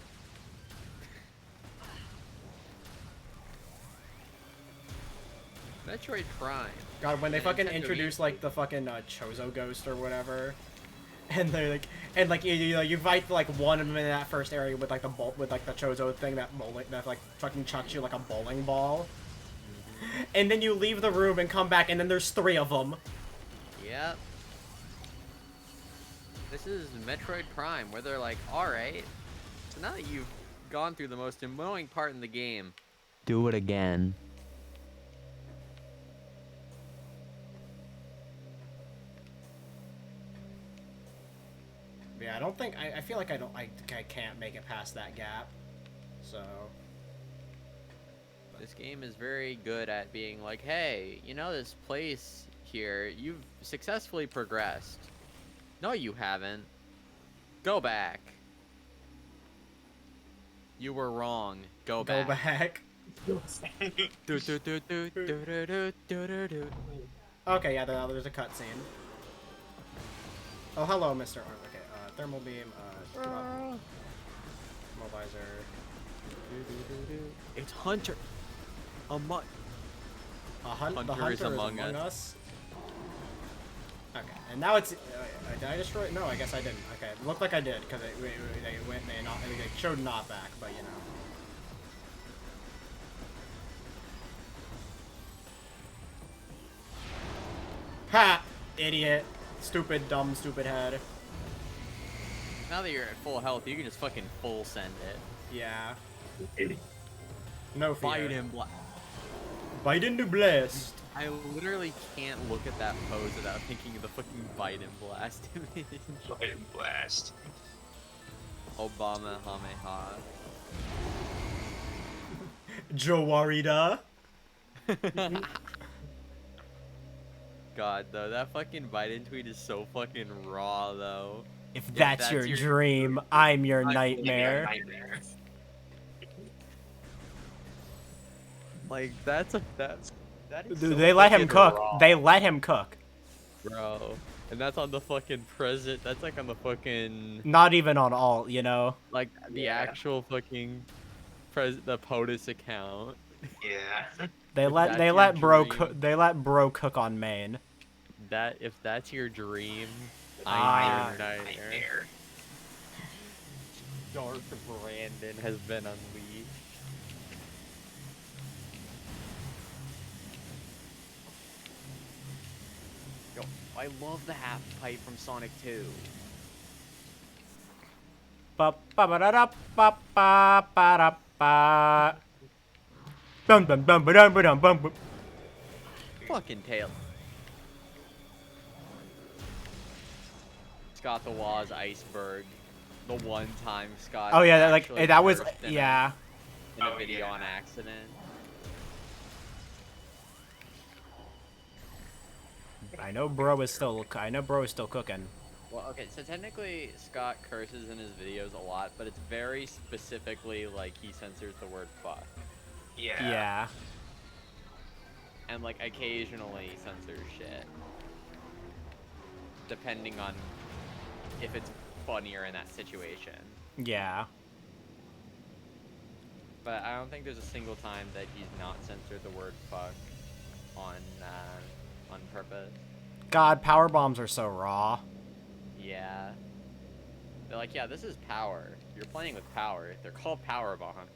Metroid Prime. God, when they And fucking Nintendo introduce Wii- like the fucking Chozo Ghost or whatever, and they're like, you fight like one of them in that first area with like the Chozo thing that like fucking chucks you like a bowling ball, and then you leave the room and come back and then there's 3 of them. Yep. This is Metroid Prime, where they're like, alright, so now that you've gone through the most annoying part in the game, do it again. Yeah, I don't think I feel like I can't make it past that gap, so. This game is very good at being like, hey, you know this place here, you've successfully progressed. No, you haven't. Go back. You were wrong. Go back. Go back. Do, do, do, do, do, do, do, do, do. Okay, yeah, there's a cutscene. Oh, hello, Mr. Arm. Okay, thermal beam, mobilizer. It's Hunter. The Hunter hunter is Among Us. Okay, and now it's. Did I destroy it? No, I guess I didn't. Okay, it looked like I did because they showed not back, but you know. Ha! Idiot. Stupid, dumb, stupid head. Now that you're at full health, you can just fucking full send it. Yeah. No fear. Bite him. Bite into blast. I literally can't look at that pose without thinking of the fucking bite and blast image. Bite and blast. Obama Hameha. Jowarida. God, though, that fucking Biden tweet is so fucking raw, though. If that's your dream, I'm your nightmare. Like, that is Dude, so they let him fucking cook. raw, They let him cook. bro. And that's on the fucking president. That's like on the fucking, Not even on alt, you know. like, the actual fucking the POTUS account. Yeah. They If let that's they your let bro dream. cook. They let bro cook on main. If that's your dream, Ah, I'm your nightmare. Dark Brandon has been unleashed. Yo, I love the half pipe from Sonic 2. Ba ba ba da da ba ba ba da ba. Bum bum bum ba dum ba dum bum. Fucking tail. Scott the Waz iceberg. The one time Scott. Oh yeah, actually that was cursed in yeah. in a Oh, video yeah. on accident. I know bro is still cooking. Well, okay, so technically Scott curses in his videos a lot, but it's very specifically like he censors the word fuck. Yeah. Yeah. And like occasionally censors shit. Depending on if it's funnier in that situation. Yeah. But I don't think there's a single time that he's not censored the word fuck on purpose. God, power bombs are so raw. Yeah. They're like, yeah, this is power. You're playing with power. They're called power bombs.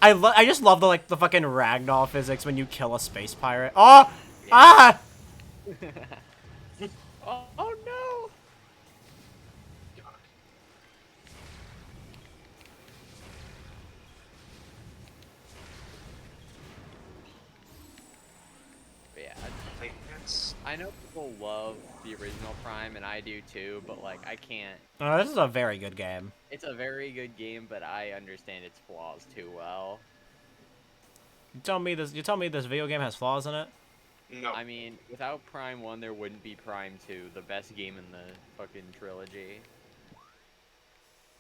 I just love the fucking ragdoll physics when you kill a space pirate. Oh! Ah! Oh no! But yeah, I think that's I know people love the original Prime, and I do too, but like, I can't. Oh, this is a very good game. It's a very good game, but I understand its flaws too well. You tell me this video game has flaws in it? no. I mean, without Prime 1, there wouldn't be Prime 2, the best game in the fucking trilogy.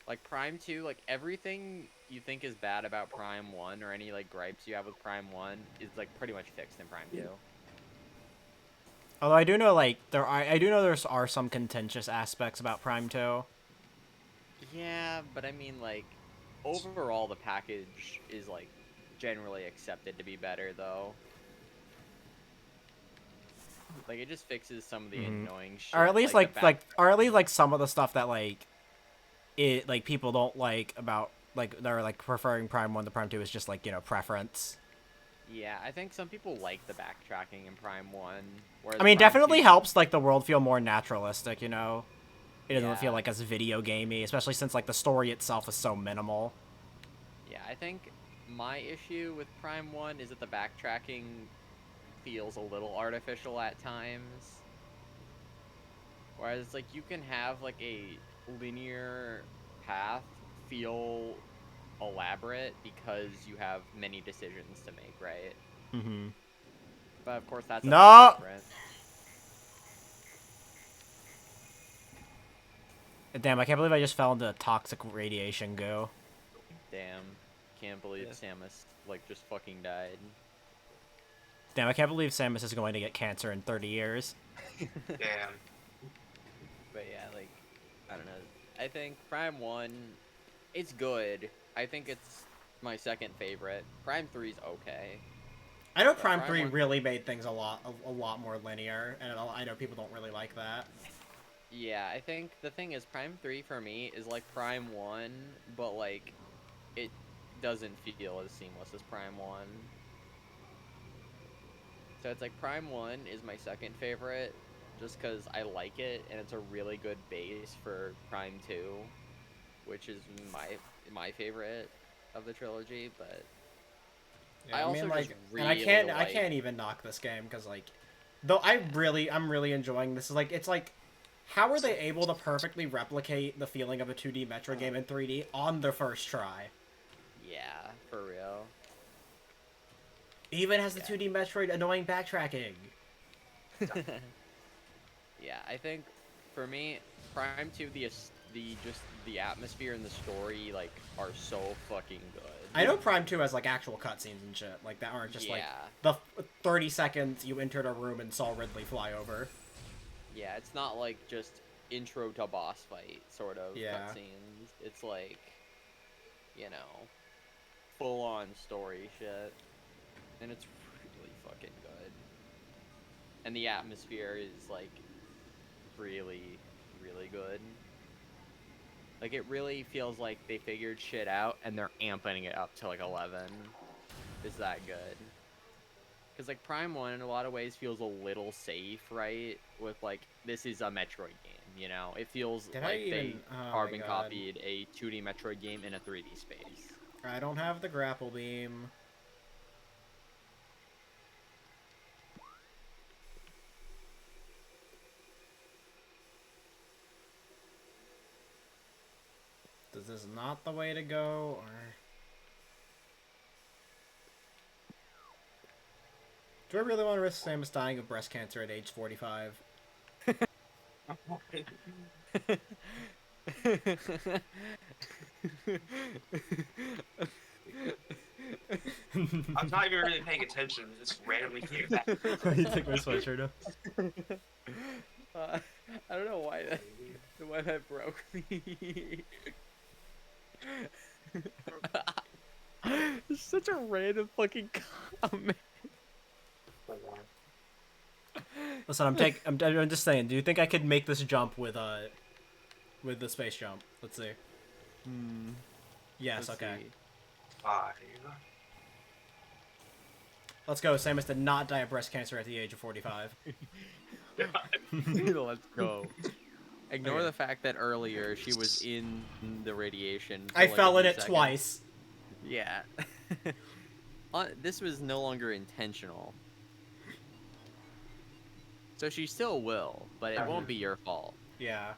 Like, Prime 2, like, everything you think is bad about Prime 1, or any, like, gripes you have with Prime 1, is, like, pretty much fixed in Prime 2. Although I do know there are some contentious aspects about Prime 2. Yeah, but I mean, like, overall, the package is, like, generally accepted to be better, though. Like, it just fixes some of the annoying shit. Or at least the back- or at least like some of the stuff that people don't like about they're like preferring Prime 1 to Prime 2 is just like, preference. Yeah, I think some people like the backtracking in Prime 1. Whereas I mean, Prime definitely 2 helps like the world feel more naturalistic, It doesn't feel Yeah. like as video gamey, especially since like the story itself is so minimal. Yeah, I think my issue with Prime 1 is that the backtracking feels a little artificial at times. Whereas, like, you can have, like, a linear path feel elaborate because you have many decisions to make, right? Mm-hmm. But, of course, that's No! different. Damn, I can't believe I just fell into toxic radiation goo. Damn. Can't believe Samus, like, just fucking died. Damn, I can't believe Samus is going to get cancer in 30 years. Damn. But yeah, like, I don't know. I think Prime 1, it's good. I think it's my second favorite. Prime 3's okay. I know But Prime Prime 3 1 really made things a lot more linear, and I know people don't really like that. Yeah, I think the thing is, Prime 3 for me is like Prime 1, but like, it doesn't feel as seamless as Prime 1. So it's like Prime 1 is my second favorite, just because I like it, and it's a really good base for Prime 2, which is my favorite of the trilogy, but I also just and I can't even knock this game because though I'm really enjoying this. It's like, how are they able to perfectly replicate the feeling of a 2D Metro game in 3D on the first try? Yeah, for real. It even has the 2D Metroid annoying backtracking. Yeah, I think for me, Prime 2, the atmosphere and the story like are so fucking good. I know Prime 2 has actual cutscenes and shit that aren't just the 30 seconds you entered a room and saw Ridley fly over. Yeah, it's not like just intro to boss fight sort of cutscenes. It's like, you know, full-on story shit, and it's really fucking good. And the atmosphere is like really, really good. Like it really feels like they figured shit out and they're amping it up to like 11. Is that good? Because like Prime 1 in a lot of ways feels a little safe, right? With like, this is a Metroid game, you know? It feels Did like I even... they Oh my carbon God. copied a 2D Metroid game in a 3D space. I don't have the grapple beam. Is this not the way to go, or... Do I really want to risk Samus dying of breast cancer at age 45? I'm not even really paying attention. Just randomly hear that. You take my sweatshirt off? I don't know why that broke me. It's such a random fucking comment. Listen, I'm just saying. Do you think I could make this jump with the space jump? Let's see. Yes. Let's Okay. see. 5. Let's go. Samus did not die of breast cancer at the age of 45. Let's go. Ignore Okay. the fact that earlier she was in the radiation. for I like fell a in few it seconds. twice. Yeah. This was no longer intentional. So she still will, but it won't be your fault. Yeah.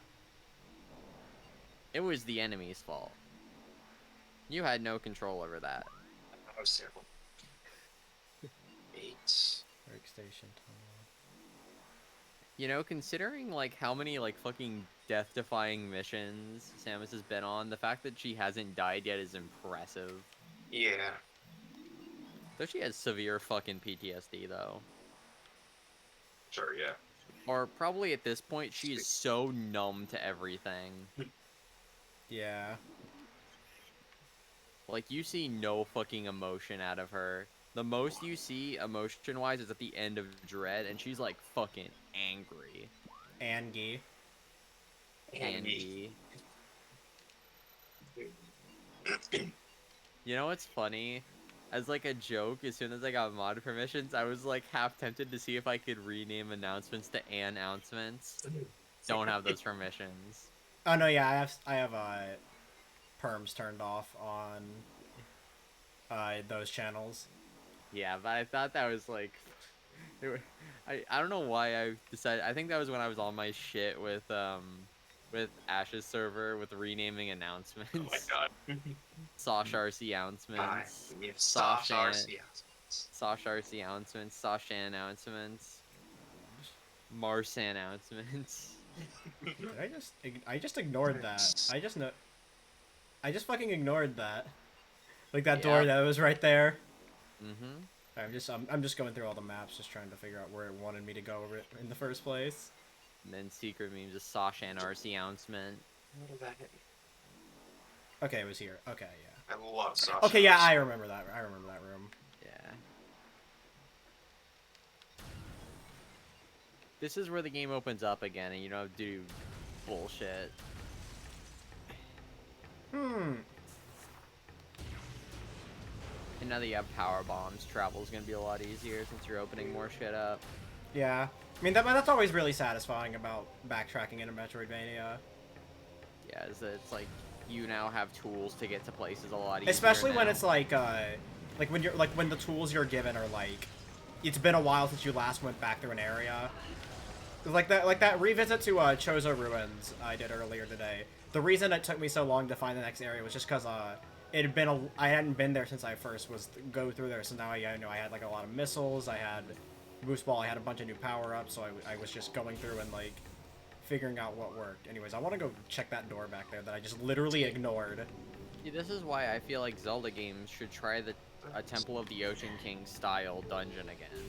It was the enemy's fault. You had no control over that. That was terrible. 8. Workstation tunnel. You know, considering like how many like fucking death-defying missions Samus has been on, the fact that she hasn't died yet is impressive. Yeah. Though she has severe fucking PTSD though. Sure, yeah. Or probably at this point she is so numb to everything. Yeah. Like you see no fucking emotion out of her. The most you see emotion-wise is at the end of Dread, and she's like fucking angry. Angie. Angie. You know what's funny? As like a joke, as soon as I got mod permissions, I was like half tempted to see if I could rename announcements to announcements. Don't have those permissions. Oh no, yeah, I have perms turned off on those channels. Yeah, but I thought that was like, I don't know why I decided. I think that was when I was on my shit with Ash's server with renaming announcements. Oh my god. Sosh RC announcements. Sosh Shan- RC. Sosh RC announcements. Soshan announcements. Marsan announcements. I just ignored that. I just fucking ignored that. Like that door Yeah. that was right there. Mm-hmm. I'm just going through all the maps, just trying to figure out where it wanted me to go over it in the first place. And then secret memes, a Soshan RC announcement. What did that hit? Okay, it was here. Okay, yeah. I love Sosh. Okay, yeah, I remember that. I remember that room. Yeah. This is where the game opens up again, and you don't do bullshit. And now that you have power bombs, travel's gonna be a lot easier since you're opening more shit up. Yeah. I mean, that's always really satisfying about backtracking in a Metroidvania. Yeah, is that it's like you now have tools to get to places a lot easier. Especially when now. it's like when the tools you're given are like, it's been a while since you last went back through an area. Like that revisit to Chozo Ruins I did earlier today. The reason it took me so long to find the next area was just because it had been I hadn't been there since I first was go through there. So now I had like a lot of missiles. I had boost ball. I had a bunch of new power ups. So I was just going through and like figuring out what worked. Anyways, I want to go check that door back there that I just literally ignored. Yeah, this is why I feel like Zelda games should try a Temple of the Ocean King style dungeon again.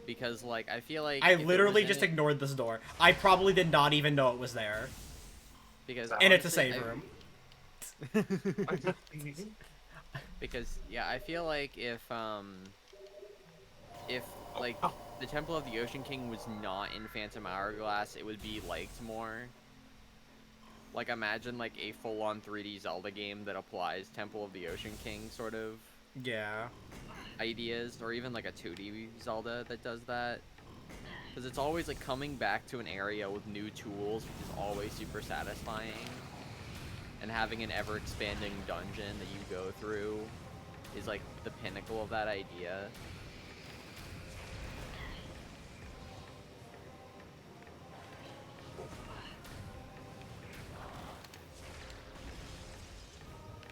Because like I feel like I if it literally was just in it- ignored this door. I probably did not even know it was there. because And it's a honestly, save room. Because yeah, I feel like if like the Temple of the Ocean King was not in Phantom Hourglass, it would be liked more. Like imagine like a full-on 3D Zelda game that applies Temple of the Ocean King sort of Yeah. ideas, or even like a 2D Zelda that does that. Because it's always like coming back to an area with new tools, which is always super satisfying. And having an ever-expanding dungeon that you go through is like the pinnacle of that idea.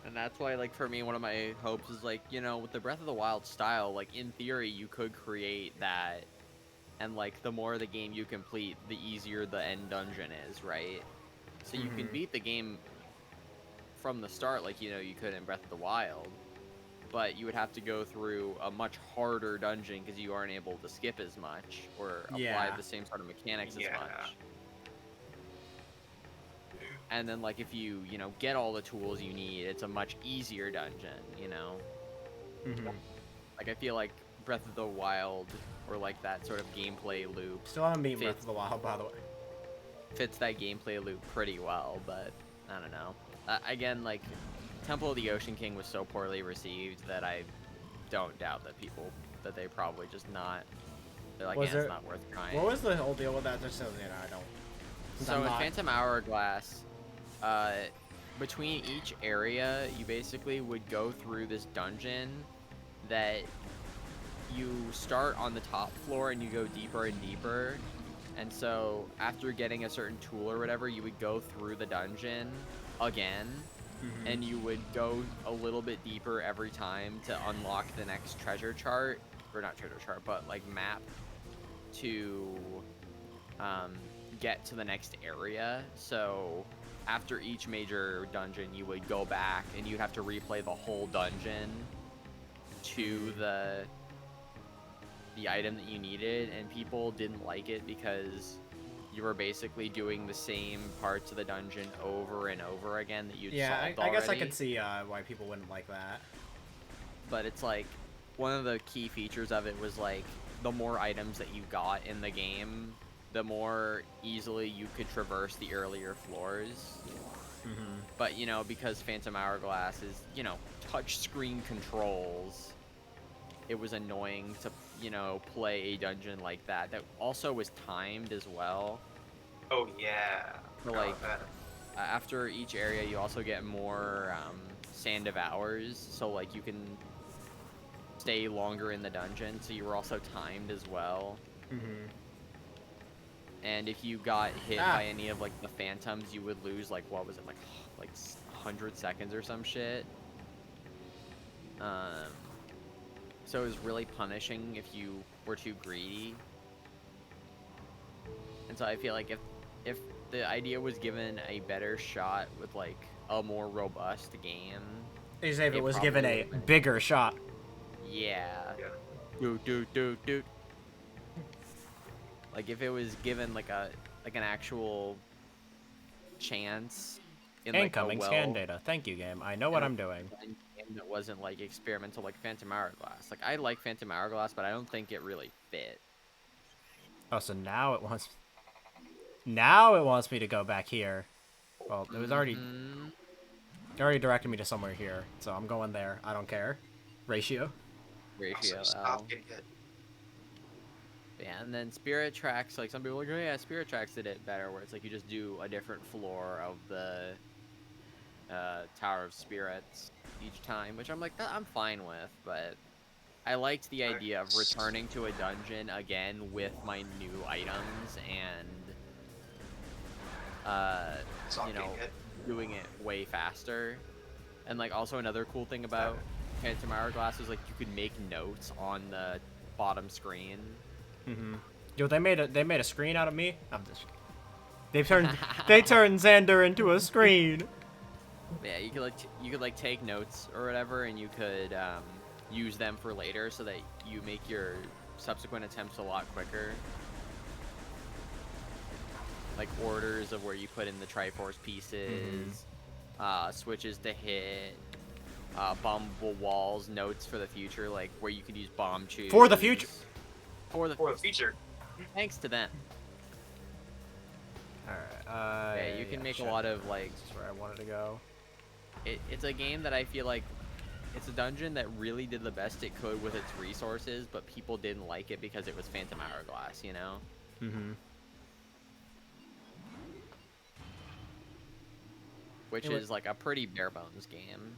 And that's why, like, for me, one of my hopes is, like, you know, with the Breath of the Wild style, like, in theory, you could create that, and, like, the more the game you complete, the easier the end dungeon is, right? So you can beat the game from the start, like, you know, you could in Breath of the Wild, but you would have to go through a much harder dungeon because you aren't able to skip as much, or apply the same sort of mechanics as much. And then, like, if you, you know, get all the tools you need, it's a much easier dungeon, you know? Like, I feel like Breath of the Wild, or, like, that sort of gameplay loop Still haven't beaten Breath of the Wild, by the way. fits that gameplay loop pretty well, but I don't know. Again, like, Temple of the Ocean King was so poorly received that I don't doubt that they probably just not, they're like, yeah, it's not worth trying. What was the whole deal with that? Just so, you know, I don't... So in Phantom Hourglass, between each area, you basically would go through this dungeon that you start on the top floor and you go deeper and deeper. And so after getting a certain tool or whatever, you would go through the dungeon again, and you would go a little bit deeper every time to unlock the next treasure chart, or not treasure chart, but like map to get to the next area. So after each major dungeon, you would go back and you'd have to replay the whole dungeon to the item that you needed, and people didn't like it because you were basically doing the same parts of the dungeon over and over again that you'd solved already. I guess I could see why people wouldn't like that. But it's like, one of the key features of it was like, the more items that you got in the game, the more easily you could traverse the earlier floors. But, you know, because Phantom Hourglass is, you know, touchscreen controls, it was annoying to, you know, play a dungeon like that. That also was timed as well. Oh yeah. So, like, after each area, you also get more Sand of Hours, so, like, you can stay longer in the dungeon, so you were also timed as well. And if you got hit by any of, like, the phantoms, you would lose, like, what was it, like 100 seconds or some shit. So it was really punishing if you were too greedy. And so I feel like if the idea was given a better shot with, like, a more robust game... If it was given a bigger shot. Yeah. Like, if it was given, like, an actual chance in, like, Incoming scan data. Thank you, game. I know what I'm doing. That wasn't, like, experimental like Phantom Hourglass. Like, I like Phantom Hourglass, but I don't think it really fit. Oh, so now it wants... Now it wants me to go back here. Well, it was already... It already directed me to somewhere here, so I'm going there. I don't care. Ratio. Stop getting hit. Yeah, and then Spirit Tracks, like, some people are like, oh yeah, Spirit Tracks did it better, where it's like you just do a different floor of the Tower of Spirits each time, which I'm like, I'm fine with, but I liked the idea of returning to a dungeon again with my new items and, you know, doing it way faster. And, like, also another cool thing about Phantom Hourglass is, like, you could make notes on the bottom screen. Yo, they made a screen out of me. I'm just... They turned Xander into a screen. Yeah, you could like take notes or whatever, and you could use them for later, so that you make your subsequent attempts a lot quicker. Like orders of where you put in the Triforce pieces, switches to hit, bombable walls, notes for the future, like where you could use bomb choose. For the future. For the For the feature. thanks to them. Alright, Yeah, you can make a shit. lot of like. This is where I wanted to go. It's a game that I feel like it's a dungeon that really did the best it could with its resources, but people didn't like it because it was Phantom Hourglass, you know? Mm-hmm. Which It wa- is like a pretty bare bones game.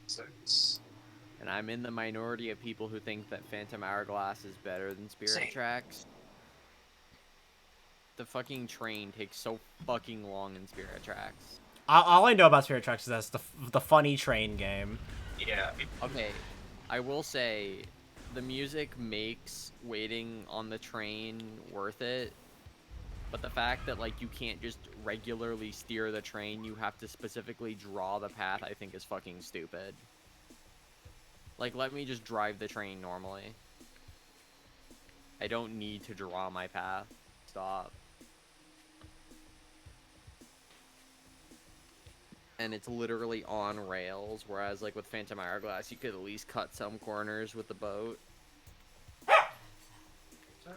6. And I'm in the minority of people who think that Phantom Hourglass is better than Spirit Same. Tracks. The fucking train takes so fucking long in Spirit Tracks. All I know about Spirit Tracks is that's the funny train game. Yeah. Okay, I will say the music makes waiting on the train worth it, but the fact that like you can't just regularly steer the train, you have to specifically draw the path, I think is fucking stupid. Like, let me just drive the train normally. I don't need to draw my path. Stop. And it's literally on rails, whereas like with Phantom Hourglass, you could at least cut some corners with the boat.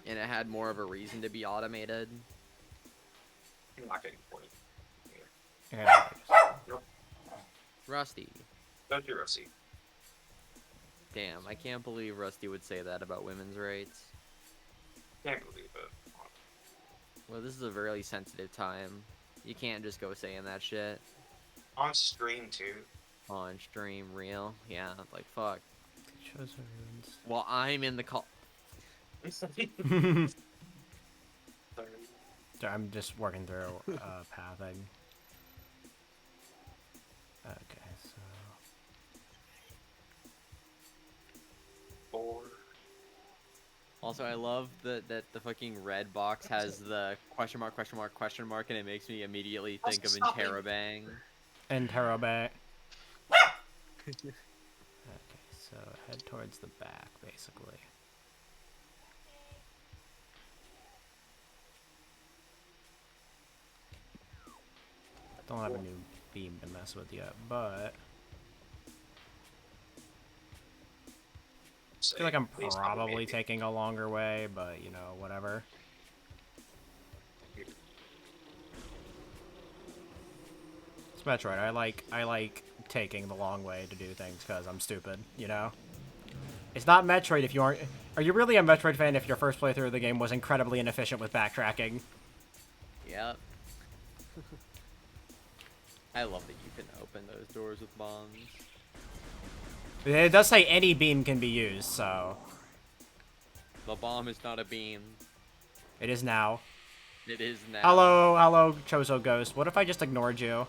And it had more of a reason to be automated. I'm not getting point. Yeah. Rusty. Don't do Rusty. Damn, I can't believe Rusty would say that about women's rights. Can't believe it. Well, this is a very sensitive time. You can't just go saying that shit On stream too. on stream, real. Yeah, like fuck. Shows runes. Well, I'm in the call. Sorry. I'm just working through pathing. Okay, so 4. Also, I love that the fucking red box has the question mark, question mark, question mark, and it makes me immediately think of Stop it. Interrobang. and Terrobay. Okay, so head towards the back, basically. Don't have a new beam to mess with yet, but I feel like I'm Please stop it, probably baby. taking a longer way, but you know, whatever. It's Metroid. I like taking the long way to do things because I'm stupid, you know? It's not Metroid if you aren't... Are you really a Metroid fan if your first playthrough of the game was incredibly inefficient with backtracking? Yep. I love that you can open those doors with bombs. It does say any beam can be used, so... The bomb is not a beam. It is now. It is now. Hello, Chozo Ghost. What if I just ignored you?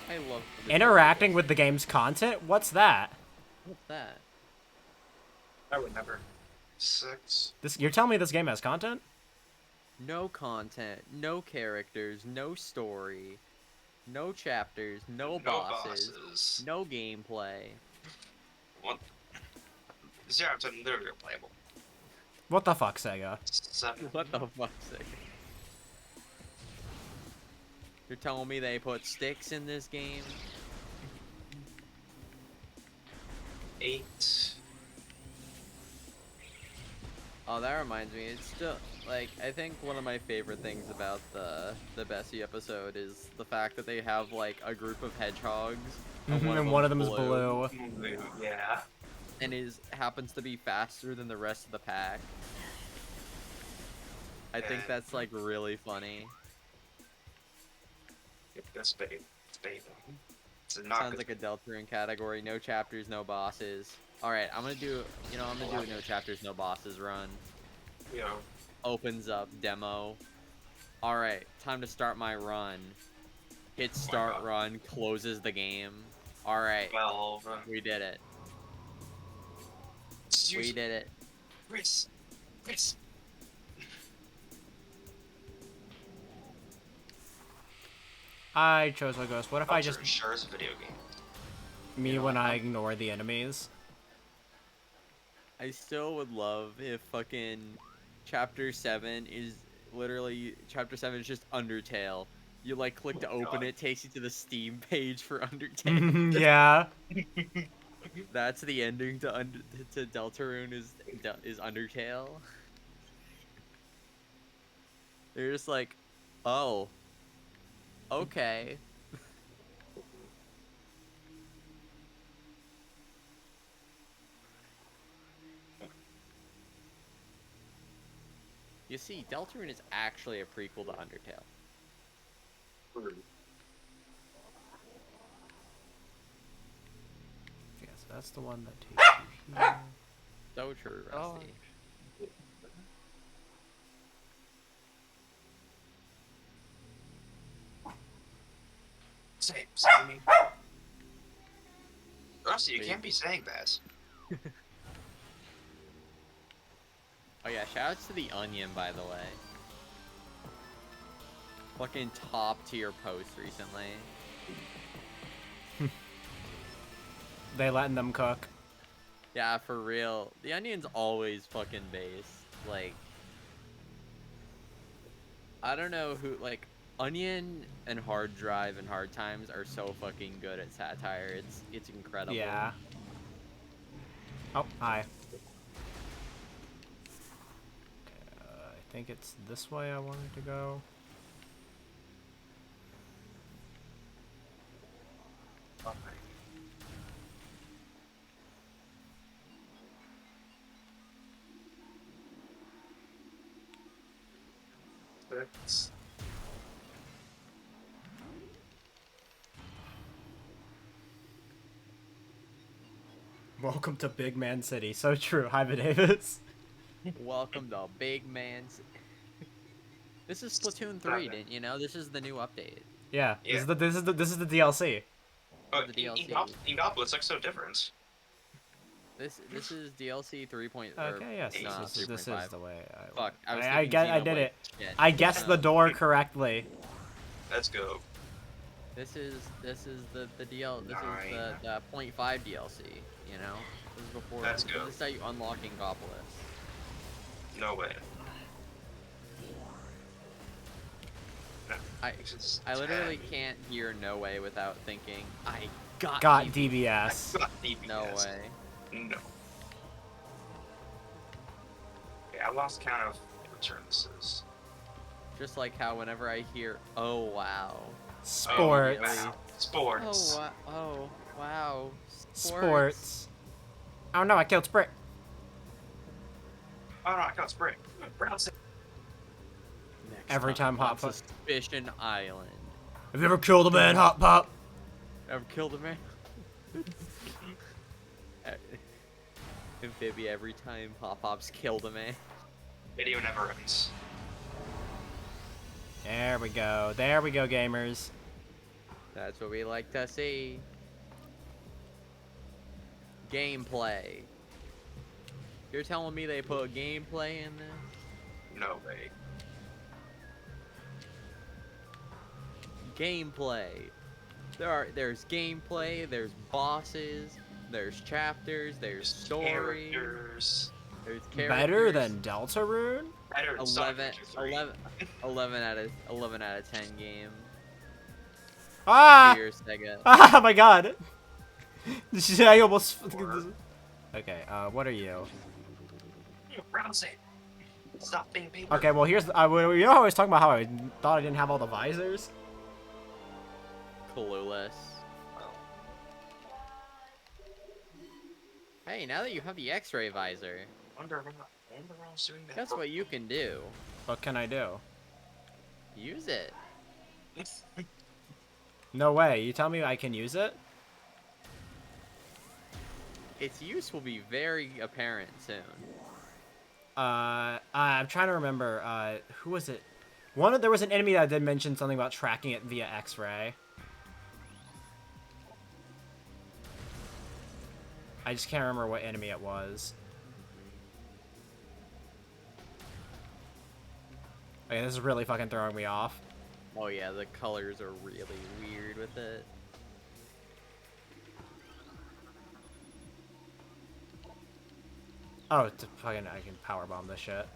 I love the Interacting with the game's content? What's that? What's that? I would never. 6. You're telling me this game has content? No content, no characters, no story, no chapters, no bosses, no gameplay. What? 0 out of 10 literally replayable. What the fuck, Sega? 7. What the fuck's sake? You're telling me they put sticks in this game? 8. Oh, that reminds me. It's still like I think one of my favorite things about the Bessie episode is the fact that they have like a group of hedgehogs, And one of them is blue. Yeah. and happens to be faster than the rest of the pack. I think that's like really funny. That's Spade. Spade. It's a not Sounds like a Deltarune category. No chapters, no bosses. All right, I'm gonna do a no chapters, no bosses run. You know. Opens up demo. All right, time to start my run. Hit start God. run, closes the game. All right, 12. we did it. We did it. Chris. Chris. I chose a ghost. What if I I'm just... sure it's a video game. Me when I ignore the enemies? I still would love if fucking chapter 7 is literally chapter 7 is just Undertale. You like click to open it, takes you to the Steam page for Undertale. Yeah. That's the ending to to Deltarune is Undertale. They're just like, oh, okay. You see, Deltarune is actually a prequel to Undertale. Yeah, so that's the one that takes you here. So true, Rusty. Same me. Rusty, you can't be saying that. Oh yeah, shoutouts to the Onion, by the way. Fucking top tier post recently. They letting them cook. Yeah, for real. The Onion's always fucking based. Like, I don't know who, like, Onion and Hard Drive and Hard Times are so fucking good at satire. It's incredible. Yeah. Oh, hi. I think it's this way I wanted to go. Welcome to Big Man City. So true. Hi, Davis. Welcome to Big Man's. This is Splatoon 3, didn't you know? This is the new update. Yeah. Yeah. This is the DLC. Oh, The DLC. Ingopolis looks so different. This is DLC 3. Okay. Yes. Nah, This is 3.5. the way. Fuck, I was I thinking get. I Xenoblade. did it. Shit. I guessed the door correctly. Let's go. This is the DL. This Nine. is the 0.5 DLC. You know, this is before. Let's This go. is how you unlock Ingopolis. No way. No. I literally can't hear no way without thinking I got DBS. DBS. No way. No. Yeah, I lost count of what turn this is. Just like how whenever I hear oh wow. Sports. Oh, wow. Sports. Oh wow. Sports. Oh no! I killed Sprit. Oh no, I got spring. Brown City. Next Every time on Hot Pop. Suspicion Island. Have you ever killed a man, Hot Pop? Ever killed a man? Amphibia every time Hop Pop's killed a man. Video never ends. There we go. There we go, gamers. That's what we like to see. Gameplay. You're telling me they put gameplay in this? No way. Gameplay. There's gameplay, there's bosses, there's chapters, there's story, Characters. there's characters. Better than Deltarune? Better than Sonic Adventure 3. 11 out of 10 game. Ah! Cheers, Sega. Ah, my god. I almost. Okay, what are you? Brown City. Stop being paper. Okay, well, here's. You know how I was talking about how I thought I didn't have all the visors? Clueless. Hey, now that you have the X-ray visor, Wonder I was doing that. guess what you can do? What can I do? Use it. No way. You tell me I can use it? Its use will be very apparent soon. I'm trying to remember. Who was it? There was an enemy that did mention something about tracking it via X-ray. I just can't remember what enemy it was. Okay, this is really fucking throwing me off. Oh yeah, the colors are really weird with it. Oh, it's fucking, I can powerbomb this shit.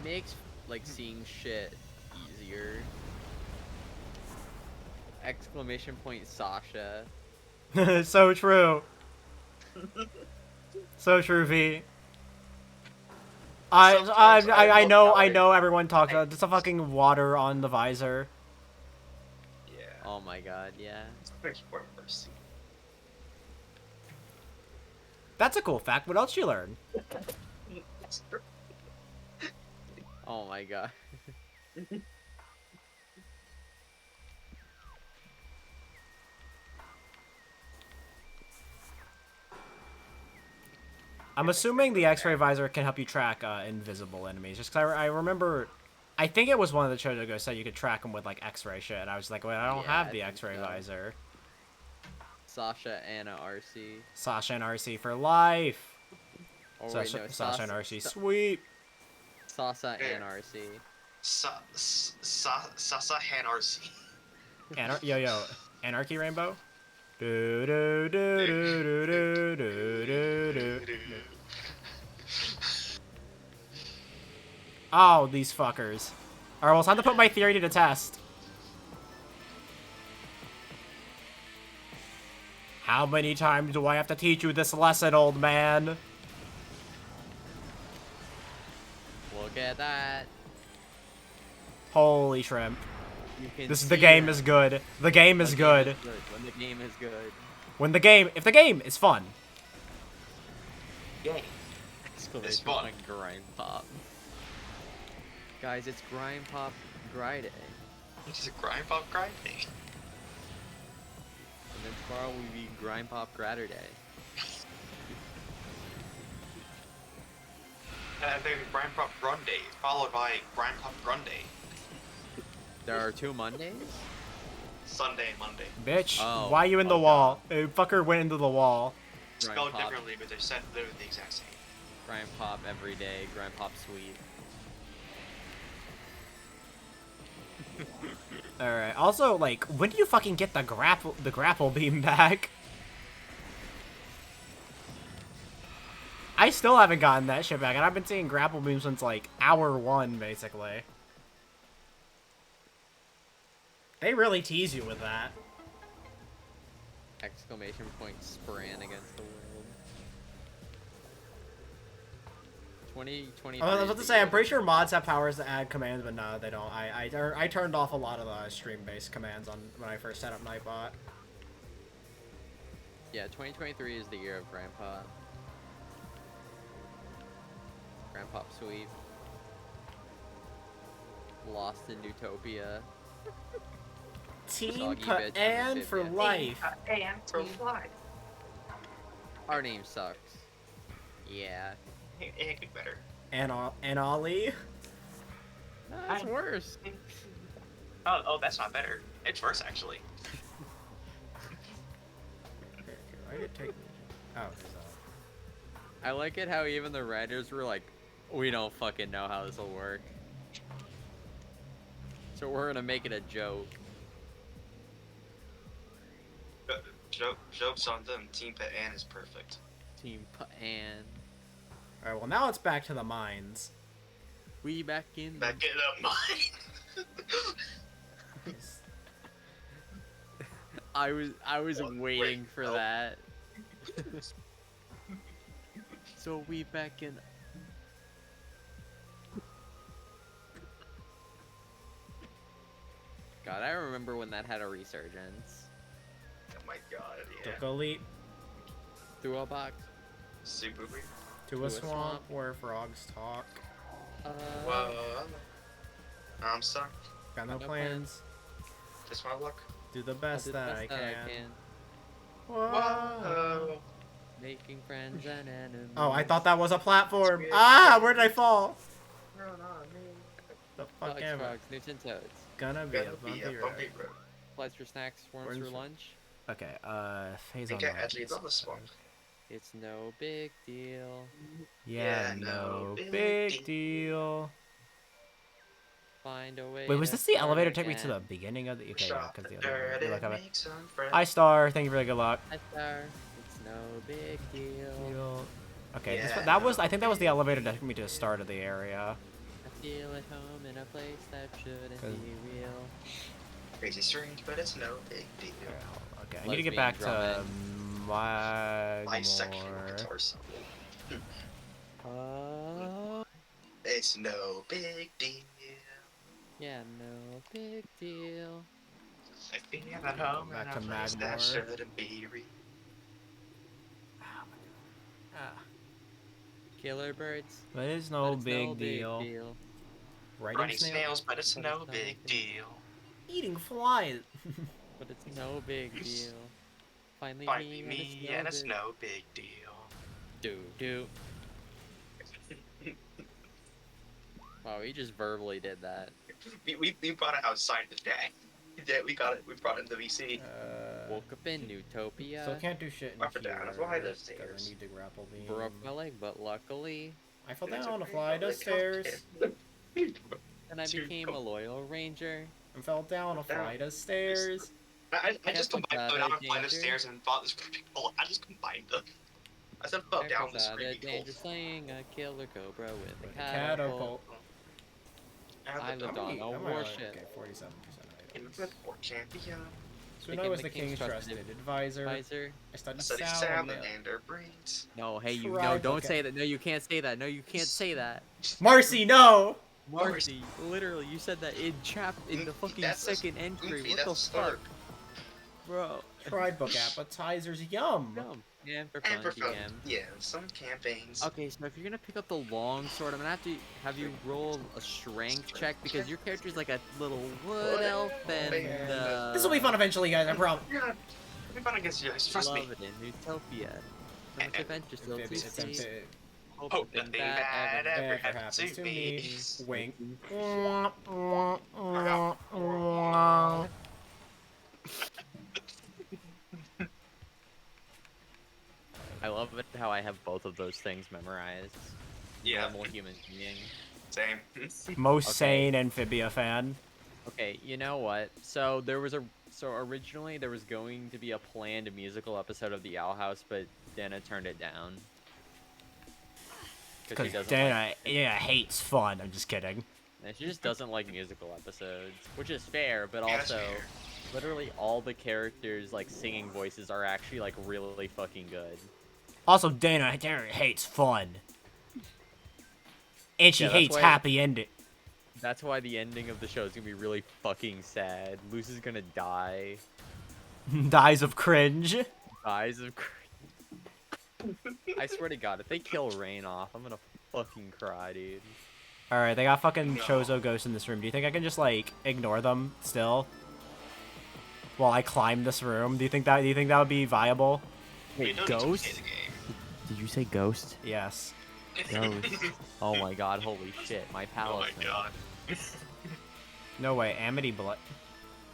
It makes like seeing shit easier. Exclamation point Sasha. So true. So true, V. Sometimes I love know, how I it- know everyone talks about just a fucking water on the visor. Yeah. Oh my god, yeah. It's pretty important mercy. That's a cool fact. What else you learn? Oh my god. I'm assuming the X-ray visor can help you track invisible enemies. Just 'cause I remember, I think it was one of the Chojo said you could track them with like X-ray shit, and I was like, wait, I don't Yeah, have I the think X-ray so. visor. Sasha, Anna, RC. Sasha and RC for life. Oh wait, Sasha, no, Sasha and Sasa, RC, sweet. Sasa Yeah. and RC. Sasa Han RC. Yo, Anarchy Rainbow. Do do do do do do do do. Oh, these fuckers. Alright, well, it's time to put my theory to the test. How many times do I have to teach you this lesson, old man? Look at that. Holy shrimp. You can This is the see game them. is good. The game is The good. When the game is good. If the game is fun. Yay. Exclamation fun. point grind pop. Guys, it's grind pop Friday. It's a grind pop grinding. And then tomorrow will be grind pop Gratter Day. Then grind pop run day, followed by grind pop run day. There are 2 Mondays? Sunday and Monday. Bitch, Oh. why you in the Oh, wall? Fucker went into the wall. Spelled Grind pop. differently, but they're said literally the exact same. Grind pop every day, grind pop sweet. Alright, also, like, when do you fucking get the grapple beam back? I still haven't gotten that shit back, and I've been seeing grapple beam since, like, hour 1, basically. They really tease you with that. Exclamation point Spran against the world. 2023. I was about to say, I'm pretty sure mods have powers to add commands, but no, they don't. I turned off a lot of the stream-based commands on when I first set up Nightbot. Yeah, 2023 is the year of Grandpa. Grandpa Sweep. Lost in Utopia. Team Soggy bitch and from for Amphibia. life. And for life. Our name sucks. Yeah. It could be better. And Ollie. No, it's worse. Oh, that's not better. It's worse, actually. I could take. Oh, I like it how even the writers were like, we don't fucking know how this will work. So we're gonna make it a joke. Joke's on them. Team Pet Ann is perfect. Team and Alright, well now it's back to the mines. we back in. Back in the mine. I was waiting for oh. that. So we back in. God, I remember when that had a resurgence. Oh my god, yeah. Took a leap Through a box. Super weird. to a swamp where frogs talk. Whoa. I'm stuck. Got no no plans. Just my luck. Do the I'll best do the that best I can. Whoa. Whoa. Making friends and enemies. Oh, I thought that was a platform. Ah, where did I fall? The fuck Dogs, am I? frogs, newts, and toads. Gonna be a Gonna bumpy be a road. bumpy road. Flights for snacks, worms Worms for for- lunch. Okay, phase on Okay, the actually, it's on the swamp. It's no big deal. Yeah, Yeah, no no big big deal. Find a way. Wait, was to this the start elevator take me to again. the beginning of the? Okay, yeah, Shot because the the dirt elevator. You're and like, make some friends. hi, Star. Thank you for the good luck. Hi, Star. It's no big deal. Okay, Yeah, that was. no I think that was the elevator that took me to the start of the area. That's deal at home in a place that shouldn't be real. Crazy strange, but it's no big deal. Okay, I need to get Lesbian back to Bisexual Magmore. guitar solo. Uh, It's no big deal. yeah, no big deal. I feel at home in Back a to place that Magmore. shouldn't be real. Ah, Killer birds. but it's but no it's big no deal. big deal. Writing Riding snail? snails, but it's But no it's no big big- deal. Eating flies. But it's no big deal. Finally Finally me, me, and it's no big deal. Do. Wow, he just verbally did that. We brought it outside today. Yeah, we got it. We brought it in the VC. Woke up in Utopia. So I can't do shit in Up or here. down, fly the 'cause stairs. I need to grapple beam. Broke my leg, but luckily, I fell It's down a okay, flight but of like, stairs. and I Dude, became go- a loyal ranger. I fell down a flight of stairs. I just Careful, combined Dad, going down a flight of danger. stairs and fought this creepy pole. I just combined them. I said fell down this creepy danger pole. slaying a killer cobra with a With a catapult. I lived on a Am I warship. Okay, 47% In items. the war champion. So I was the king's trusted advisor. Advisor. I studied Study salmon. salamander brains. No, hey, you Try no, don't book say it. that. No, you can't say that. No, you can't say that. Marcy, no! Marcy, literally, you said that in the fucking That's a- second entry. Oofy, What that's the a start. fuck, bro? Tried book appetizers, yum! Dumb. Yeah, for And fun, for fun. DM. Yeah, some campaigns. Okay, so if you're gonna pick up the long sword, I'm gonna have to have you roll a strength check because your character's like a little wood elf and This will be fun eventually, guys, I promise. Yeah, it'll be fun against you guys. Trust me. love it in Utopia. From its adventure still to It's see. empty. Hope Hope nothing nothing bad ever. ever Ever happens happens to to me. me. Wink. I love it how I have both of those things memorized. Yeah, Normal human being. same. Most Okay. sane amphibia fan. Okay, you know what? So originally there was going to be a planned musical episode of the Owl House, but Dana turned it down. She Because doesn't Dana hates fun. I'm just kidding. and she just doesn't like musical episodes, which is fair, but Yeah, that's also fair. literally all the characters like singing voices are actually like really fucking good. Also, Dana hates fun. And she Yeah, that's hates why- happy ending. That's why the ending of the show is gonna be really fucking sad. Luce is gonna die. Dies of cringe. Dies of I swear to God, if they kill Rain off, I'm gonna fucking cry, dude. Alright, they got fucking Chozo ghosts in this room. Do you think I can just, like, ignore them still? While I climb this room? Do you think that would be viable? We don't need to play the game. Did you say ghost? Yes. Ghost. Oh my god, holy shit, my Oh palace. my god. No way, Amity blood.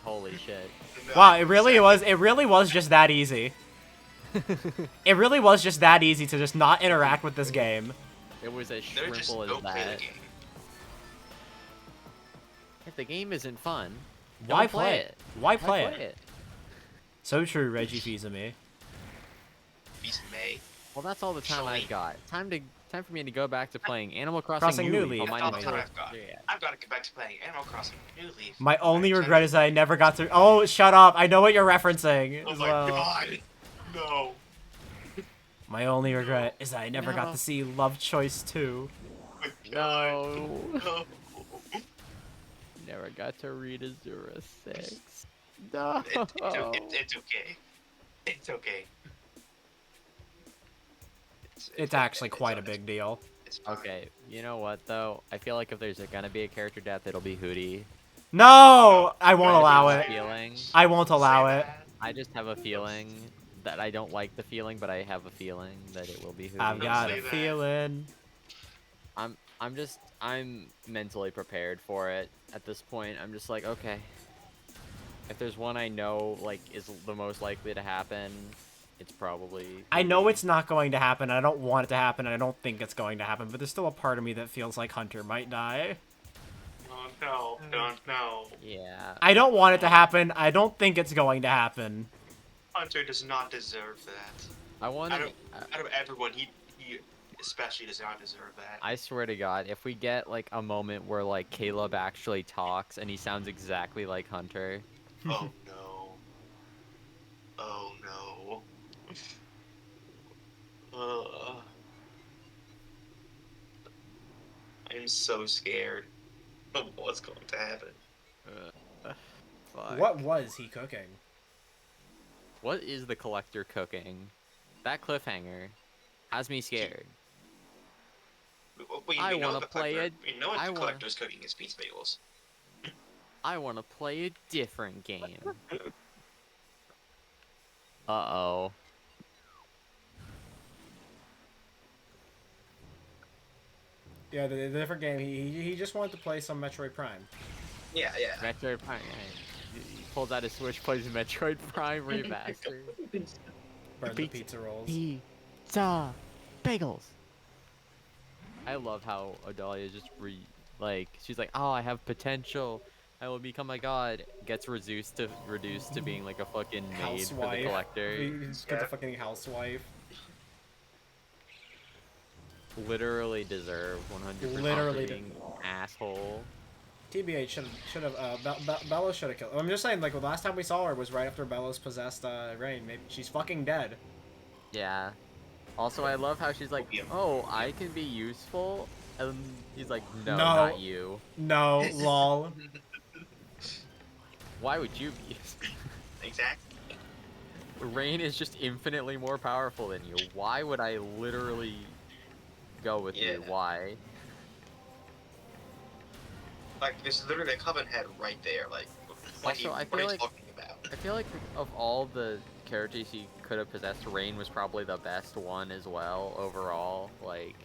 Holy shit. Wow, it really was just that easy. It really was just that easy to just not interact with this game. It was as They're just shrimple don't as play the that. game. If the game isn't fun, Why don't play play it? Why Why play it? So true, Reggie Fils-Aimé. Beast May. Well, that's all the time Surely. I've got. Time for me to go back to playing Animal Crossing, Crossing New Leaf Leaf. on my That's all the time Nintendo. I've got. Yeah. I've got to get back to playing Animal Crossing New Leaf. My only Right, regret is that I never got to. Oh, shut up! I know what you're referencing Oh as my well. god. No. My only regret is that I never got No. to see Love Choice 2. Oh my god. No. No. Never got to read Azura 6. No. It's okay. It's okay. It's actually quite a big deal. It's fine. Okay, you know what though? I feel like if there's gonna be a character death, it'll be Hootie. No! I won't I allow have a it. Feeling. I won't allow Say it. that. I just have a feeling that I don't like the feeling, but I have a feeling that it will be Hootie. I've got say a that. feeling. I'm mentally prepared for it at this point. I'm just like, okay. If there's one I know like is the most likely to happen, it's probably I know Hootie. it's not going to happen. I don't want it to happen. And I don't think it's going to happen. But there's still a part of me that feels like Hunter might die. Oh no, don't know. Yeah. I don't want it to happen. I don't think it's going to happen. Hunter does not deserve that. I want Out of everyone, he especially does not deserve that. I swear to God, if we get like a moment where like Caleb actually talks and he sounds exactly like Hunter, Oh no. Oh no. Ugh. I'm so scared of what's going to happen. fuck. What was he cooking? What is the collector cooking? That cliffhanger has me scared. We I know wanna the play collector. it. We know what I the wanna. collector's cooking is pizza bagels. I wanna play a different game. Uh-oh. Yeah, the different game. He just wanted to play some Metroid Prime. Yeah, yeah. Metroid Prime. He pulls out his Switch, plays Metroid Prime Remastered. Burn the pizza rolls. Pizza bagels. I love how Adalia just she's like, oh, I have potential. I will become a god. Gets reduced to being like a fucking maid for the Housewife. collector. He's got the fucking housewife. Literally deserved 100% Literally for being an asshole. TBH should have Bella should have killed. I'm just saying, like the last time we saw her was right after Bella's possessed Rain. Maybe she's fucking dead. Yeah. Also, I love how she's like, oh, I can be useful, and he's like, no, No. not you. No, lol. Why would you be useful? Exactly. Rain is just infinitely more powerful than you. Why would I literally go with you? Why? Like, there's literally a coven head right there. Like, what Also, are you talking about? I feel like of all the characters he could have possessed, Rain was probably the best one as well overall. Like,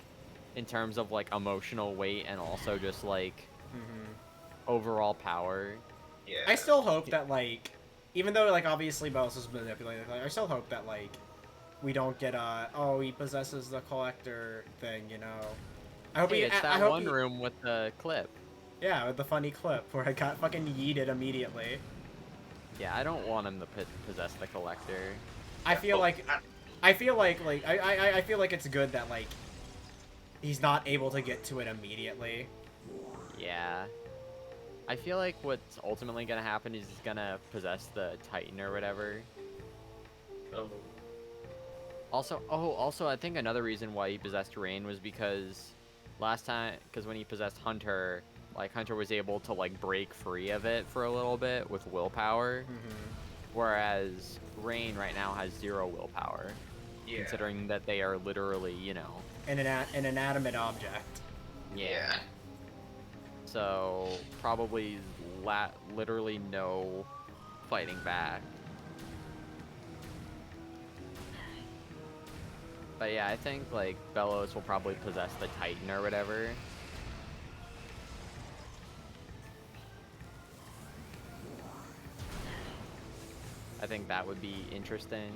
in terms of like emotional weight and also just like overall power. Yeah. I still hope that like, even though like obviously Bella's was manipulated, like, I still hope that like we don't get oh he possesses the collector thing, you know. I hope Hey, he. it's I that hope one he, room with the clip. Yeah, with the funny clip where I got fucking yeeted immediately. Yeah, I don't want him to possess the collector. I feel like I feel like I feel like it's good that like he's not able to get to it immediately. Yeah. I feel like what's ultimately gonna happen is he's gonna possess the Titan or whatever. Oh. Also, I think another reason why he possessed Rain was because because when he possessed Hunter, like Hunter was able to like break free of it for a little bit with willpower, whereas Rain right now has 0 willpower, considering that they are literally, you know, An inanimate object. Yeah. So probably literally no fighting back. But yeah, I think like Bellows will probably possess the Titan or whatever. I think that would be interesting.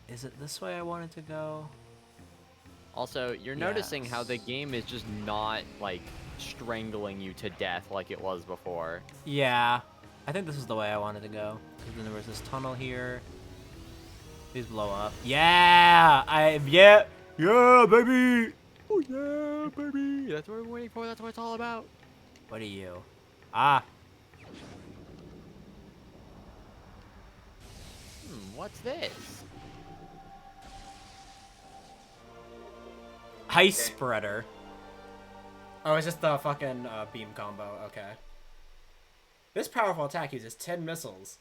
Is it this way I wanted to go? Also, you're noticing how the game is just not like strangling you to death like it was before. Yeah. I think this is the way I wanted to go. Because then there was this tunnel here. Please blow up. Yeah! Yeah, baby! Oh yeah, baby! That's what we're waiting for. That's what it's all about. What are you? Ah. What's this? Ice spreader. Oh, it's just the fucking beam combo. Okay. This powerful attack uses 10 missiles.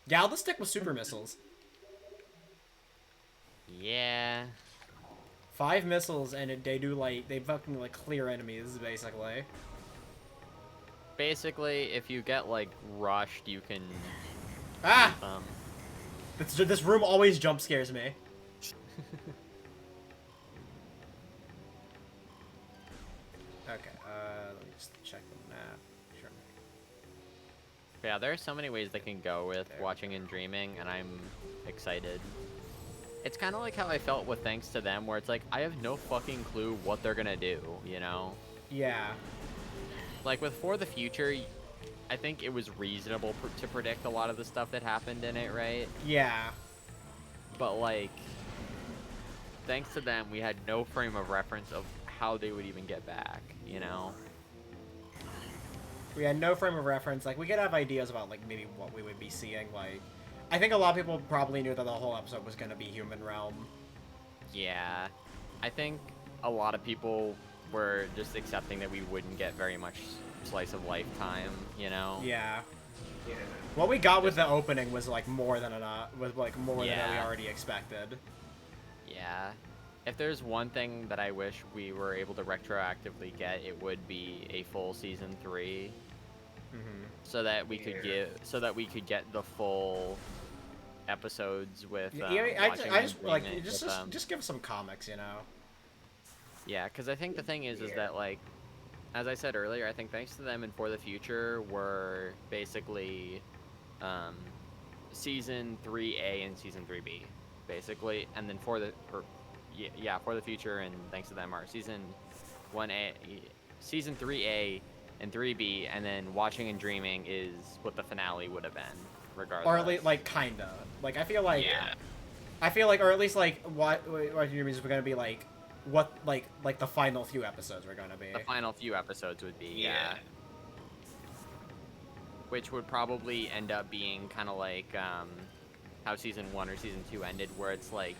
Yeah, I'll just stick with super missiles. Yeah. 5 missiles and they do like they fucking like clear enemies basically. Basically, if you get like rushed, you can. Ah! This room always jump scares me. Okay, let me just check the map. Sure. Yeah, there are so many ways they can go with watching and dreaming, and I'm excited. It's kind of like how I felt with Thanks to Them, where it's like, I have no fucking clue what they're gonna do, you know? Yeah. Like, with For the Future, I think it was reasonable to predict a lot of the stuff that happened in it, right? Yeah. But, like, thanks to them, we had no frame of reference of how they would even get back, you know? We had no frame of reference. Like, we could have ideas about, like, maybe what we would be seeing. Like, I think a lot of people probably knew that the whole episode was going to be Human Realm. Yeah. I think a lot of people were just accepting that we wouldn't get very much slice of life time, you know? Yeah. Yeah. What we got with the opening was, like, more than enough. Was, like, more than we Yeah. already expected. Yeah. If there's one thing that I wish we were able to retroactively get, it would be a full season 3. So that we could get the full episodes with I watching just and like streaming with them. just give some comics, you know. Yeah, because I think the thing is that, like, as I said earlier, I think thanks to them and For the Future were basically season 3A and season 3B, basically, and then For the Future and thanks to them are season 1A, season 3A and 3B, and then Watching and Dreaming is what the finale would have been, regardless. Or at least, like, kinda. Like, I feel like, or at least, like, what your music were gonna be like, what, like the final few episodes were gonna be. The final few episodes would be, yeah. Which would probably end up being kind of like how season 1 or season 2 ended, where it's like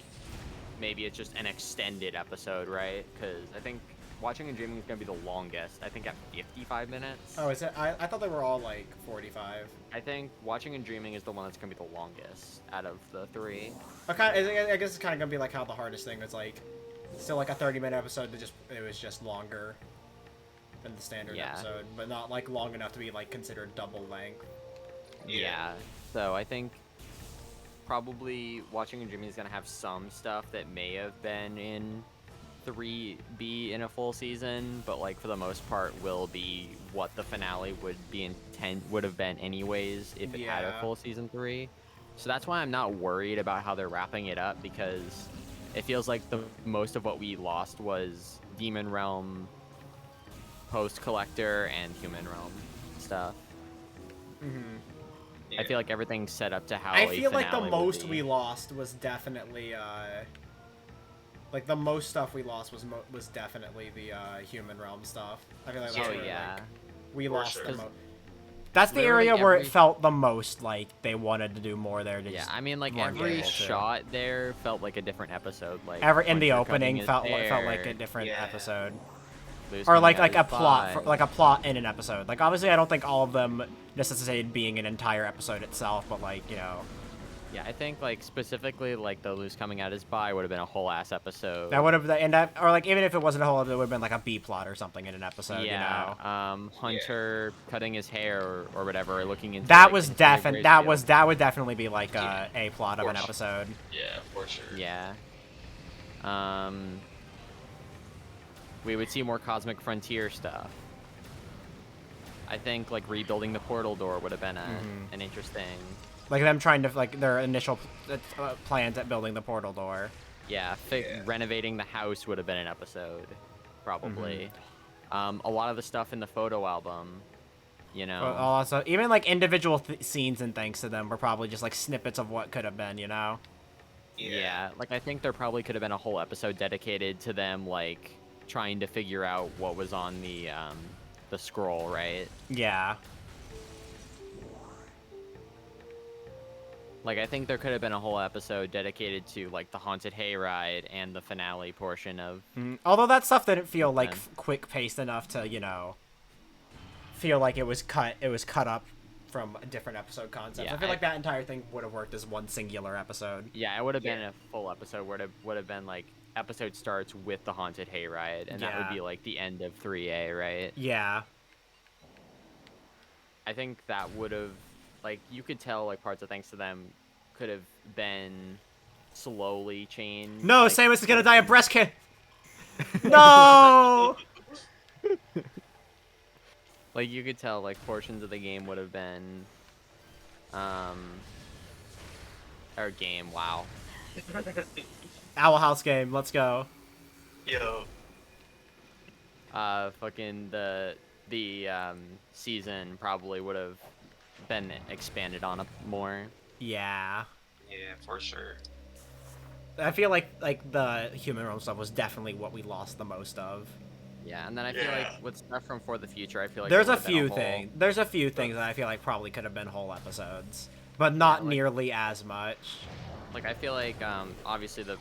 maybe it's just an extended episode, right? Because I think Watching and Dreaming is going to be the longest. I think at 55 minutes. Oh, is it? I thought they were all, like, 45. I think Watching and Dreaming is the one that's going to be the longest out of the 3. Okay, I guess it's kind of gonna be like how the hardest thing was, like, still like a 30-minute episode that it was just longer than the standard episode, but not, like, long enough to be, like, considered double length. Yeah. So I think probably Watching and Dreaming is going to have some stuff that may have been in 3B in a full season, but, like, for the most part will be what the finale would have been anyways if it had a full season 3. So that's why I'm not worried about how they're wrapping it up, because it feels like the most of what we lost was Demon Realm, Post Collector, and Human Realm stuff. I feel like everything's set up to how I feel like the finale most would be. we lost was definitely like the most stuff we lost was definitely the Human Realm stuff. I feel like that's where, like, we lost the most. That's the area where it felt the most like they wanted to do more there. I mean, like, every shot there felt like a different episode. Like in the opening felt like a different episode. Or like a plot in an episode. Like, obviously I don't think all of them necessitated being an entire episode itself, but, like, you know. Yeah, I think, like, specifically, like, the Luce coming out his bi would have been a whole ass episode. That would have, or like, even if it wasn't a whole, it would have been like a B plot or something in an episode. Yeah, you know? Hunter cutting his hair or whatever, looking into that like, was that would definitely be like a plot of an episode. Yeah, for sure. Yeah. We would see more Cosmic Frontier stuff. I think, like, rebuilding the portal door would have been an interesting. Like them trying to, like, their initial plans at building the portal door. Yeah, renovating the house would have been an episode, probably. A lot of the stuff in the photo album, you know. But also, even like individual scenes and things to them were probably just like snippets of what could have been, you know. Yeah, like I think there probably could have been a whole episode dedicated to them, like trying to figure out what was on the scroll, right? Yeah. Like, I think there could have been a whole episode dedicated to, like, the Haunted Hayride and the finale portion of... Although that stuff didn't feel, like, quick-paced enough to, you know, feel like it was cut up from a different episode concept. I feel like that entire thing would have worked as one singular episode. Yeah, it would have been a full episode where it would have been, like, episode starts with the Haunted Hayride, and that would be, like, the end of 3A, right? Yeah. I think that would have... Like, you could tell, like, parts of Thanks to Them could have been slowly changed. No, like, Samus is gonna die of breast cancer! No! Like, you could tell, like, portions of the game would have been... Or game, wow. Owl House game, let's go. Yo. Fucking the season probably would have been expanded on more. Yeah. Yeah, for sure. I feel like the human realm stuff was definitely what we lost the most of. Yeah, and then I feel Yeah. like with stuff from For the Future, I feel like There's there a would've been few whole- things. There's a few things that I feel like probably could have been whole episodes, but not like- nearly as much. Like I feel like obviously the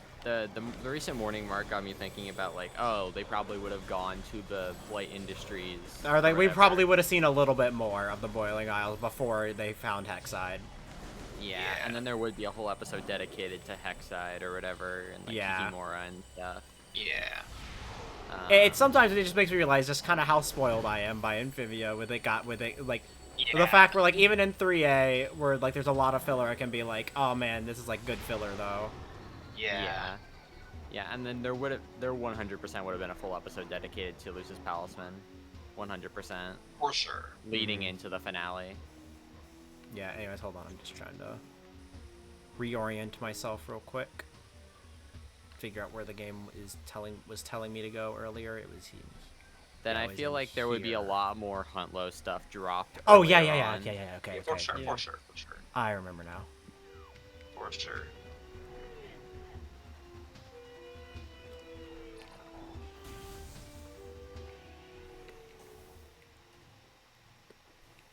recent morning mark got me thinking about like, oh, they probably would have gone to the Blight Industries. Or like we whatever. probably would have seen a little bit more of the Boiling Isles before they found Hexside. Yeah, Yeah. and then there would be a whole episode dedicated to Hexside or whatever, and like Yeah. Kikimora and stuff. Yeah. It sometimes it just makes me realize just kind of how spoiled I am by Amphibia with it like Yeah. the fact where like even in 3A where like there's a lot of filler, I can be like, oh man, this is like good filler though. Yeah. Yeah, and then there 100% would have been a full episode dedicated to Lucis Palisman, 100%, For sure. leading into the finale. Yeah. Anyways, hold on. I'm just trying to reorient myself real quick. Figure out where the game was telling me to go earlier. It was Then Yeah, I it was feel in like there would be a here. lot more Huntlow stuff dropped. Oh yeah, earlier yeah, on. okay. For sure. Yeah. For sure. For sure. I remember now. For sure.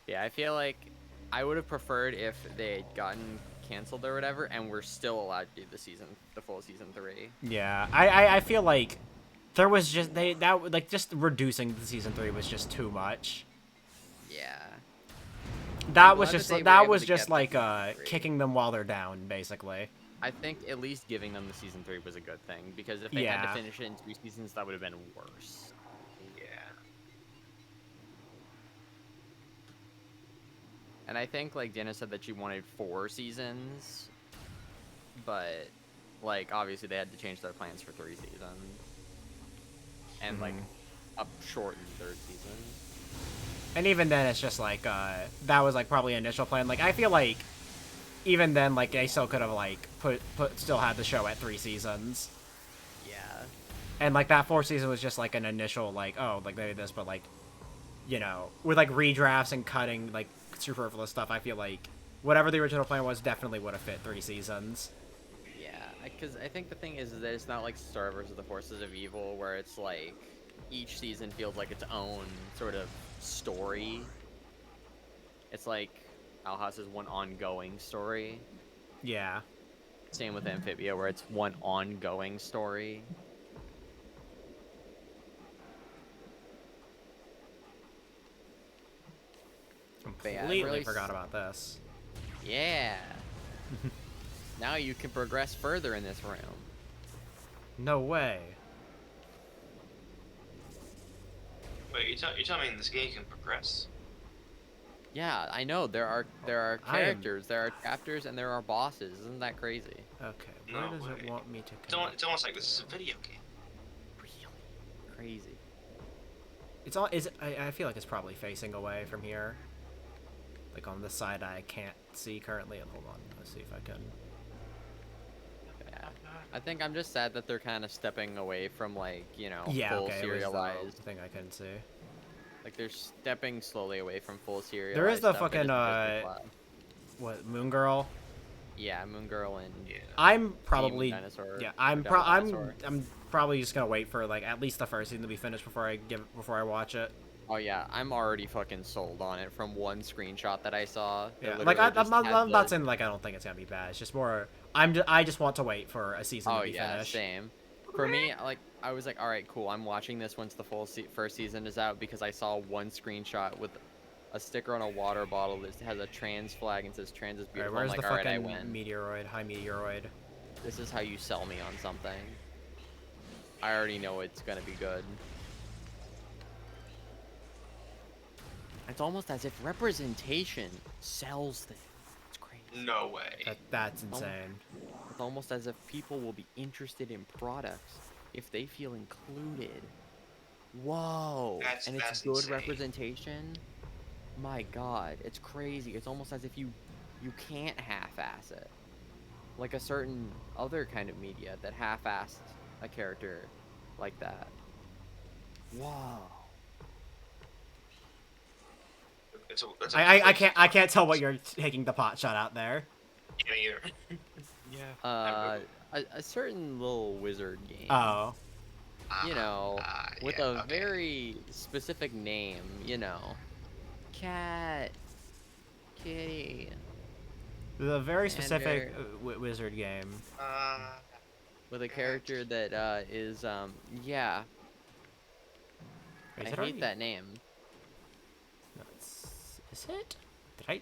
Yeah, I feel like I would have preferred if they had gotten canceled or whatever, and we're still allowed to do the full season 3. Yeah, I feel like there was just just reducing the season 3 was just too much. Yeah. That was glad just that they were that able was to just get the like season 3. kicking them while they're down, basically. I think at least giving them the season 3 was a good thing, because if they had Yeah. to finish it in 2 seasons, that would have been worse. Yeah. And I think, like, Dana said that she wanted 4 seasons, but, like, obviously they had to change their plans for 3 seasons. And, like, a shortened 3rd season. And even then, it's just like that was like probably initial plan. Like I feel like even then, like they still could have like still had the show at 3 seasons. Yeah. And like that 4th season was just like an initial like, oh, like they did this, but like, you know, with like redrafts and cutting like superfluous stuff, I feel like whatever the original plan was definitely would have fit 3 seasons. Yeah, because I think the thing is that it's not like Star versus the Forces of Evil, where it's like each season feels like its own sort of story. It's like Alhaus is one ongoing story. Yeah. Same with Amphibia, where it's one ongoing story. But yeah, I Completely really forgot about this. Yeah. Now you can progress further in this room. No way. Wait, you tell me in this game you can progress? Yeah, I know. There are I am- characters, there are chapters, and there are bosses. Isn't that crazy? Okay, where No does it way. want me to It's almost like this is a video game. Really? Crazy. It's all is I feel like it's probably facing away from here. Like on this side I can't see currently. Hold on, let's see if I can. Yeah. I think I'm just sad that they're kind of stepping away from, like, you know, Yeah, full okay, it was serialized. the thing I couldn't see. Like, they're stepping slowly away from full serialized. There is the stuff and fucking it's just what, Moon Girl? yeah, Moon Girl and Yeah. I'm probably Dinosaur, yeah, or I'm Devil I'm Dinosaur. I'm probably just gonna wait for like at least the first season to be finished before I watch it. Oh yeah, I'm already fucking sold on it from one screenshot that I saw. That Yeah, like literally I'm just not, had I'm not the- saying like I don't think it's gonna be bad. It's just more I just want to wait for a season Oh to be yeah, finished. same. For me, like, I was like, all right, cool. I'm watching this once the full first season is out, because I saw one screenshot with a sticker on a water bottle that has a trans flag and says "trans is Alright, beautiful." where's I'm like, the all right, I fucking win. meteoroid? High meteoroid. This is how you sell me on something. I already know it's gonna be good. It's almost as if representation sells things. It's crazy. No way. That's insane. It's almost as if people will be interested in products if they feel included. Whoa! And it's That's good insane. representation. My God, it's crazy. It's almost as if you can't half-ass it, like a certain other kind of media that half-assed a character like that. Whoa! It's I can't tell what you're taking the pot shot out there. Me either. Yeah. a certain little wizard game. Oh. You know, with yeah, a okay. very specific name. You know, cat, kitty, The very specific Xander, wizard game. with a character that is yeah. Is I it hate already? that name. No, is it? Did I?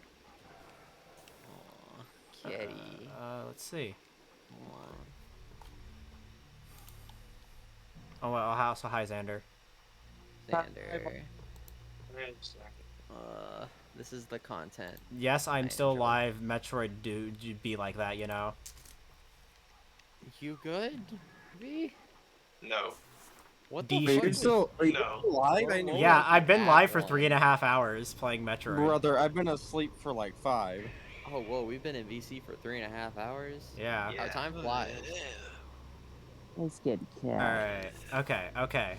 Aw, kitty. Let's see. Aw. Oh, well, also hi, Xander. Xander. This is the content. Yes, I'm I still enjoy. live. Metroid do be like that, you know. You good? V? No. What D- the Wait, fuck? you're was- still are you No. live? I Well, know. Yeah, like I've been at live for one. 3.5 hours playing Metroid. Brother, I've been asleep for like 5. Oh, whoa, we've been in VC for 3.5 hours? Yeah. How time flies. Let's get cat. Alright. Okay, okay.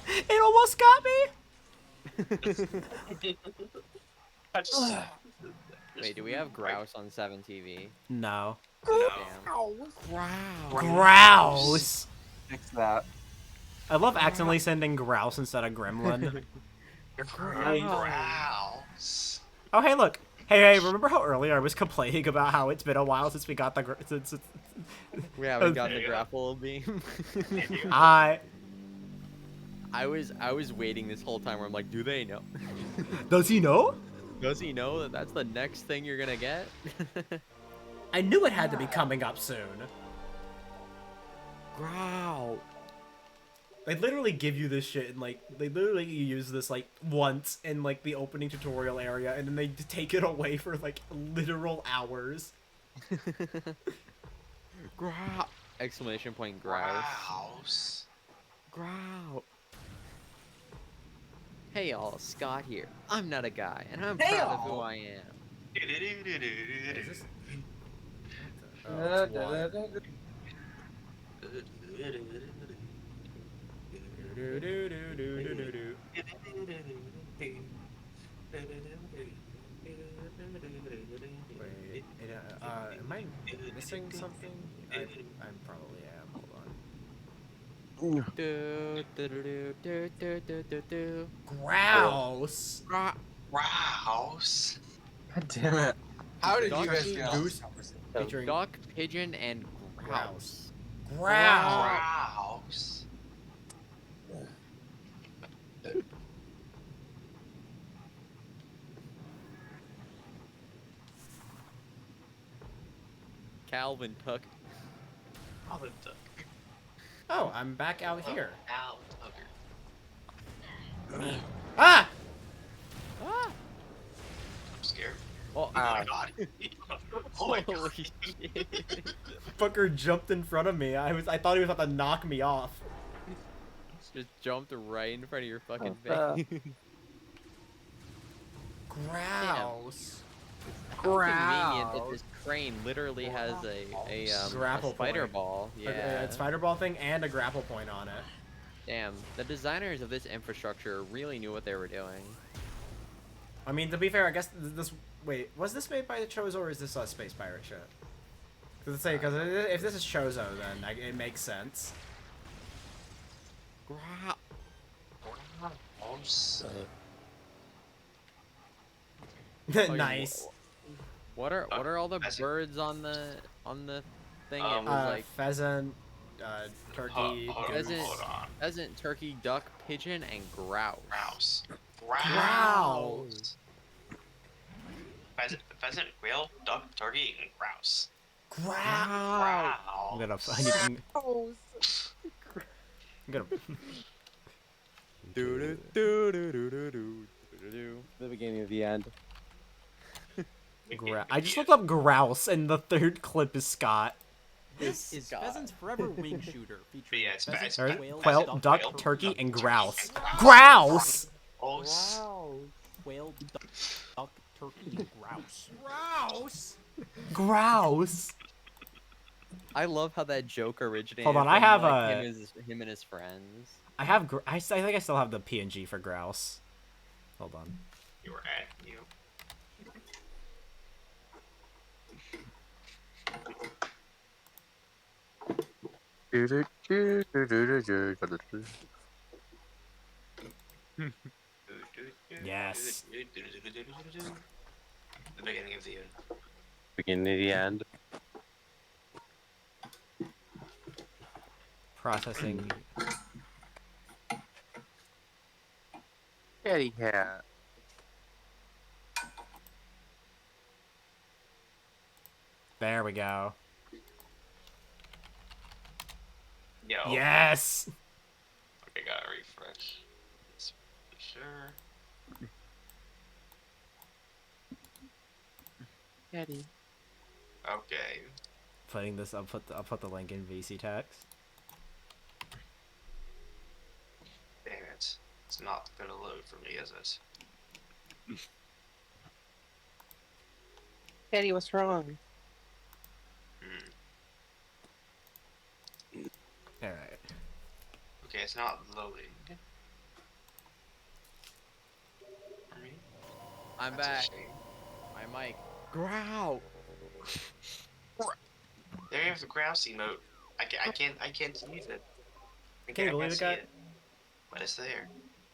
It almost got me! Wait, do we have Grouse on 7TV? No. Damn. Grouse! Fix that. I love accidentally sending Grouse instead of Gremlin. Grouse. Oh, hey, look. Hey, remember how earlier I was complaining about how it's been a while since we got the... We haven't gotten the grapple beam. I... I was waiting this whole time where I'm like, do they know? Does he know? Does he know that that's the next thing you're gonna get? I knew it had to be coming up soon. Growl. They literally give you this shit and like they literally use this like once in like the opening tutorial area and then they take it away for like literal hours. Growl. Exclamation point grouse. Grouse. Growl. Hey y'all, Scott here. I'm not a guy, and I'm proud of who I am. Is this... Oh, it's one. Wait, am I missing something? I probably am. Hold on. Do, do, do, do, do, do, do, do. Grouse. Grouse. God damn it. How did you guys Donkey, get goose, on this conversation? featuring Duck, pigeon, and grouse. Grouse. Grouse. Calvin Tuck. Calvin Tuck. Oh, I'm back out here. Al Tucker. Ah! Ah! I'm scared. Oh, Oh my god. Oh my god. holy shit. Fucker jumped in front of me. I thought he was about to knock me off. Just jumped right in front of your fucking Uh, face. Grouse. How convenient that this crane literally has a Grapple spider point. ball. A Yeah. spider ball thing and a grapple point on it. Damn, the designers of this infrastructure really knew what they were doing. I mean, to be fair, I guess this... Wait, was this made by the Chozo or is this a Space Pirate shit? Because if this is Chozo, then it makes sense. Growl. Grouse. Nice. What are all the Pheasant. birds on the thing? It was like Pheasant, turkey, Hold on, goose. Pheasant. hold on. pheasant, turkey, duck, pigeon, and grouse. Grouse. Grouse. Pheasant, quail, duck, turkey, and grouse. Grouse. I'm Grouse. gonna... Do do do do do do do do. The beginning of the end. I just looked up grouse, and the third clip is Scott. This is God. Pheasant's Forever Wing Shooter featuring Yeah, it's pheasant, bad. Quail, duck, quail, turkey, and grouse. grouse. Grouse! Grouse. quail, duck, turkey, and grouse. Grouse! Grouse! I love how that joke originated. Hold on, I from, have like, a- him and his friends. I have... I think I still have the PNG for grouse. Hold on. You were at you. Yes. The beginning of the end. Beginning of the end. Processing. Kitty cat. There we go. Yo. Yes. Okay, gotta refresh. It's for sure. Kitty. Okay. Putting this, I'll put the link in VC text. Damn it. It's not gonna load for me, is it? Kitty, what's wrong? All right. Okay, it's not loading. For me? I'm That's a back. shame. My mic. Growl. There you have the grouse emote. I can't use it. Can you believe it, see guy? it. But it's there.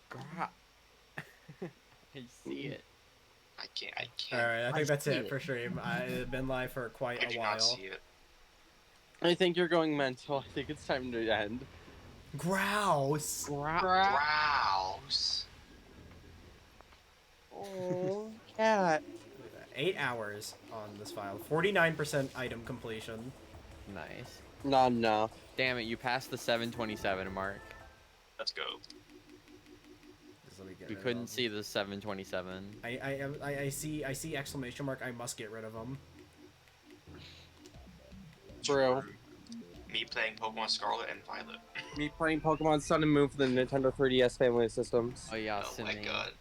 Growl. I see it. I can't. All right. I think that's see it it. for stream. I've been live for quite I a do while. not see it. I think you're going mental. I think it's time to end. Grouse. Grouse. Oh, cat. 8 hours on this file. 49% item completion. Nice. Not enough. Damn it, you passed the 727 mark. Let's go. Just let me get We rid couldn't of see the 727. I see exclamation mark. I must get rid of them. True. Me playing Pokemon Scarlet and Violet. Me playing Pokemon Sun and Moon for the Nintendo 3DS family of systems. Oh yeah, Oh my Sydney. god.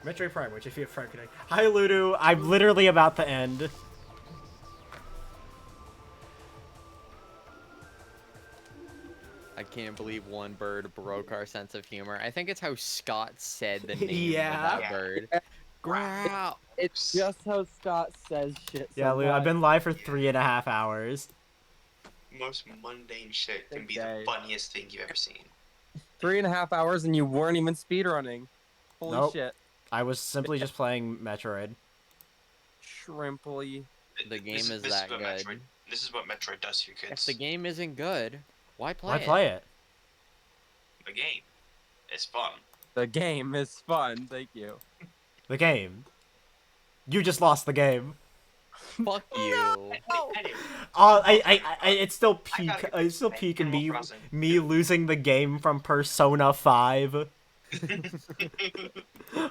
Metroid Prime, which if you have Prime Connect. Hi, Ludo. I'm literally about to end. I can't believe one bird broke our sense of humor. I think it's how Scott said the name Yeah. of that bird. Growl. It's just how Scott says shit. Yeah, Ludo. I've been live for 3.5 hours. Most mundane shit can be Okay. the funniest thing you've ever seen. 3.5 hours and you weren't even speedrunning. Holy Nope. shit. I was simply just playing Metroid. Shrimply. The game This is this that what good. Metroid, this is what Metroid does to you If kids. the game isn't good, why play Why it? play it? The game. It's fun. The game is fun. Thank you. The game. You just lost the game. Fuck you. Anyway, It's still peak. gotta get It's still this peak Animal and Crossing. me losing the game from Persona 5.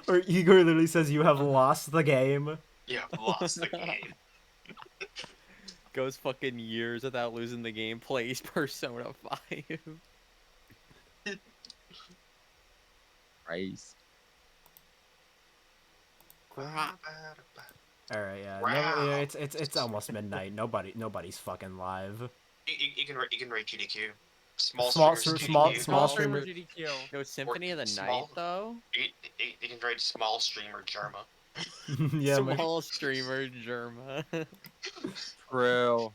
Or Igor literally says you have lost the game. You have lost the game. Goes fucking years without losing the game. Plays Persona 5. Christ. Alright, yeah. Wow. No, yeah, it's almost midnight. Nobody's fucking live. You can rate GDQ. Small Small streamers, small GDQ. streamer. No Symphony of the small- Night though. You can rate small streamer Germa. Yeah, man. Small streamer Germa. True.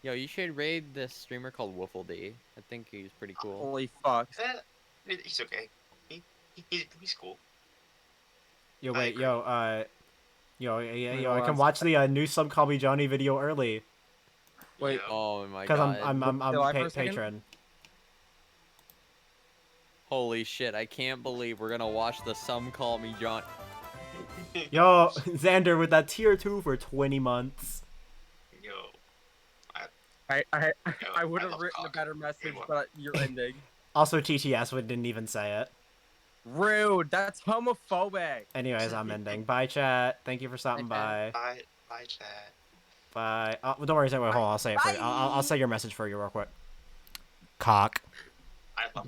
Yo, you should raid this streamer called Woofle D. I think he's pretty cool. Holy fuck. He's okay. He's cool. Yo, I wait, agree. yo, I can watch the new Sub Call Me Johnny video early. Wait, Yeah. Oh my Because god. I'm Still live for a second? patron. Holy shit, I can't believe we're gonna watch the Some Call Me John. Yo, Xander with that tier 2 for 20 months. Yo. I would have love written a cock. better message, Anyone. but you're ending. Also, TTS didn't even say it. Rude. That's homophobic. Anyways, I'm ending. Bye, chat. Thank you for stopping by. Bye, chat. Bye. Oh, don't worry, hold on. I'll say it for you. I'll say your message for you real quick. Cock. I love